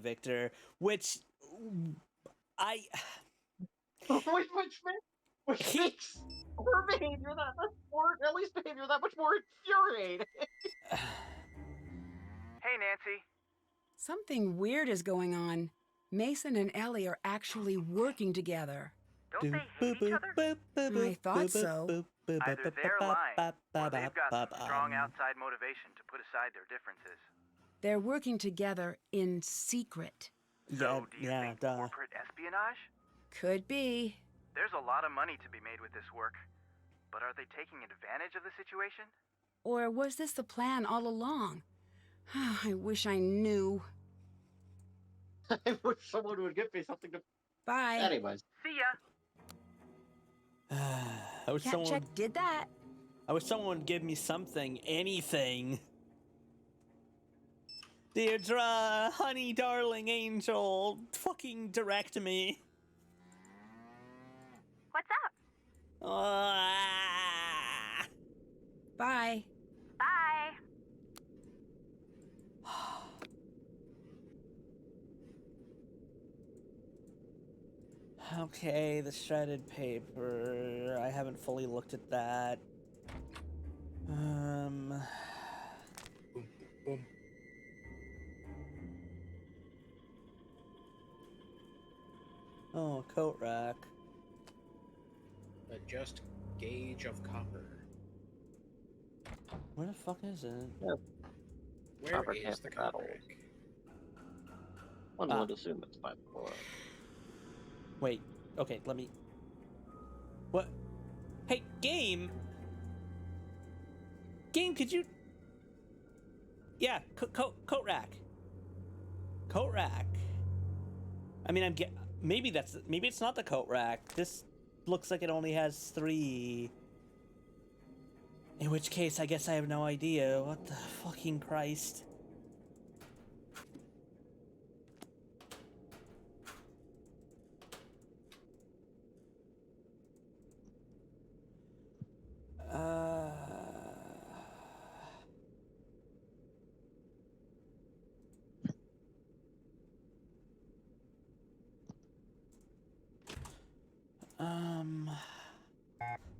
Victor, which I Which makes her behavior that much more, Ellie's behavior that much more infuriating. Hey, Nancy. Something weird is going on. Mason and Ellie are actually working together. Don't they hate each other? I thought so. Either they're lying, or they've got some strong outside motivation to put aside their differences. They're working together in secret. So, do you yeah, think duh. corporate espionage? Could be. There's a lot of money to be made with this work. But are they taking advantage of the situation? Or was this the plan all along? I wish I knew. I wish someone would give me something to. Bye. Anyways. See ya. I wish Cat someone check did that. I wish someone would give me something, anything. Deirdre, honey, darling angel, fucking direct me. What's up? Bye. Bye. Okay, the shredded paper. I haven't fully looked at that. Boom, boom. Oh, coat rack. Adjust gauge of copper. Where the fuck is it? Yeah. Where Copper is can't the be that copper old. rack? One would assume it's by the floor. Wait, okay, let me... What? Hey, game! Game, could you... Yeah, coat rack. Coat rack. I mean, maybe it's not the coat rack. This looks like it only has 3. In which case, I guess I have no idea. What the fucking Christ?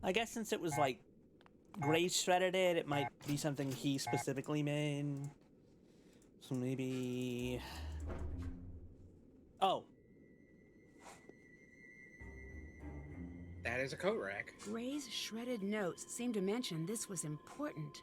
I guess since it was like Gray shredded it. It might be something he specifically made. So maybe... Oh. That is a coat rack. Gray's shredded notes seem to mention this was important.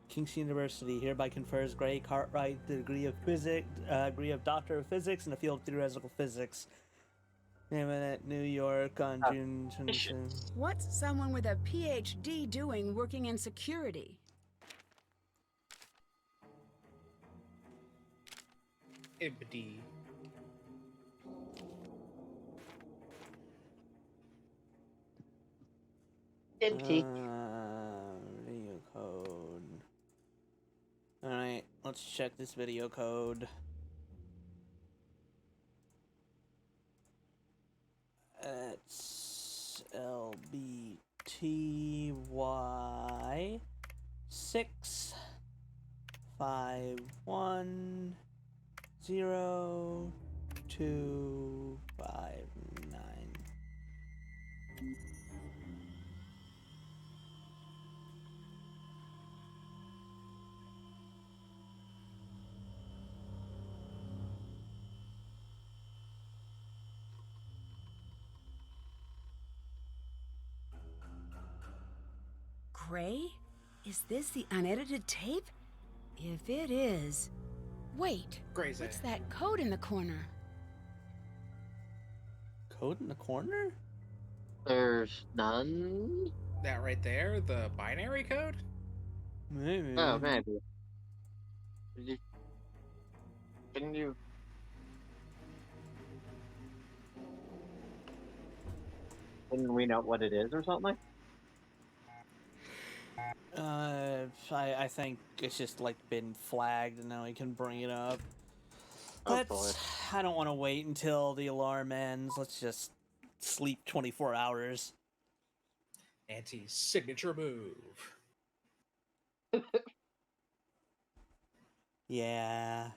King's University hereby confers Gray Cartwright the degree of Doctor of Physics in the field of theoretical physics. Name it at New York on June 27th. What's someone with a PhD doing working in security? Empty. Empty. Video code. Alright, let's check this video code. It's LBTY 6510259. Gray? Is this the unedited tape? If it is... Wait, Gray's what's it. that code in the corner? Code in the corner? There's none? That right there, the binary code? Maybe. Oh, maybe. Can you... Can we know what it is or something? I think it's just like been flagged and now we can bring it up. Oh, I don't want to wait until the alarm ends. Let's just sleep 24 hours. Auntie's signature move. Yeah.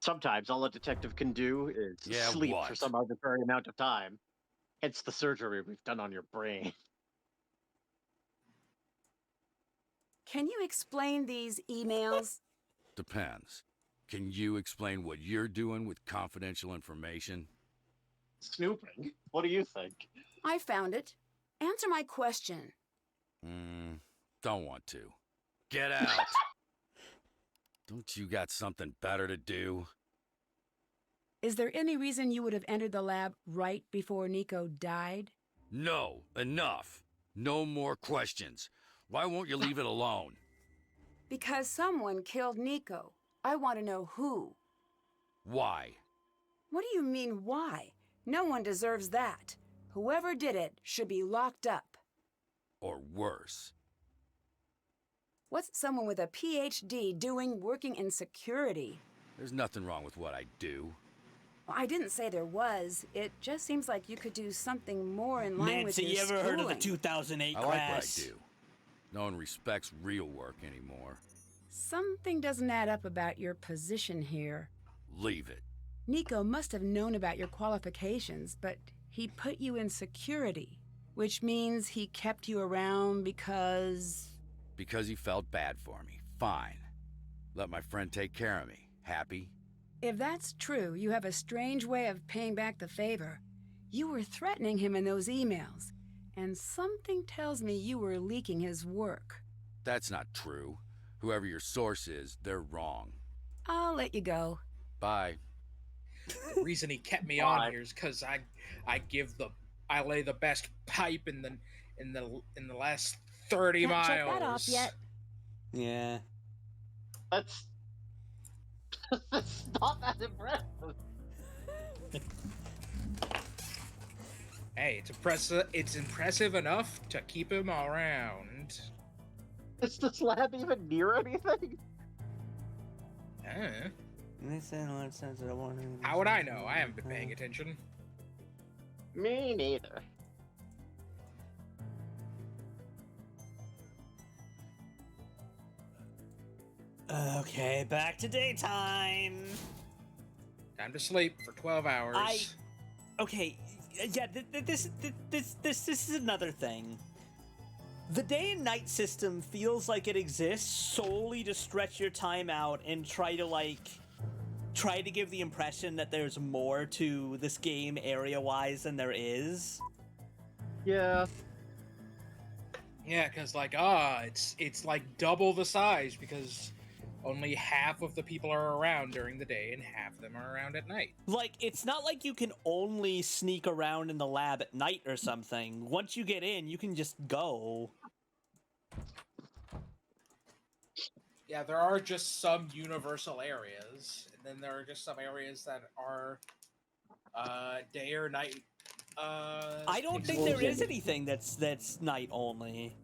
Sometimes all a detective can do is sleep for what? some arbitrary amount of time. Hence the surgery we've done on your brain. Can you explain these emails? Depends. Can you explain what you're doing with confidential information? Snooping? What do you think? I found it. Answer my question. Don't want to. Get out! Don't you got something better to do? Is there any reason you would have entered the lab right before Nico died? No, enough. No more questions. Why won't you leave it alone? Because someone killed Nico. I want to know who. Why? What do you mean, why? No one deserves that. Whoever did it should be locked up. Or worse. What's someone with a PhD doing working in security? There's nothing wrong with what I do. I didn't say there was. It just seems like you could do something more in line with Nancy, your you ever heard of the schooling. 2008 I crash? like what I do. No one respects real work anymore. Something doesn't add up about your position here. Leave it. Nico must have known about your qualifications, but he put you in security, which means he kept you around because... Because he felt bad for me. Fine. Let my friend take care of me. Happy? If that's true, you have a strange way of paying back the favor. You were threatening him in those emails, and something tells me you were leaking his work. That's not true. Whoever your source is, they're wrong. I'll let you go. Bye. The reason he kept me on here is because I lay the best pipe in the last 30 miles. Check that off yet. Yeah. That's not that impressive. Hey, it's impressive. It's impressive enough to keep him around. Is this lab even near anything? How would I know? I haven't been paying attention. Me neither. Okay, back to daytime. Time to sleep for 12 hours. Okay, yeah, this is another thing. The day and night system feels like it exists solely to stretch your time out and try to give the impression that there's more to this game area-wise than there is. Yeah. Yeah, because like, it's like double the size because only half of the people are around during the day and half of them are around at night. Like, it's not like you can only sneak around in the lab at night or something. Once you get in, you can just go. Yeah, there are just some universal areas, and then there are just some areas that are day or night. I don't think there is anything that's night only.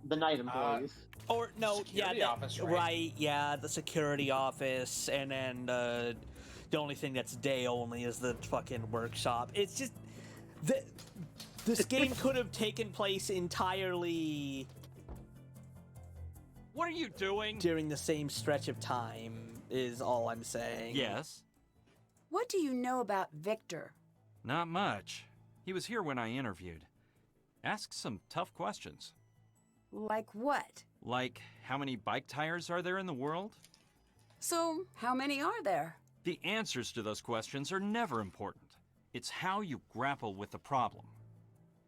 The night employees. Or no, security office, right? Yeah, the security office, and then the only thing that's day only is the fucking workshop. It's just this game could have taken place entirely. What are you doing? During the same stretch of time is all I'm saying. Yes. What do you know about Victor? Not much. He was here when I interviewed. Asked some tough questions. Like what? Like, how many bike tires are there in the world? So, how many are there? The answers to those questions are never important. It's how you grapple with the problem.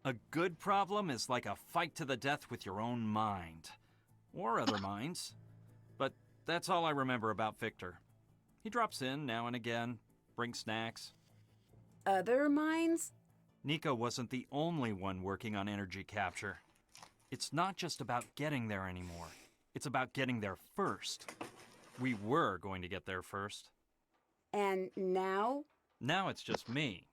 A good problem is like a fight to the death with your own mind. Or other minds. But that's all I remember about Victor. He drops in now and again, brings snacks. Other minds? Nico wasn't the only one working on energy capture. It's not just about getting there anymore. It's about getting there first. We were going to get there first. And now? Now it's just me.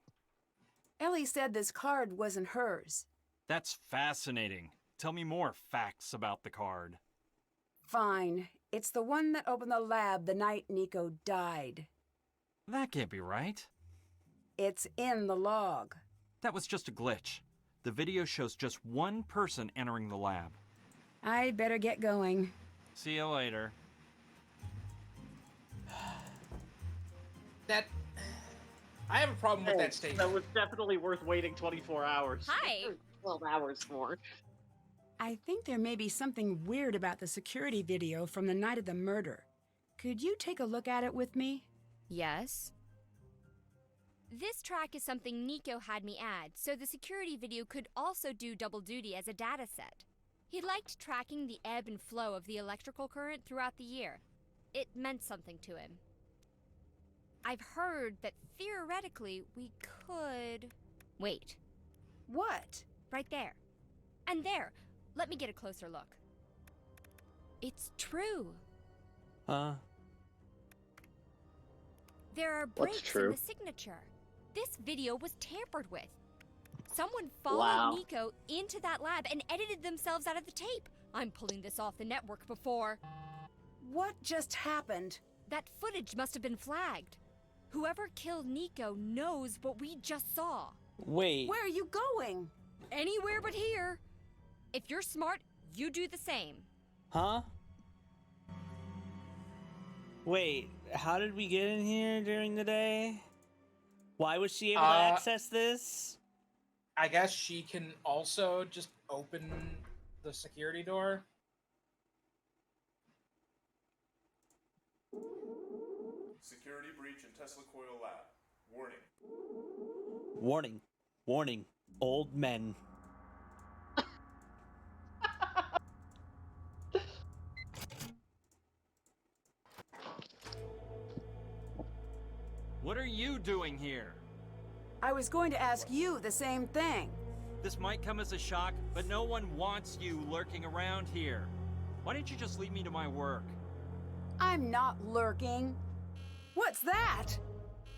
Ellie said this card wasn't hers. That's fascinating. Tell me more facts about the card. Fine. It's the one that opened the lab the night Nico died. That can't be right. It's in the log. That was just a glitch. The video shows just one person entering the lab. I'd better get going. See you later. I have a problem with that statement. That was definitely worth waiting 24 hours. Hi. 12 hours for. I think there may be something weird about the security video from the night of the murder. Could you take a look at it with me? Yes. This track is something Nico had me add, so the security video could also do double duty as a data set. He liked tracking the ebb and flow of the electrical current throughout the year. It meant something to him. I've heard that theoretically we could... Wait. What? Right there. And there. Let me get a closer look. It's true. Huh? There are breaks in the signature. This video was tampered with. Someone followed Nico into that lab and edited themselves out of the tape. I'm pulling this off the network before. What just happened? That footage must have been flagged. Whoever killed Nico knows what we just saw. Wait. Where are you going? Anywhere but here. If you're smart, you do the same. Huh? Wait, how did we get in here during the day? Why was she able to access this? I guess she can also just open the security door. Security breach in Tesla Coil Lab. Warning. Warning. Warning. Old men. What are you doing here? I was going to ask you the same thing. This might come as a shock, but no one wants you lurking around here. Why don't you just leave me to my work? I'm not lurking. What's that?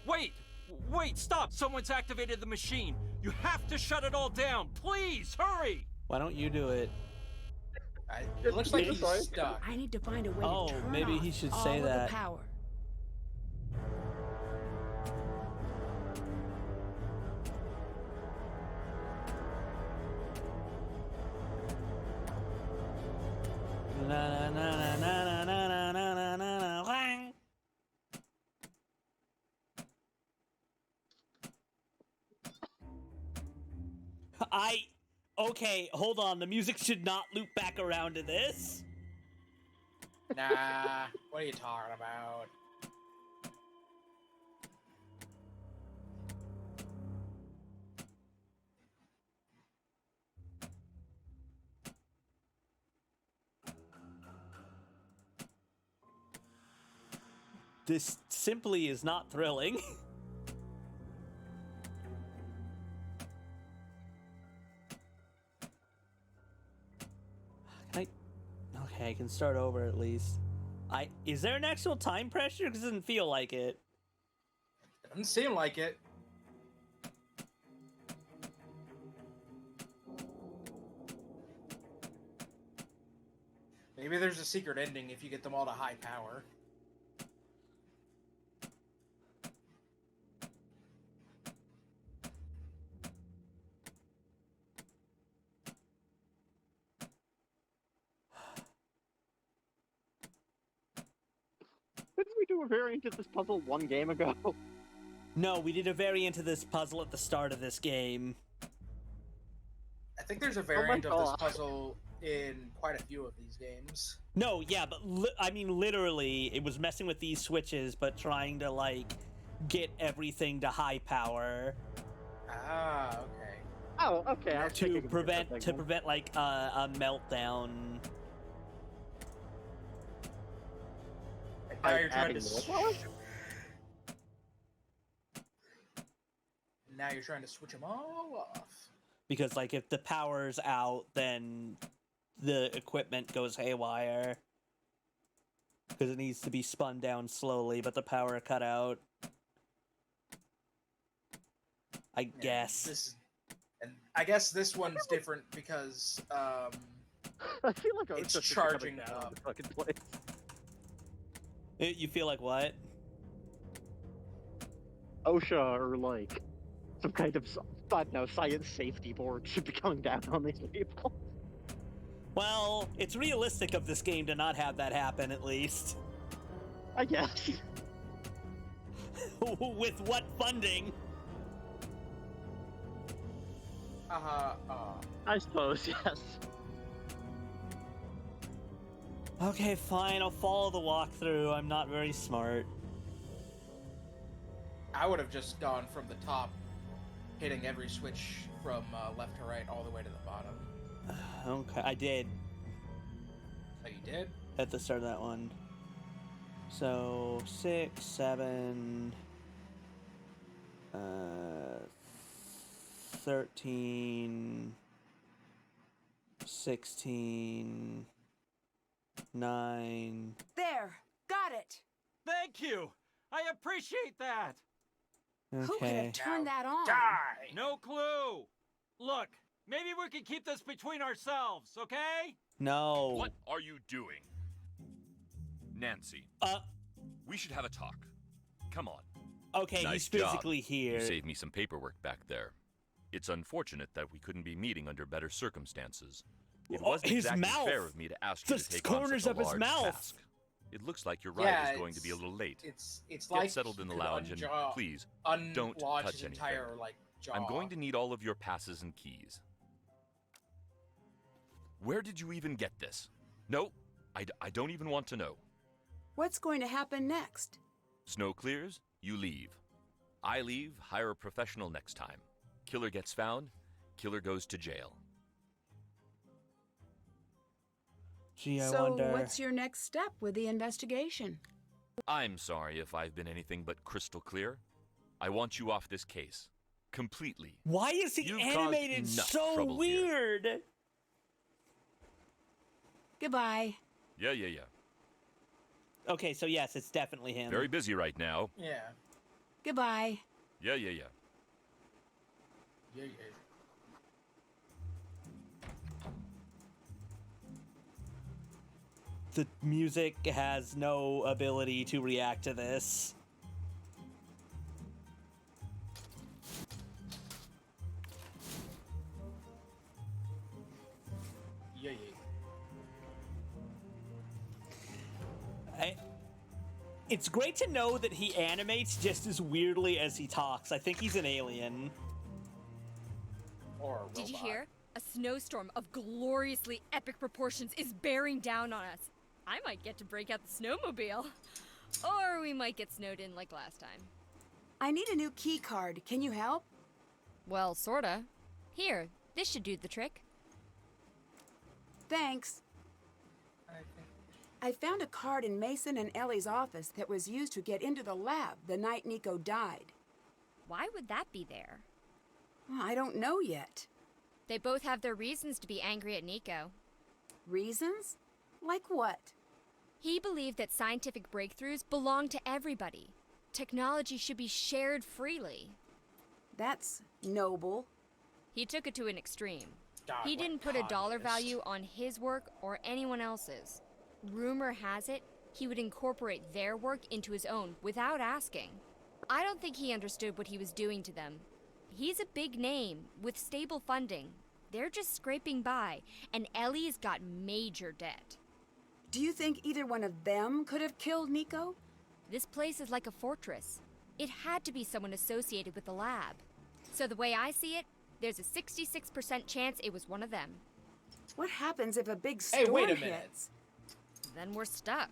Wait! Wait, stop! Someone's activated the machine! You have to shut it all down! Please, hurry! Why don't you do it? It looks like he's stuck. I need to find a way to turn maybe off he should all say of that. the power. na na na na na na na na na. Okay, hold on. The music should not loop back around to this. Nah, what are you talking about? This simply is not thrilling. Okay, I can start over at least. Is there an actual time pressure? Because it doesn't feel like it. Doesn't seem like it. Maybe there's a secret ending if you get them all to high power. Didn't we do a variant of this puzzle one game ago? No, we did a variant of this puzzle at the start of this game. I think there's a variant of this puzzle in quite a few of these games. No, yeah, but I mean, literally, it was messing with these switches, but trying to, like, get everything to high power. Ah, okay. Oh, okay. To prevent like a meltdown. Now you're trying to. Now you're trying to switch them all off. Because, like, if the power's out, then the equipment goes haywire. Because it needs to be spun down slowly, but the power cut out. I guess. And I guess this one's different because I feel like it's charging up. Fucking place. You feel like what? OSHA or like some kind of, I don't know, science safety board should be coming down on these people. Well, it's realistic of this game to not have that happen, at least. I guess. With what funding? I suppose, yes. Okay, fine, I'll follow the walkthrough. I'm not very smart. I would have just gone from the top, hitting every switch from left to right all the way to the bottom. Okay, I did. Oh, you did? At the start of that one. So, 6, 7... 13... 16... 9... There! Got it! Thank you! I appreciate that! Okay. Who could have turned that on? Die! No clue! Look, maybe we can keep this between ourselves, okay? No. What are you doing? Nancy. We should have a talk. Come on. Okay, Nice he's physically job. here. You saved me some paperwork back there. It's unfortunate that we couldn't be meeting under better circumstances. It wasn't his exactly mouth. fair of me to ask you The to take corners on such a of his large mouth. task. It looks like your ride is going to be a little late. It's Get like settled in the you could lounge and please don't unlodge touch his anything. entire jaw. I'm going to need all of your passes and keys. Where did you even get this? No, I don't even want to know. What's going to happen next? Snow clears, you leave. I leave, hire a professional next time. Killer gets found, killer goes to jail. Gee, I So wonder. what's your next step with the investigation? I'm sorry if I've been anything but crystal clear. I want you off this case. Completely. Why is he You've caused animated enough so trouble here. weird? Goodbye. Yeah. Okay, so yes, it's definitely him. Very busy right now. Yeah. Goodbye. Yeah. Yeah. The music has no ability to react to this. Yeah. It's great to know that he animates just as weirdly as he talks. I think he's an alien. Or a robot. Did you hear? A snowstorm of gloriously epic proportions is bearing down on us. I might get to break out the snowmobile. Or we might get snowed in like last time. I need a new key card. Can you help? Well, sorta. Here, this should do the trick. Thanks. I found a card in Mason and Ellie's office that was used to get into the lab the night Nico died. Why would that be there? Well, I don't know yet. They both have their reasons to be angry at Nico. Reasons? Like what? He believed that scientific breakthroughs belong to everybody. Technology should be shared freely. That's noble. He took it to an extreme. God, He what didn't put a dollar communist. value on his work or anyone else's. Rumor has it, he would incorporate their work into his own without asking. I don't think he understood what he was doing to them. He's a big name with stable funding. They're just scraping by, and Ellie's got major debt. Do you think either one of them could have killed Nico? This place is like a fortress. It had to be someone associated with the lab. So the way I see it, there's a 66% chance it was one of them. What happens if a big Hey, storm wait a minute. hits? Then we're stuck.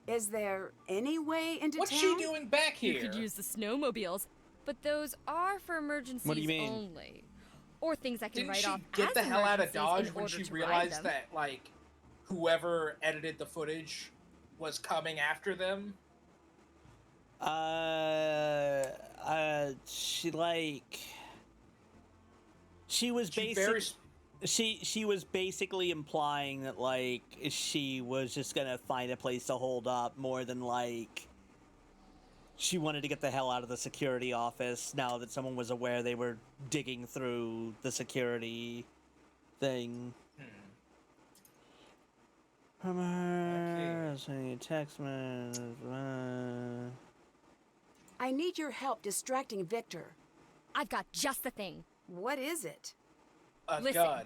Is there any way into What's town? she doing back here? You could use the snowmobiles, but those are for emergencies What do you mean? only. Or things I can Didn't write she off get as the hell out of emergencies Dodge in when order she to ride realized them. that, like, whoever edited the footage was coming after them? She was She basically very she was basically implying that like she was just gonna find a place to hold up more than like she wanted to get the hell out of the security office now that someone was aware they were digging through the security thing. From her, sending a text message. I need your help distracting Victor. I've got just the thing. What is it? A Listen. gun.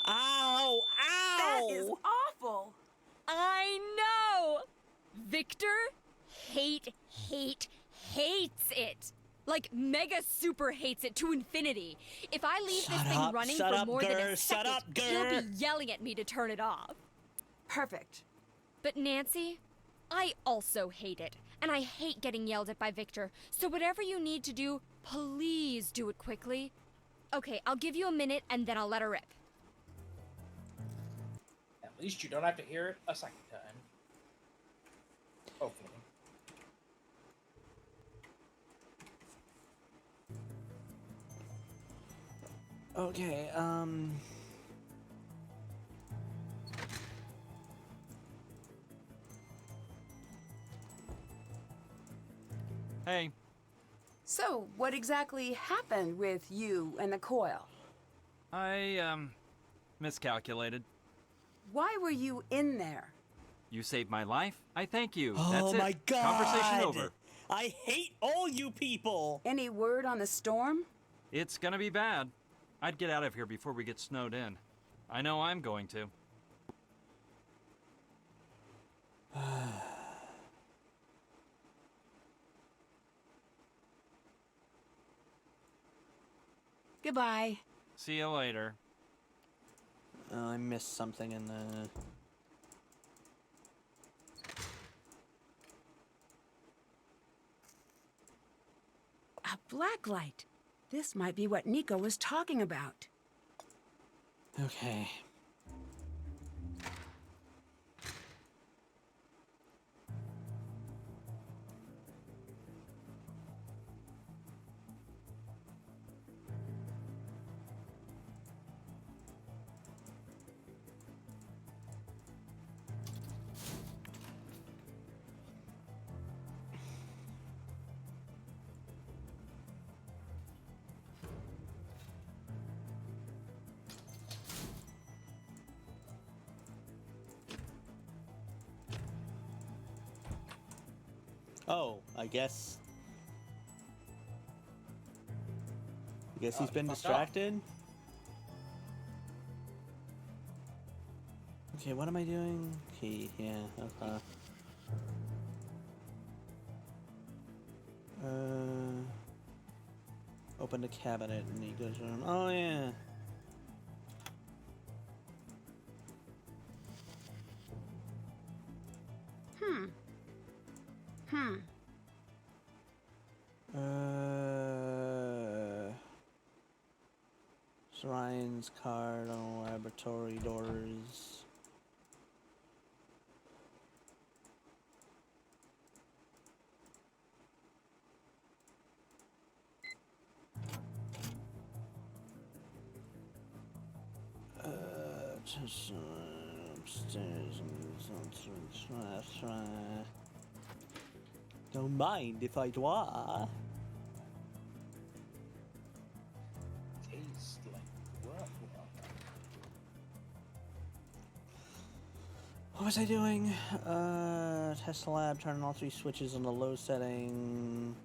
Ow! Ow! That is awful. I know! Victor hates it. Like, mega super hates it to infinity. If I leave this thing running for more than a second, he'll be yelling at me to turn it off. Perfect. But Nancy, I also hate it. And I hate getting yelled at by Victor. So whatever you need to do, please do it quickly. Okay, I'll give you a minute and then I'll let her rip. At least you don't have to hear it a second time. Hopefully. Okay, Hey, So, what exactly happened with you and the coil? I, miscalculated. Why were you in there? You saved my life. I thank you. Oh That's it. my God! Conversation over. I hate all you people. Any word on the storm? It's gonna be bad. I'd get out of here before we get snowed in. I know I'm going to. Goodbye. See you later. Oh, I missed something in the. A blacklight. This might be what Nico was talking about. Okay. Oh, I guess he's been fucked up. distracted. Okay, what am I doing? Key, yeah, okay. Open the cabinet in Nico's room. Oh, yeah. Ryan's card on laboratory doors. Just upstairs and don't mind if I do. Taste like what? What was I doing? Test the lab, turn on all 3 switches on the low setting.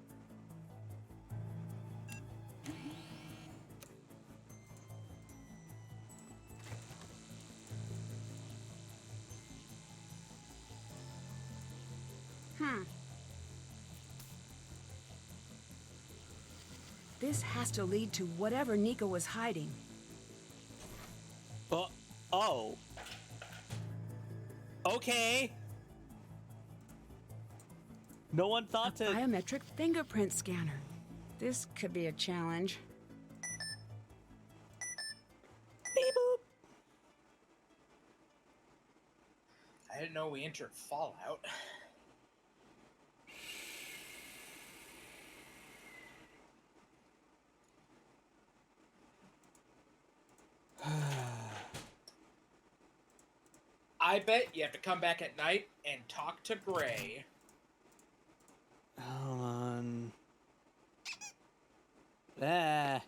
This has to lead to whatever Nico was hiding. Oh. Okay. No one thought to... Biometric fingerprint scanner. This could be a challenge. Beep boop. I didn't know we entered Fallout. I bet you have to come back at night and talk to Gray. Hold on. Ah.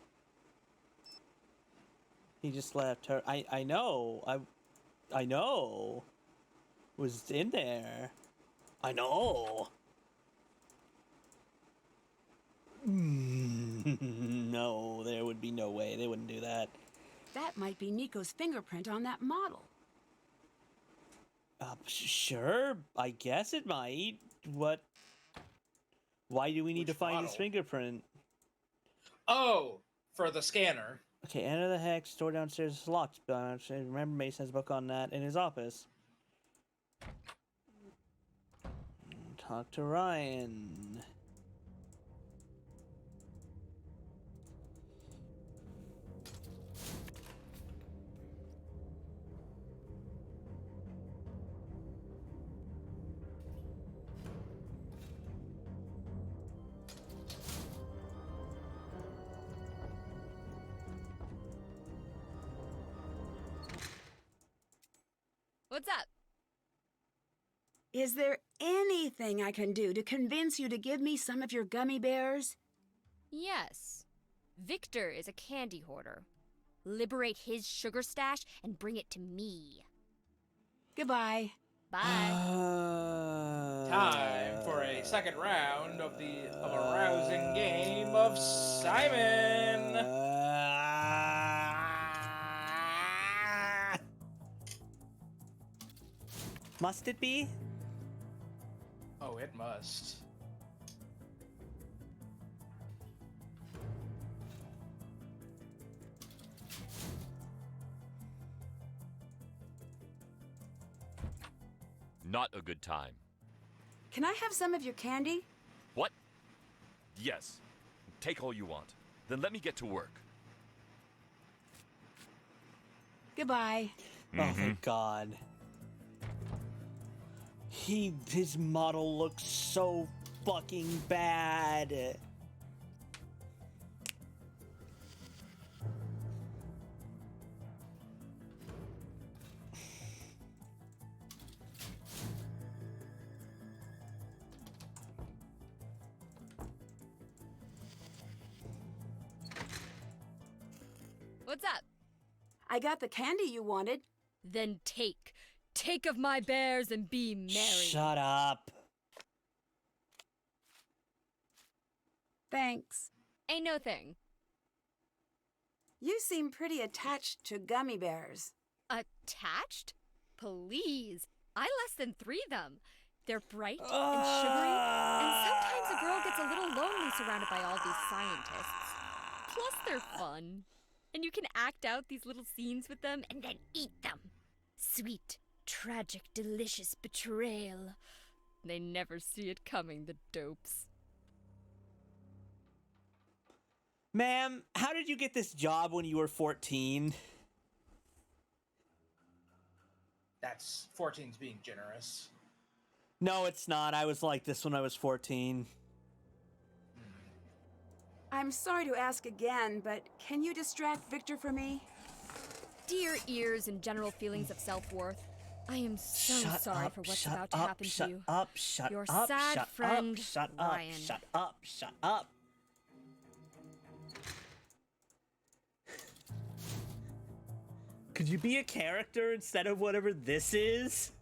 He just left her. I know. I know. Was in there. I know. No, there would be no way. They wouldn't do that. That might be Nico's fingerprint on that model. Sure. I guess it might. What? Why do we need to find his fingerprint? Oh, for the scanner. Okay, enter the hex. Door downstairs is locked. Remember, Mason has a book on that in his office. Talk to Ryan. What's up? Is there anything I can do to convince you to give me some of your gummy bears? Yes. Victor is a candy hoarder. Liberate his sugar stash and bring it to me. Goodbye. Bye. Time for a second round of a rousing game of Simon. Must it be? Oh, it must. Not a good time. Can I have some of your candy? What? Yes. Take all you want. Then let me get to work. Goodbye. Oh, thank God. His model looks so fucking bad. What's up? I got the candy you wanted. Then take. Take of my bears and be merry. Shut up. Thanks. Ain't no thing. You seem pretty attached to gummy bears. Attached? please. I less than 3 them. They're bright and sugary, and sometimes a girl gets a little lonely surrounded by all these scientists. Plus, they're fun. And you can act out these little scenes with them and then eat them. Sweet, tragic, delicious betrayal. They never see it coming, the dopes. Ma'am, how did you get this job when you were 14? That's 14's being generous. No, it's not. I was like this when I was 14. I'm sorry to ask again, but can you distract Victor for me? Dear ears and general feelings of self-worth, I am so sorry for what's about to happen to you. Your sad friend, Ryan. Shut up. Could you be a character instead of whatever this is?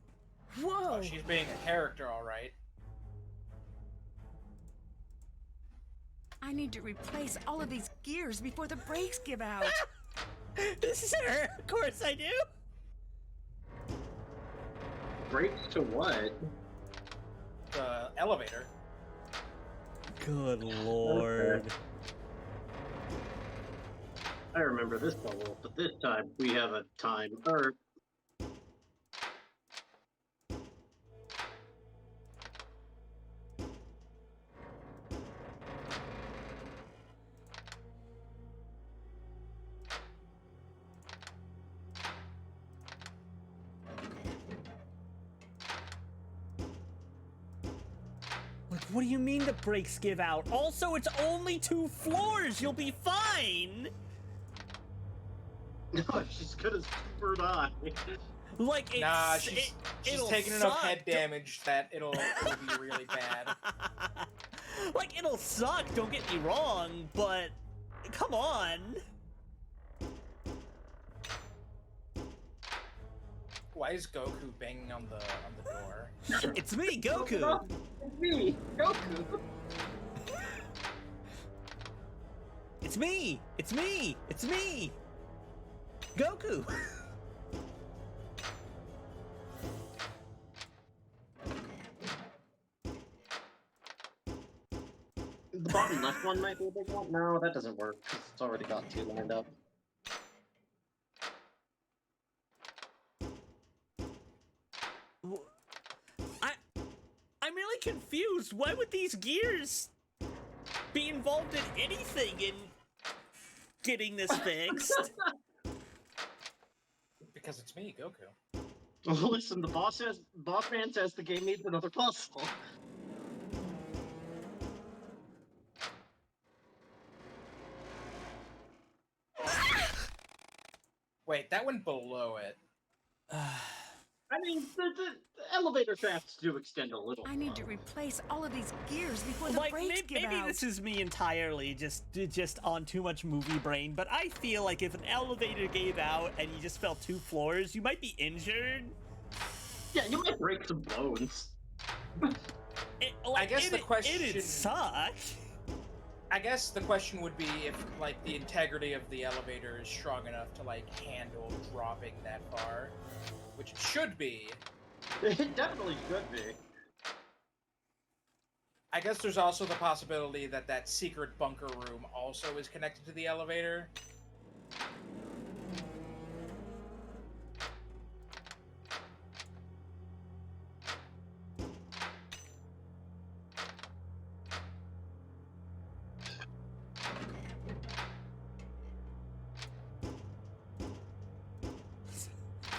Whoa! Oh, she's being a character, all right. I need to replace all of these gears before the brakes give out. This is her. Of course I do. Brakes to what? The elevator. Good lord. Okay. I remember this level, but this time we have a timer. Like, what do you mean the brakes give out? Also, it's only 2 floors. You'll be fine. No, she's good as bird eye. Like, it's, nah, she's taking enough head damage that it'll be really bad. Like, it'll suck, don't get me wrong, but come on. Why is Goku banging on the door? It's me, Goku. It's me, Goku. It's me. It's me. It's me. Goku. The bottom left one might be a big one. No, that doesn't work because it's already got 2 lined up. I'm really confused. Why would these gears be involved in anything in getting this fixed? Because it's me, Goku. Listen, the boss man says the game needs another puzzle. Wait, that went below it. I mean, the elevator shafts do extend a little. I need to replace all of these gears before the brakes give out. Maybe this is me entirely just on too much movie brain, but I feel like if an elevator gave out and you just fell 2 floors, you might be injured. Yeah, you might break some bones. I guess the question It'd suck. I guess the question would be if, like, the integrity of the elevator is strong enough to, like, handle dropping that far. Which it should be. It definitely should be. I guess there's also the possibility that that secret bunker room also is connected to the elevator.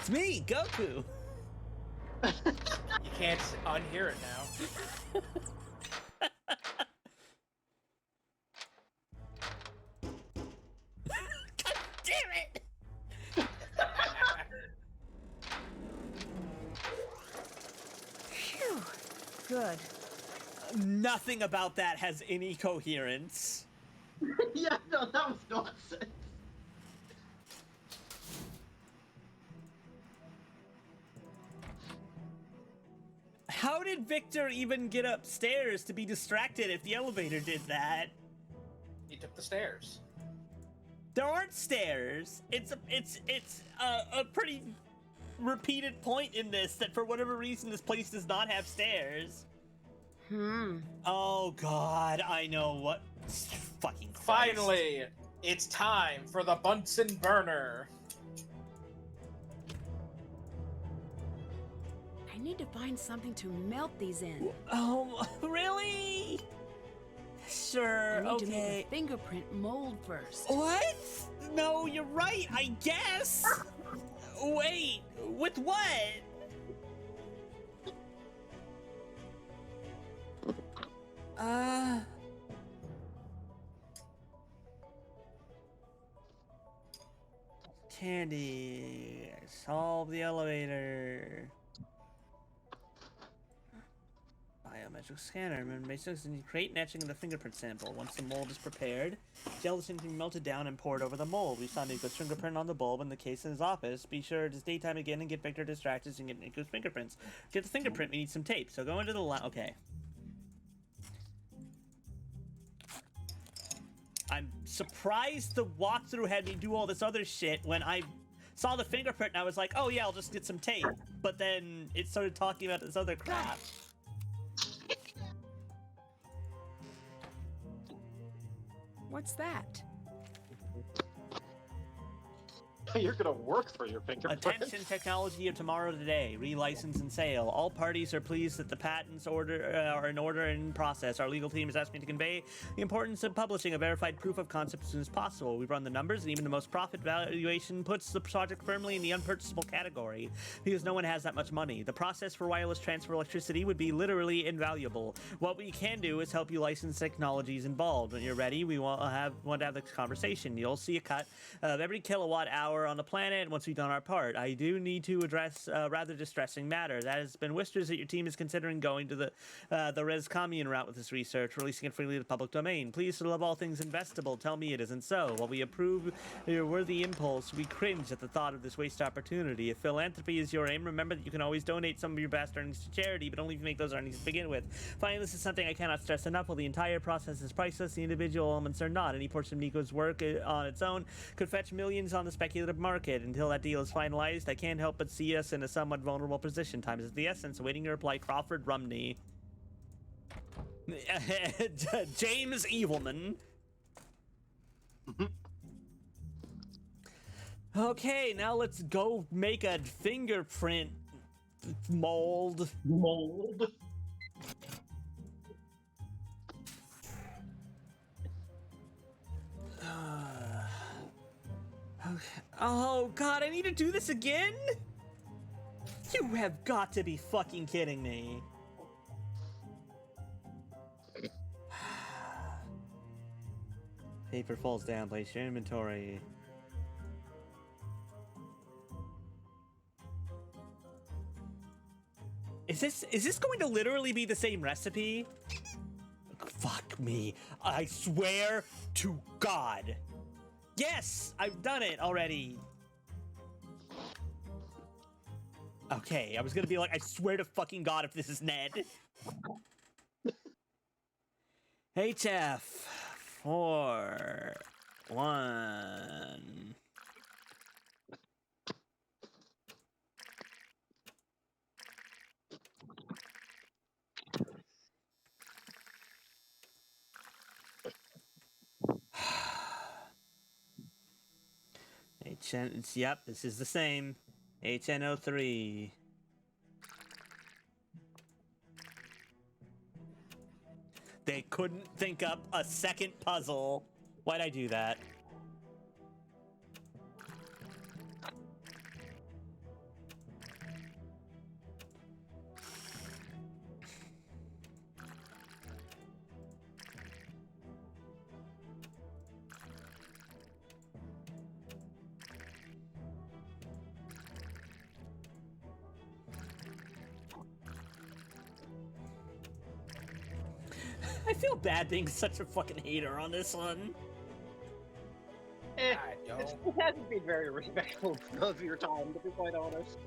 It's me, Goku. You can't unhear it now. God damn it! Phew. Good. Nothing about that has any coherence. Yeah, no, that was nonsense. How did Victor even get upstairs to be distracted if the elevator did that? He took the stairs. There aren't stairs. It's a pretty repeated point in this that for whatever reason this place does not have stairs. Oh god, I know what. Fucking Christ. Finally, it's time for the Bunsen burner. I need to find something to melt these in. Oh, really? Sure, I need okay. to make a fingerprint mold first. What? No, you're right, I guess. Wait, with what? Candy, solve the elevator. Biometric scanner. And create an etching of the fingerprint sample. Once the mold is prepared, gelatin can be melted down and poured over the mold. We saw Nico's fingerprint on the bulb in the case in his office. Be sure it is daytime again and get Victor distracted and get Nico's fingerprints. To get the fingerprint, we need some tape. So go into the okay. I'm surprised the walkthrough had me do all this other shit when I saw the fingerprint and I was like, oh yeah, I'll just get some tape. But then it started talking about this other crap. What's that? You're gonna work for your fingerprint. Attention, technology of tomorrow today. Relicense and sale. All parties are pleased that the patents are in order and in process. Our legal team is asking to convey the importance of publishing a verified proof of concept as soon as possible. We've run the numbers, and even the most profit valuation puts the project firmly in the unpurchasable category because no one has that much money. The process for wireless transfer electricity would be literally invaluable. What we can do is help you license technologies involved. When you're ready, we want to have this conversation. You'll see a cut of every kilowatt hour on the planet once we've done our part. I do need to address a rather distressing matter. That has been whispers that your team is considering going to the res commune route with this research, releasing it freely to the public domain. Please, for the love of all things investable, tell me it isn't so. While we approve your worthy impulse, we cringe at the thought of this waste opportunity. If philanthropy is your aim, remember that you can always donate some of your vast earnings to charity, but only if you make those earnings to begin with. Finally, this is something I cannot stress enough. While the entire process is priceless, the individual elements are not. Any portion of Nico's work on its own could fetch millions on the speculative market. Until that deal is finalized, I can't help but see us in a somewhat vulnerable position. Time is of the essence. Awaiting your reply, Crawford Rumney. James Evilman. Okay, now let's go make a fingerprint mold. Oh god, I need to do this again? You have got to be fucking kidding me. Paper falls down, place your inventory. Is this going to literally be the same recipe? Fuck me. I swear to God. Yes, I've done it already. Okay, I was gonna be like, I swear to fucking God if this is Ned. HF 4 1. Yep, this is the same. HN03. They couldn't think up a second puzzle. Why'd I do that? I feel bad being such a fucking hater on this one. It hasn't been very respectful of your time, to be quite honest.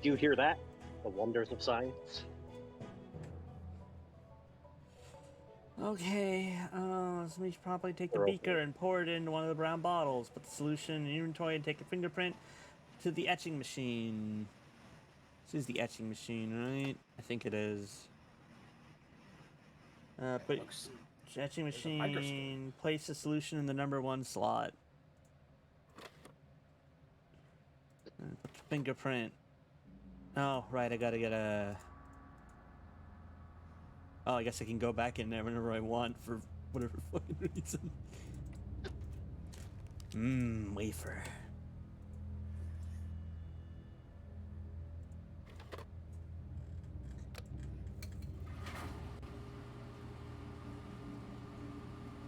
Do you hear that? The wonders of science. Okay, so we should probably take the beaker and pour it into one of the brown bottles. Put the solution in inventory and take a fingerprint to the etching machine. This is the etching machine, right? I think it is. Put etching machine. Place the solution in the number 1 slot. Put the fingerprint. Oh, right. I gotta get a. Oh, I guess I can go back in there whenever I want for whatever fucking reason. Wafer.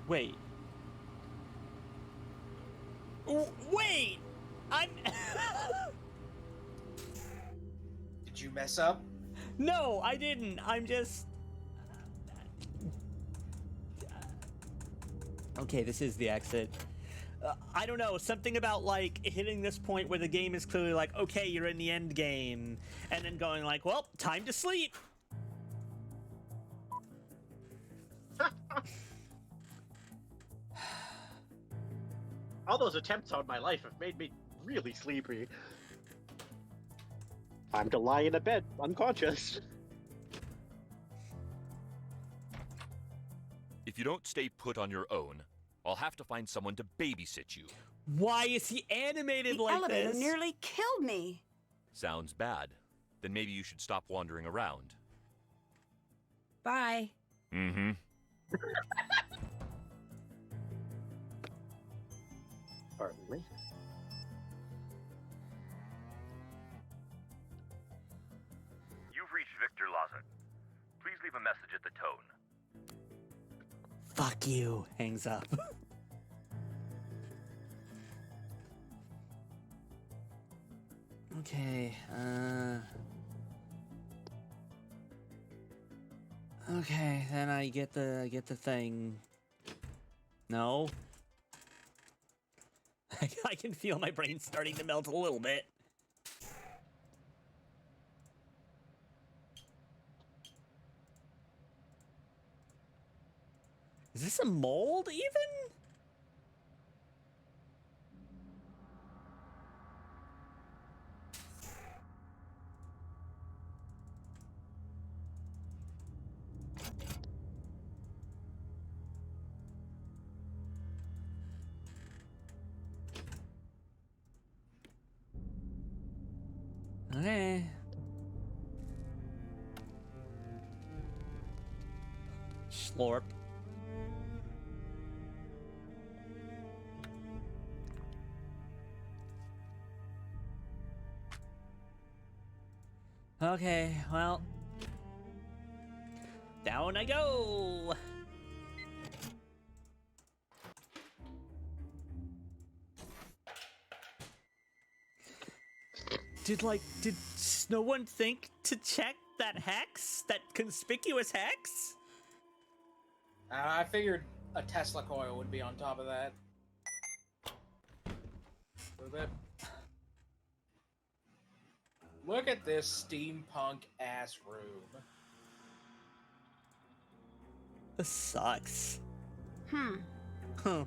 Wait. Wait! I'm... Did you mess up? No, I didn't. I'm just... Okay, this is the exit. I don't know, something about, like, hitting this point where the game is clearly like, okay, you're in the end game, and then going like, well, time to sleep! All those attempts on my life have made me really sleepy. Time to lie in a bed, unconscious. If you don't stay put on your own, I'll have to find someone to babysit you. Why is he animated like this? The elevator nearly killed me. Sounds bad. Then maybe you should stop wandering around. Bye. Mm-hmm. Pardon me. You've reached Victor Lazar. Please leave a message at the tone. Fuck you. Hangs up. Okay, okay, then I get the thing. No. I can feel my brain starting to melt a little bit. Is this a mold even? Okay. Slurp. Okay, well. Down I go! Did no one think to check that hex? That conspicuous hex? I figured a Tesla coil would be on top of that. Look at this steampunk-ass room. This sucks. Huh.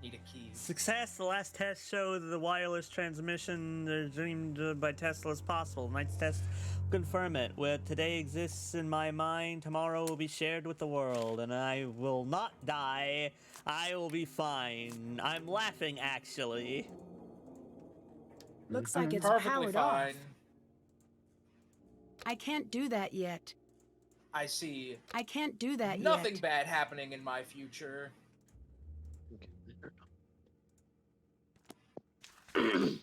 Need a key. Success. The last test showed that the wireless transmission dreamed by Tesla is possible. Tonight's test will confirm it. What today exists in my mind, tomorrow will be shared with the world, and I will not die. I will be fine. I'm laughing, actually. Looks like it's perfectly powered off. fine. I can't do that yet. I see. I can't do that Nothing yet. bad happening in my future. Oh,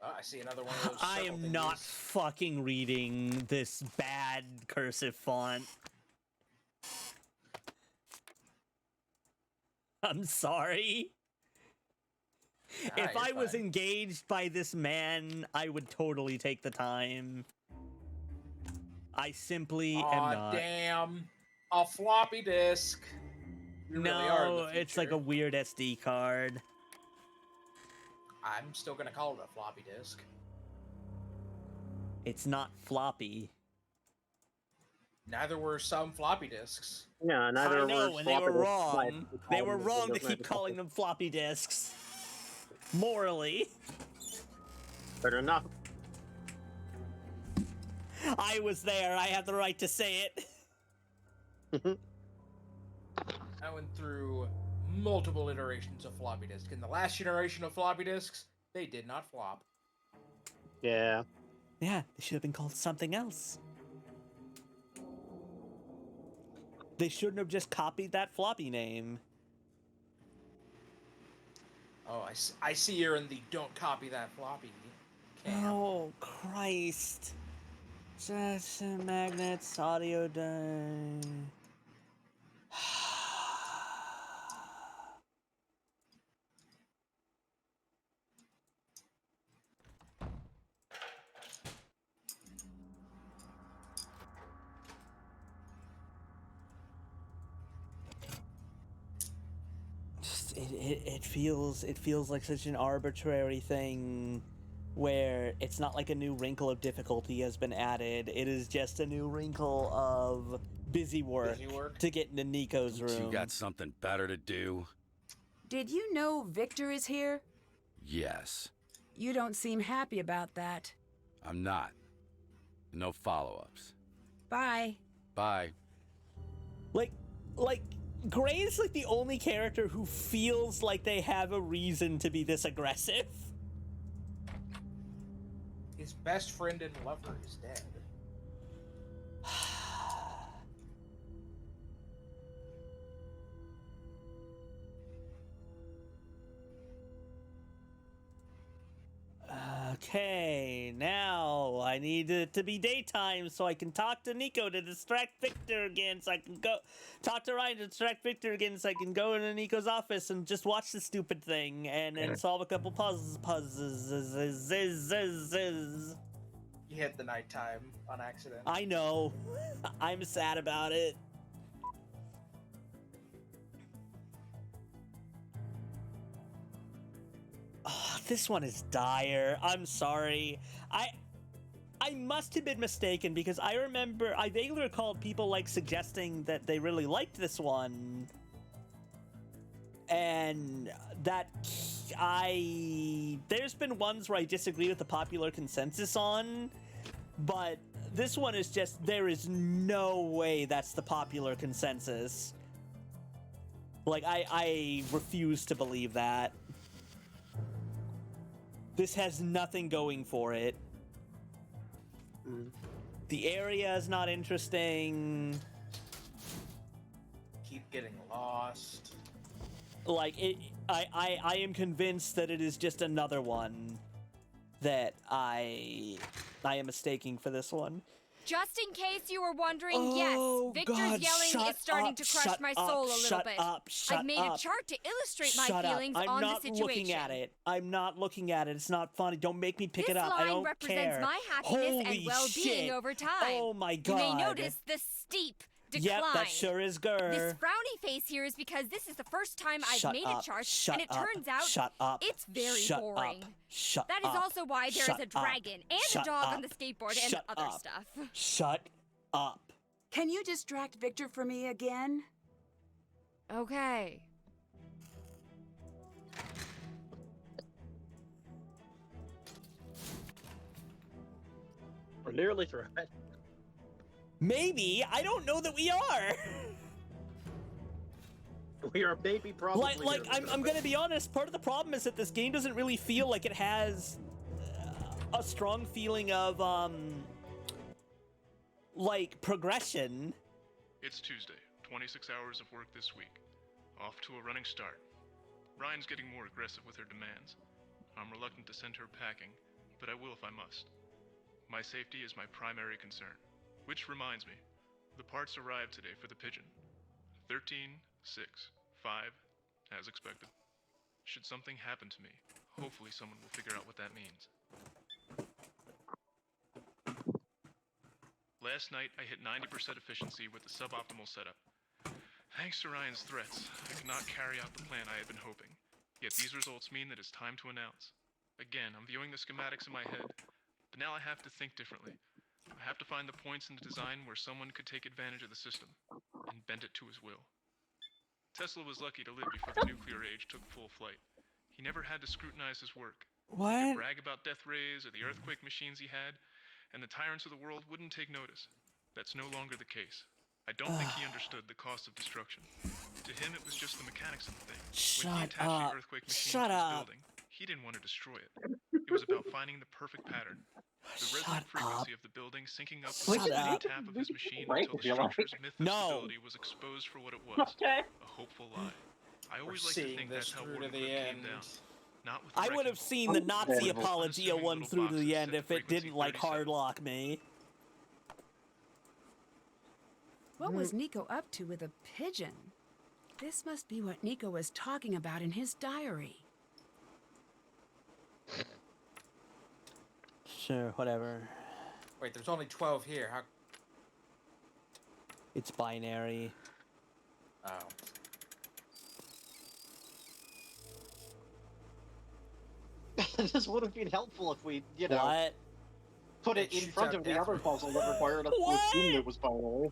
I see another one of those. I am not fucking reading this bad cursive font. I'm sorry. If I was engaged by this man, I would totally take the time. I simply am not. Damn. A floppy disk. You really are in the it's like a weird SD card. I'm still gonna call it a floppy disk. It's not floppy. Neither were some floppy disks. Yeah, neither I know, were and they were floppy disks, wrong. but They were them wrong to Windows keep 95. calling them floppy disks. Morally. Fair enough. I was there. I have the right to say it. I went through multiple iterations of floppy disk. In the last generation of floppy disks, they did not flop. Yeah. Yeah, they should have been called something else. They shouldn't have just copied that floppy name. Oh, I see you're in the don't copy that floppy camp. Oh, Christ. Just magnets, audio done. It feels like such an arbitrary thing where it's not like a new wrinkle of difficulty has been added. It is just a new wrinkle of busy work to get into Nico's room. You got something better to do? Did you know Victor is here? Yes. You don't seem happy about that. I'm not. No follow-ups. Bye. Bye. Like, Gray is like the only character who feels like they have a reason to be this aggressive. His best friend and lover is dead. Okay, now I need it to be daytime so I can talk to Nico to distract Victor again, so I can go talk to Ryan to distract Victor again, so I can go into Nico's office and just watch the stupid thing and solve a couple puzzles. You hit the nighttime on accident. I know. I'm sad about it. Oh, this one is dire. I'm sorry. I must have been mistaken because I vaguely recalled people like suggesting that they really liked this one. And that there's been ones where I disagree with the popular consensus on, but this one is just, there is no way that's the popular consensus. Like, I refuse to believe that. This has nothing going for it. The area is not interesting. Keep getting lost. Like, I am convinced that it is just another one that I am mistaking for this one. Just in case you were wondering, Oh, yes, Victor's God, yelling shut is starting up, to crush shut my up, soul a little shut bit. up, shut I've made up. a chart to illustrate my Shut feelings up. I'm on not the situation. looking at it. I'm not looking at it. It's not funny. Don't make me pick This it up. I line don't represents care. my happiness Holy and well-being shit. over time. Oh my God. You may notice the steep decline. Yep, that sure is Gur. This frowny face here is because this is the first time I've Shut made up, a chart, shut and it up, turns out shut up, it's very shut boring. Up, shut That is up, also why there is shut a up, dragon and shut a dog up, on the skateboard and shut other up, stuff. Shut up. Can you distract Victor for me again? Okay. We're nearly through it. Maybe. I don't know that we are. We are maybe probably. Like I'm gonna be honest. Part of the problem is that this game doesn't really feel like it has a strong feeling of like progression. It's Tuesday, 26 hours of work this week. Off to a running start. Ryan's getting more aggressive with her demands. I'm reluctant to send her packing, but I will if I must. My safety is my primary concern. Which reminds me, the parts arrived today for the pigeon. 13, 6, 5, as expected. Should something happen to me, hopefully someone will figure out what that means. Last night, I hit 90% efficiency with the suboptimal setup. Thanks to Ryan's threats, I could not carry out the plan I had been hoping. Yet these results mean that it's time to announce. Again, I'm viewing the schematics in my head, but now I have to think differently. I have to find the points in the design where someone could take advantage of the system and bend it to his will. Tesla was lucky to live before the nuclear age took full flight. He never had to scrutinize his work. He What? could brag about death rays or the earthquake machines he had, and the tyrants of the world wouldn't take notice. That's no longer the case. I don't think he understood the cost of destruction. To him, it was just the mechanics of the thing. When he attached the earthquake machine to his building, he didn't want to destroy it. It was about finding the perfect pattern. The resonant frequency of the building syncing up with the steady tap of his machine until the structure's myth of stability was exposed for what it was. A hopeful lie. I always like to think that's how Warden came down. Not with I would have seen the Nazi Apologia one through to the end if it didn't, like, hardlock me. What was Nico up to with a pigeon? This must be what Nico was talking about in his diary. Sure, whatever. Wait, there's only 12 here. How? It's binary. Oh. This would have been helpful if we, you know, What? put it in front of the other puzzle that required us to assume it was binary.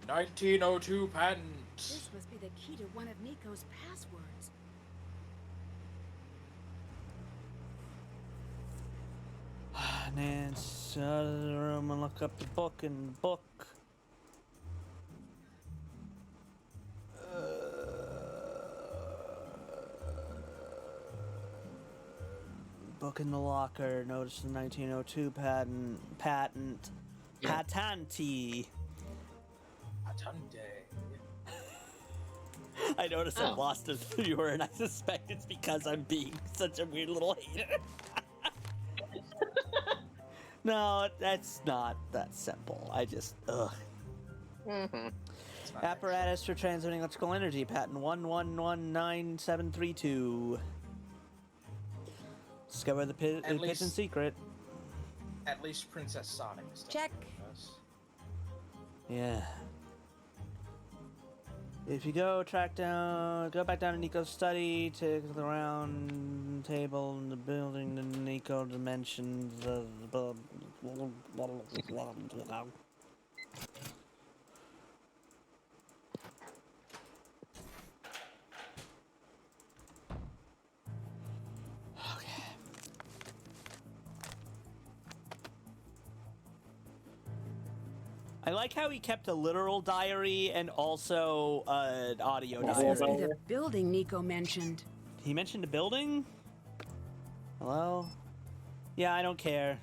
1902 patent. This must be the key to one of Nico's passwords. Nance, out of the room and look up the book and book. Book in the locker. Notice the 1902 patentee. Patente. I noticed I lost a viewer, and I suspect it's because I'm being such a weird little hater. No, that's not that simple. I just, ugh. Apparatus for transmitting electrical energy, patent 11199732. Discover the pigeon secret. At least Princess Sonic is Check. Yeah. If you go back down to Nico's study, take the round table in the building, the Nico dimensions, I like how he kept a literal diary and also an audio This diary. must be the building Nico mentioned. He mentioned a building? Hello? Yeah, I don't care.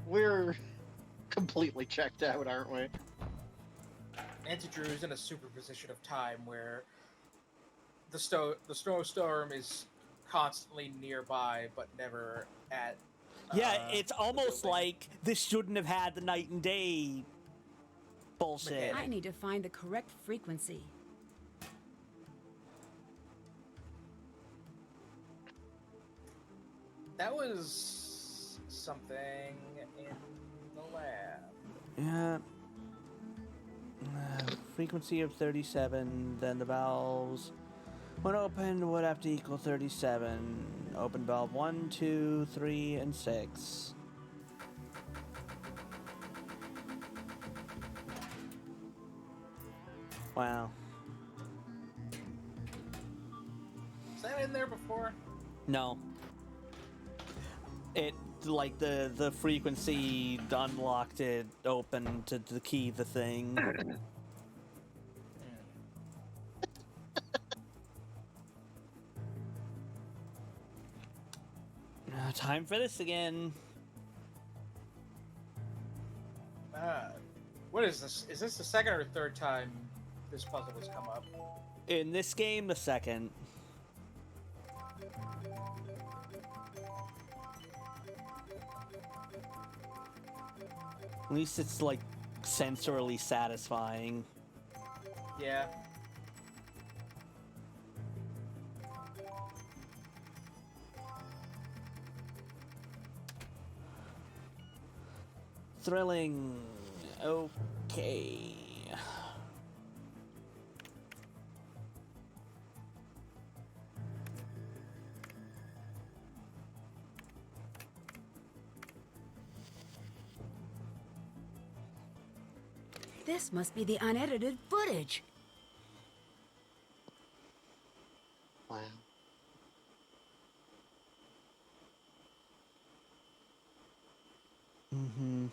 We're completely checked out, aren't we? Nancy Drew is in a superposition of time where the snowstorm is constantly nearby, but never at. Yeah, it's almost like this shouldn't have had the night and day bullshit. I need to find the correct frequency. That was something in the lab. Yeah. Frequency of 37, then the valves. When opened, would have to equal 37. Open valve 1, 2, 3, and 6. Wow. Was that in there before? No. It, like, the frequency unlocked it open to key the thing. Time for this again. What is this? Is this the second or third time this puzzle has come up? In this game, the second. At least it's, like, sensorily satisfying. Yeah. Thrilling. Okay. This must be the unedited footage. Wow. Mm-hmm.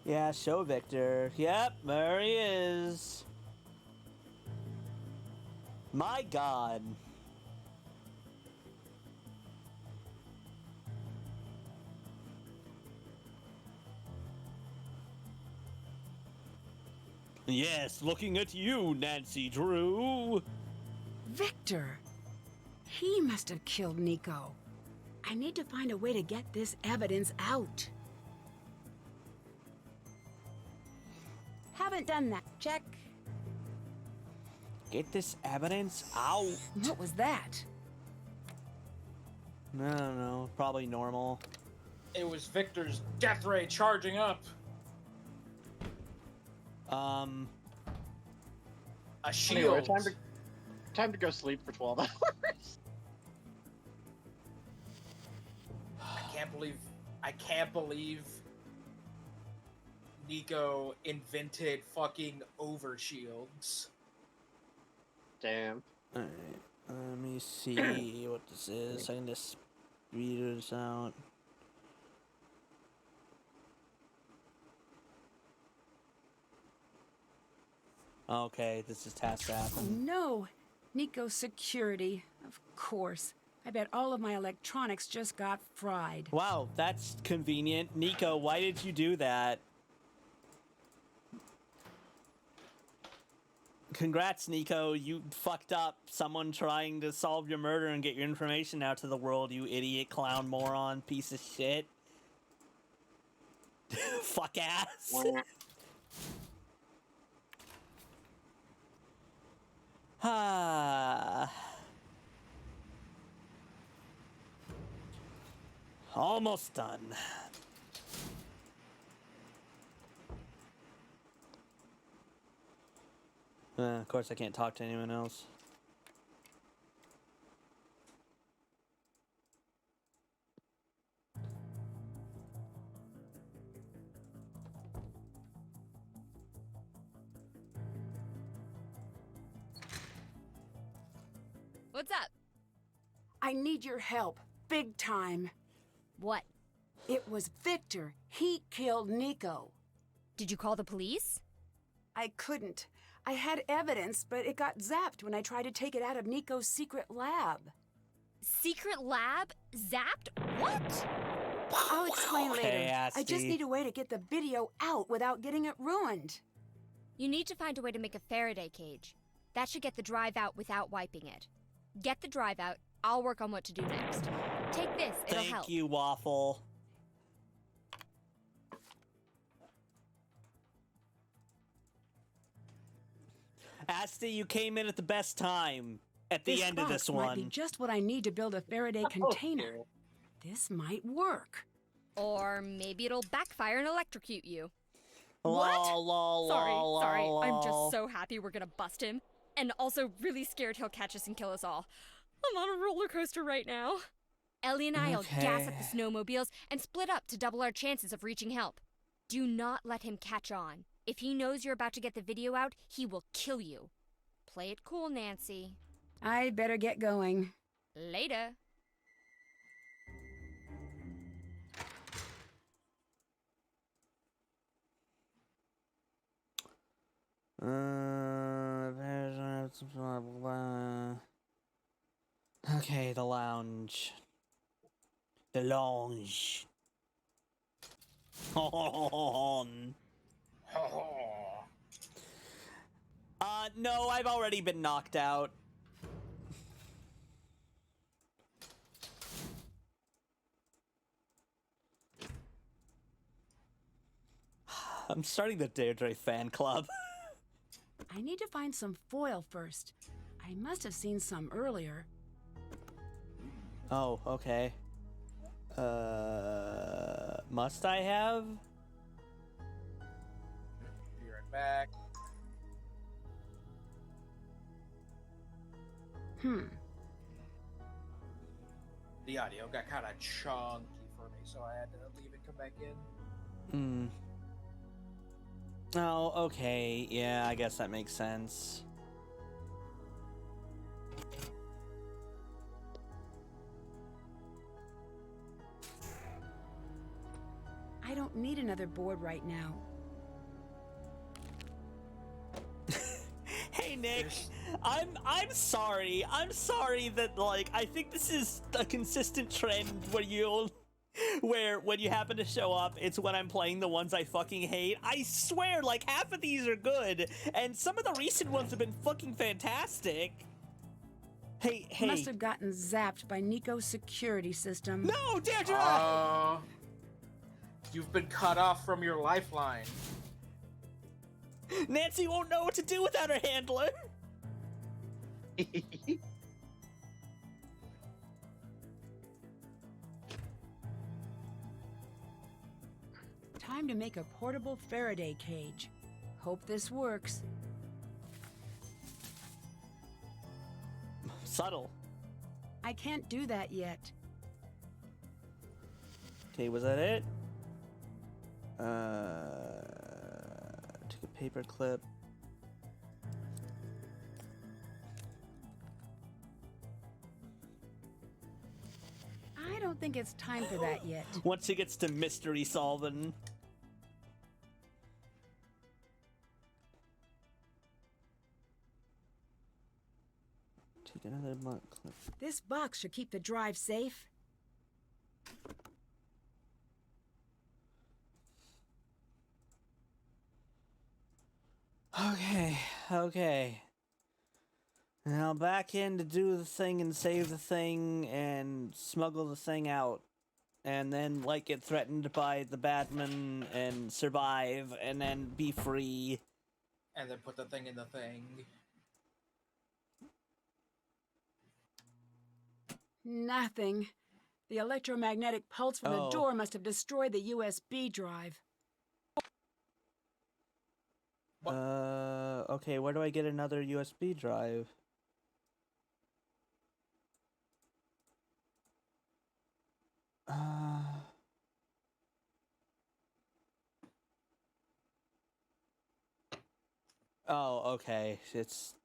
Yeah, show Victor. Yep, there he is. My God. Yes, looking at you, Nancy Drew. Victor! He must have killed Nico. I need to find a way to get this evidence out. Haven't done that. Check. Get this evidence out. What was that? I don't know. Probably normal. It was Victor's death ray charging up. A shield. Anyway, time to go sleep for 12 hours. I can't believe Nico invented fucking overshields. Damn. Alright, let me see what this is. I can just read this out. Okay, this is task happen. No. Nico's security. Of course. I bet all of my electronics just got fried. Wow, that's convenient. Nico, why did you do that? Congrats, Nico. You fucked up. Someone trying to solve your murder and get your information out to the world, you idiot, clown, moron, piece of shit. Fuck ass. Almost done. Of course, I can't talk to anyone else. What's up? I need your help. Big time. What? It was Victor. He killed Nico. Did you call the police? I couldn't. I had evidence, but it got zapped when I tried to take it out of Nico's secret lab. Secret lab? Zapped? What? I'll explain later. Asti. I just need a way to get the video out without getting it ruined. You need to find a way to make a Faraday cage. That should get the drive out without wiping it. Get the drive out. I'll work on what to do next. Take this. It'll help. Thank you, Waffle. Asti, you came in at the best time. At the end of this might be one. just what I need to build a Faraday container. This might work. Or maybe it'll backfire and electrocute you. What? Sorry. I'm just so happy we're gonna bust him. And also really scared he'll catch us and kill us all. I'm on a roller coaster right now. Ellie and I'll gas up the snowmobiles and split up to double our chances of reaching help. Do not let him catch on. If he knows you're about to get the video out, he will kill you. Play it cool, Nancy. I better get going. Later. Okay, the lounge. The lounge. No, I've already been knocked out. I'm starting the Deirdre fan club. I need to find some foil first. I must have seen some earlier. Oh, okay. Must I have? Be right back. The audio got kind of chunky for me, so I had to leave and come back in. Oh, okay. Yeah, I guess that makes sense. I don't need another board right now. Hey Nick, I'm sorry. I'm sorry that like I think this is a consistent trend where when you happen to show up, it's when I'm playing the ones I fucking hate. I swear, like half of these are good, and some of the recent ones have been fucking fantastic. Hey. Must have gotten zapped by Nico's security system. No, Deirdre! You've been cut off from your lifeline. Nancy won't know what to do without her handler. Time to make a portable Faraday cage. Hope this works. Subtle. I can't do that yet. Okay, was that it? Take a paper clip. I don't think it's time for that yet. Once he gets to mystery solving. Take another month clip. This box should keep the drive safe. Okay. Now back in to do the thing and save the thing and smuggle the thing out. And then, like, get threatened by the Batman and survive and then be free. And then put the thing in the thing. Nothing. The electromagnetic pulse from the door must have destroyed the USB drive. Okay, where do I get another USB drive? Oh, okay. It's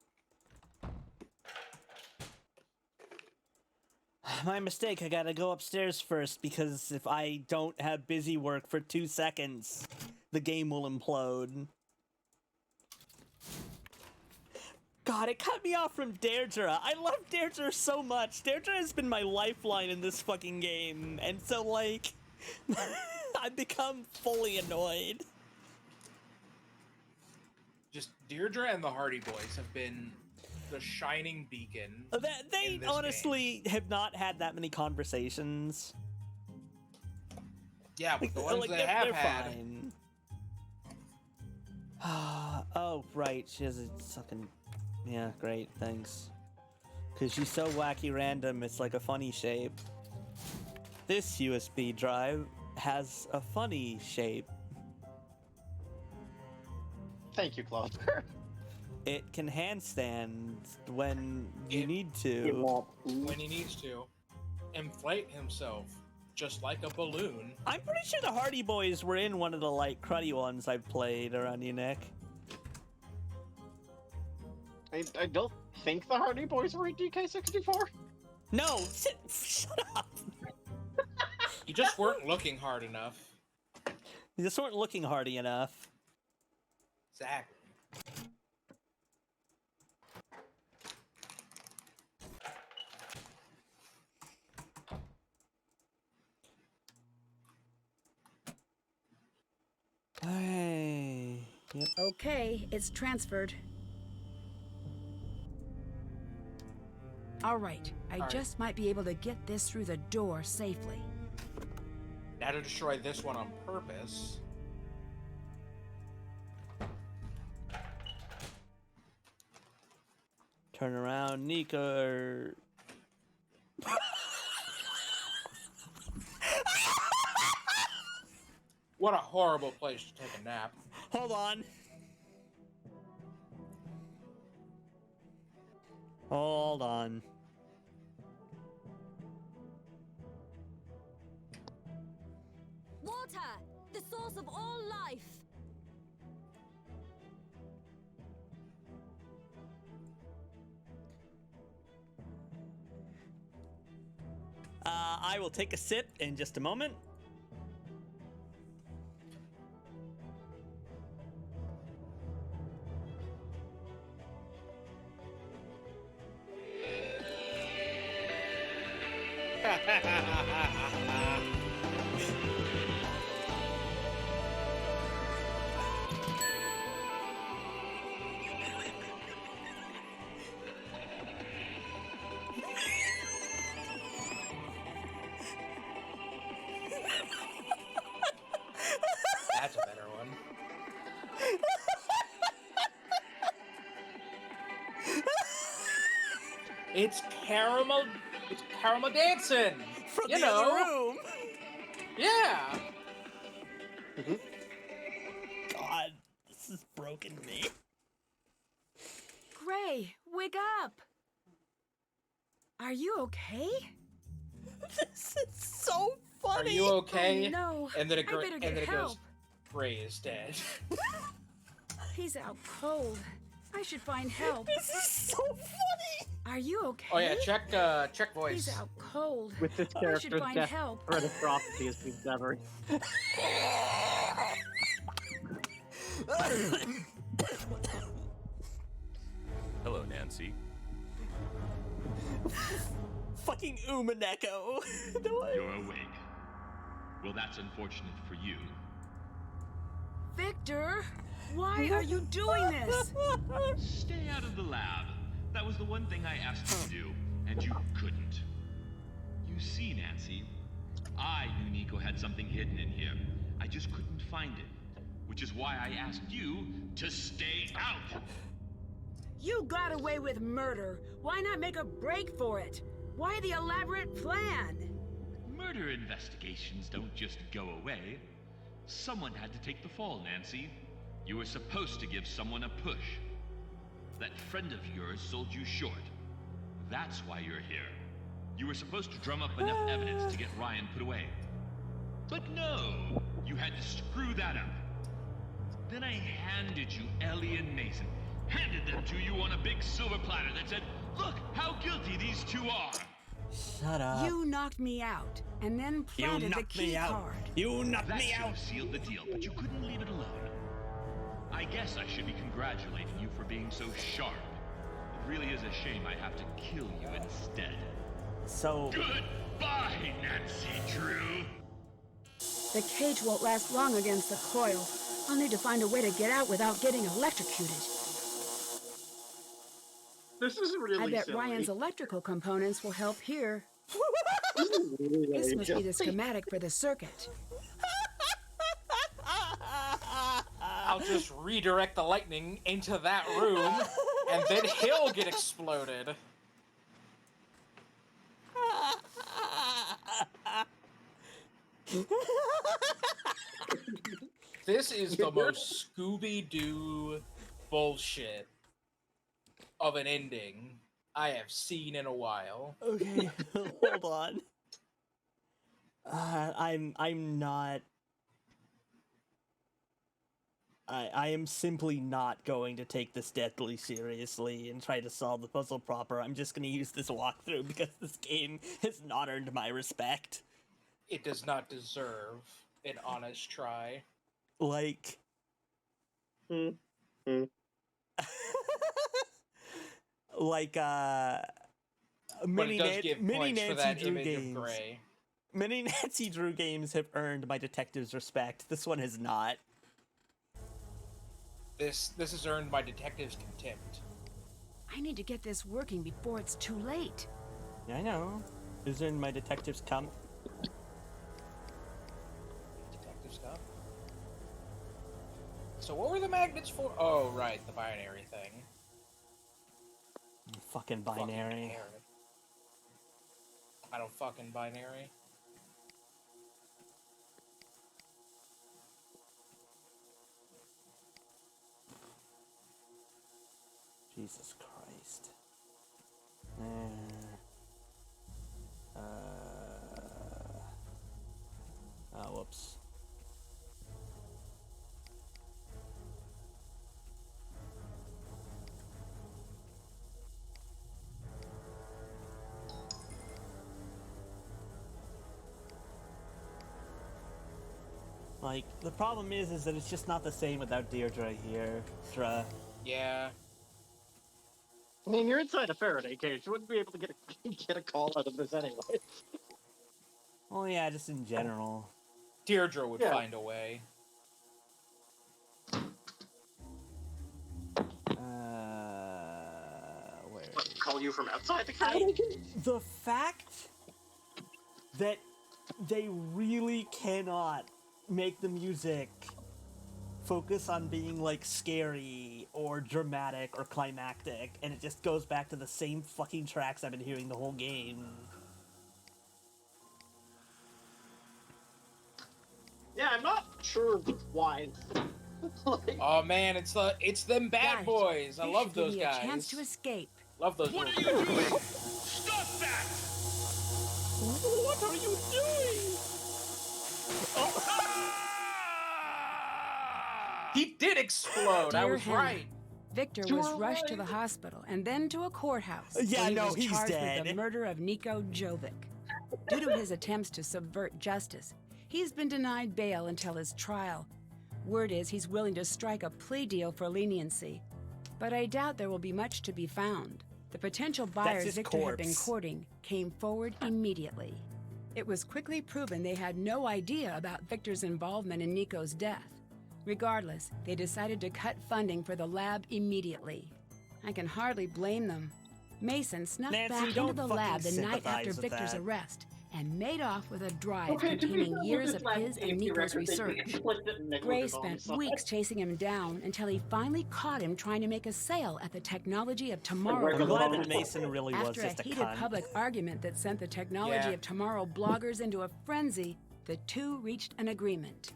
my mistake. I gotta go upstairs first because if I don't have busy work for 2 seconds, the game will implode. God, it cut me off from Deirdre. I love Deirdre so much. Deirdre has been my lifeline in this fucking game. And so, like, I've become fully annoyed. Just Deirdre and the Hardy Boys have been the shining beacon. They honestly have not had that many conversations. Yeah, but the ones like, they have they're had. fine. Oh, right. She has a fucking... Yeah, great, thanks. Because she's so wacky random, it's like a funny shape. This USB drive has a funny shape. Thank you, Clover. It can handstand when you need to. When he needs to. Inflate himself, just like a balloon. I'm pretty sure the Hardy Boys were in one of the, like, cruddy ones I've played around you, Nick. I don't think the Hardy Boys were in DK64. No, shut up. You just weren't looking hard enough. You just weren't looking hardy enough. Exactly. Hey. Yep. Okay, it's transferred. All right, I just might be able to get this through the door safely. Now to destroy this one on purpose. Turn around, Nico. What a horrible place to take a nap. Hold on. Hold on. water, the source of all life. I will take a sip in just a moment. That's a better one. It's caramel. It's caramel dancing. From you the know. other room. Yeah. God, this has broken me. Gray, wake up! Are you okay? This is so funny. Are you okay? Oh, no. And then it, I better get it help. goes, Gray is dead. He's out cold. I should find help. This is so funny. Are you okay? Oh yeah, check voice. He's out cold. With this I should character's find death, help. threat of prophecy has been severed. Hello, Nancy. Fucking Umaneko. You're awake. Well, that's unfortunate for you. Victor, why are you doing this? Stay out of the lab. That was the one thing I asked you to do, and you couldn't. You see, Nancy, I knew Nico had something hidden in here. I just couldn't find it, which is why I asked you to stay out. You got away with murder. Why not make a break for it? Why the elaborate plan? Murder investigations don't just go away. Someone had to take the fall, Nancy. You were supposed to give someone a push. That friend of yours sold you short. That's why you're here. You were supposed to drum up enough evidence to get Ryan put away. But no, you had to screw that up. Then I handed you Ellie and Mason. Handed them to you on a big silver platter that said, "Look how guilty these two are." Shut up. You knocked me out, and then planted the key card. You knocked That me should out. have sealed the deal, but you couldn't leave it alone. I guess I should be congratulating you for being so sharp. It really is a shame I have to kill you instead. So... Goodbye, Nancy Drew! The cage won't last long against the coil. I'll need to find a way to get out without getting electrocuted. This is really I bet silly. Ryan's electrical components will help here. This is really This must be the silly. schematic for the circuit. I'll just redirect the lightning into that room, and then he'll get exploded. This is the most Scooby-Doo bullshit of an ending I have seen in a while. Okay, hold on. I'm not. I am simply not going to take this deathly seriously and try to solve the puzzle proper. I'm just going to use this walkthrough because this game has not earned my respect. It does not deserve an honest try. Like... like, But it does give points for that Drew image games. of Gray. Many Nancy Drew games have earned my detective's respect. This one has not. This has earned my detective's contempt. I need to get this working before it's too late. Yeah, I know. This earned my detective's come. Detective stuff. So what were the magnets for? Oh, right, the binary thing. Fucking binary. I don't fucking binary. Jesus Christ. Oh, whoops. like, the problem is that it's just not the same without Deirdre here. Yeah. I mean, you're inside a Faraday cage. You wouldn't be able to get a call out of this anyway. Well, yeah, just in general. Deirdre would find a way. Where? What, call you from outside the Faraday cage? The fact that they really cannot make the music focus on being, like, scary or dramatic or climactic, and it just goes back to the same fucking tracks I've been hearing the whole game. Yeah, I'm not sure why. Like, oh man, it's them bad boys. I love those guys. A chance to escape. Love those. What are you doing? Stop that! What are you doing? He did explode. I Dear was Hannah, right. Victor was rushed to the hospital and then to a courthouse. Yeah, where he no, was he's charged dead. with the murder of Niko Jovic. Due to his attempts to subvert justice, he's been denied bail until his trial. Word is he's willing to strike a plea deal for leniency. But I doubt there will be much to be found. The potential buyers Victor had been courting came forward immediately. It was quickly proven they had no idea about Victor's involvement in Niko's death. Regardless, they decided to cut funding for the lab immediately. I can hardly blame them. Mason snuck back into the lab the night after Victor's arrest and made off with a drive containing years of his and Niko's research. Gray spent weeks chasing him down until he finally caught him trying to make a sale at the Technology of Tomorrow. I'm glad that Mason really was just a After a heated cunt. public argument that sent the Technology of Tomorrow bloggers into a frenzy, the two reached an agreement.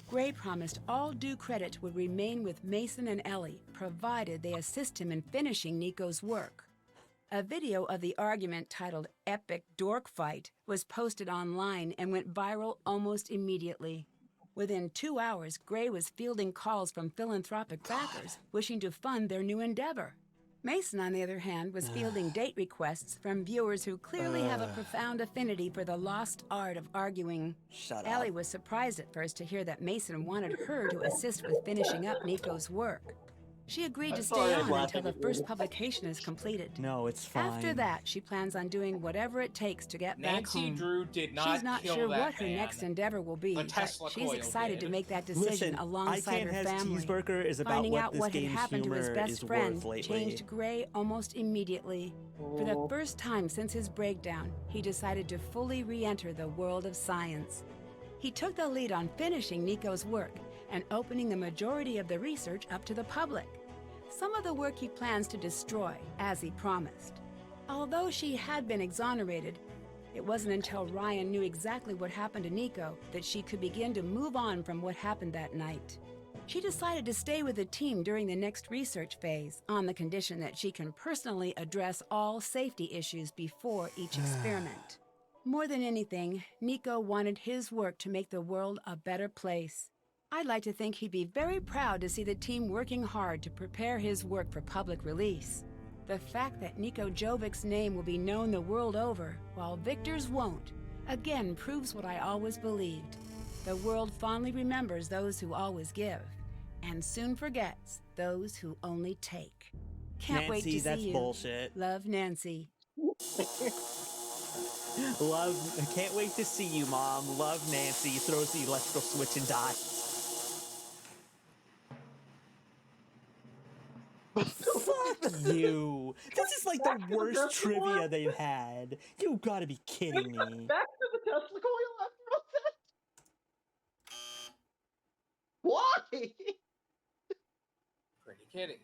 Gray promised all due credit would remain with Mason and Ellie, provided they assist him in finishing Niko's work. A video of the argument titled Epic Dork Fight was posted online and went viral almost immediately. Within 2 hours, Gray was fielding calls from philanthropic backers wishing to fund their new endeavor. Mason, on the other hand, was fielding date requests from viewers who clearly have a profound affinity for the lost art of arguing. Shut up. Ellie was surprised at first to hear that Mason wanted her to assist with finishing up Niko's work. She agreed to stay on until the first publication is completed. No, it's fine. After that, she plans on doing whatever it takes to get back Nancy home. Drew did not She's not kill sure that what her man. next endeavor will be, The but Tesla she's coil excited did. to make that decision Listen, alongside I Can't her Has family. Cheeseburger is about Finding what out this what had game's happened to his humor best is friend worth lately. changed Gray almost immediately. For the first time since his breakdown, he decided to fully re-enter the world of science. He took the lead on finishing Niko's work and opening the majority of the research up to the public. Some of the work he plans to destroy, as he promised. Although she had been exonerated, it wasn't until Ryan knew exactly what happened to Niko that she could begin to move on from what happened that night. She decided to stay with the team during the next research phase, on the condition that she can personally address all safety issues before each experiment. More than anything, Niko wanted his work to make the world a better place. I'd like to think he'd be very proud to see the team working hard to prepare his work for public release. The fact that Niko Jovic's name will be known the world over, while Victor's won't, again proves what I always believed. The world fondly remembers those who always give, and soon forgets those who only take. Can't wait to see that's you. bullshit. Love, Nancy. I can't wait to see you, Mom. Love, Nancy. Throws the electrical switch and dies. Fuck you. This is like the worst trivia they've had. You gotta be kidding me. Back to the Tesla coil after all that? Why? Pretty kidding.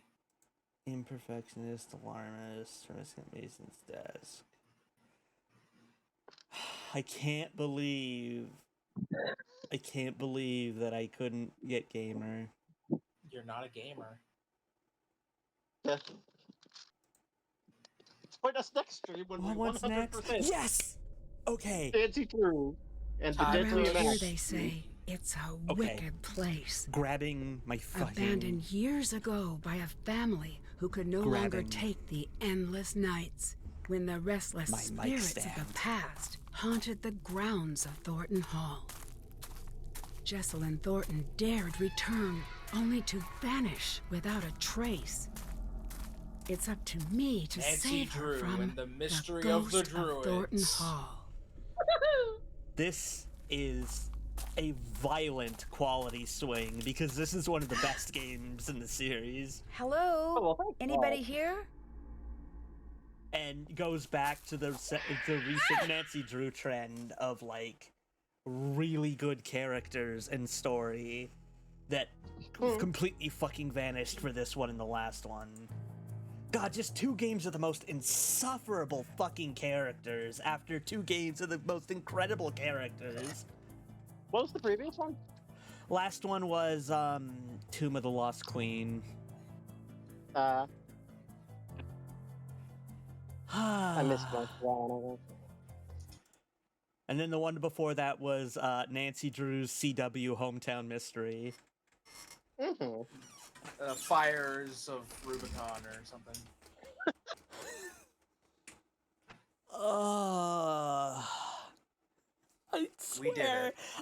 Imperfectionist, alarmist, risk at Mason's desk. I can't believe that I couldn't get gamer. You're not a gamer. Yeah. Join us next stream when we What's 100%. next? Yes! Okay. Nancy Drew and the Deadly Around here, Match. they say, it's a wicked place. Grabbing my fucking... Abandoned years ago by a family who could no longer Grabbing. take the endless nights when the restless My mic spirits of the stand. past haunted the grounds of Thornton Hall. Jesselyn Thornton dared return, only to vanish without a trace. It's up to me to Nancy save her Drew from and the mystery the of the ghost of Thornton Druids. Hall. This is a violent quality swing because this is one of the best games in the series. Hello? Anybody here? And goes back to the recent Nancy Drew trend of like really good characters and story that completely fucking vanished for this one and the last one. God, just 2 games of the most insufferable fucking characters after 2 games of the most incredible characters. What was the previous one? Last one was Tomb of the Lost Queen. I missed one. And then the one before that was Nancy Drew's CW Hometown Mystery. Fires of Rubicon or something.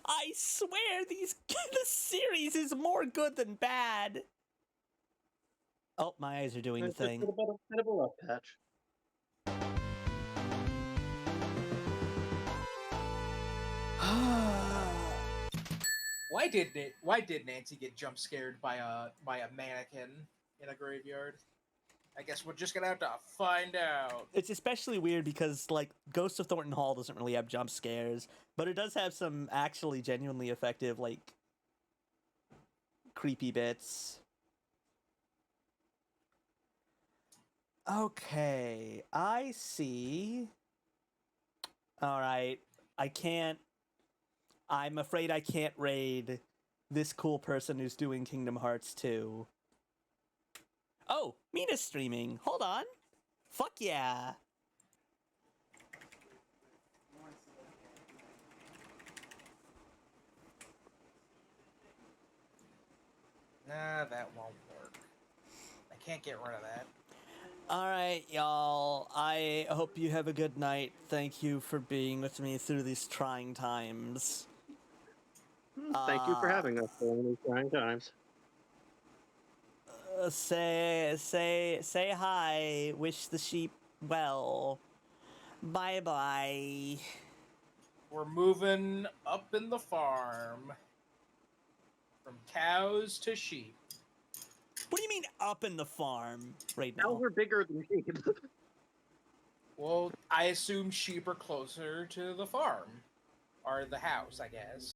I swear this series is more good than bad. Oh, my eyes are doing the thing. It's a bit of a rough patch. Why did Nancy get jump scared by a mannequin in a graveyard? I guess we're just gonna have to find out. It's especially weird because like Ghost of Thornton Hall doesn't really have jump scares, but it does have some actually genuinely effective like creepy bits. Okay, I see. All right, I'm afraid I can't raid this cool person who's doing Kingdom Hearts 2. Oh, Mina's streaming. Hold on. Fuck yeah. Nah, that won't work. I can't get rid of that. All right, y'all. I hope you have a good night. Thank you for being with me through these trying times. Thank you for having us during these trying times. Say hi. Wish the sheep well. Bye-bye. We're moving up in the farm. From cows to sheep. What do you mean up in the farm right now? Cows are bigger than sheep. Well, I assume sheep are closer to the farm. Or the house, I guess.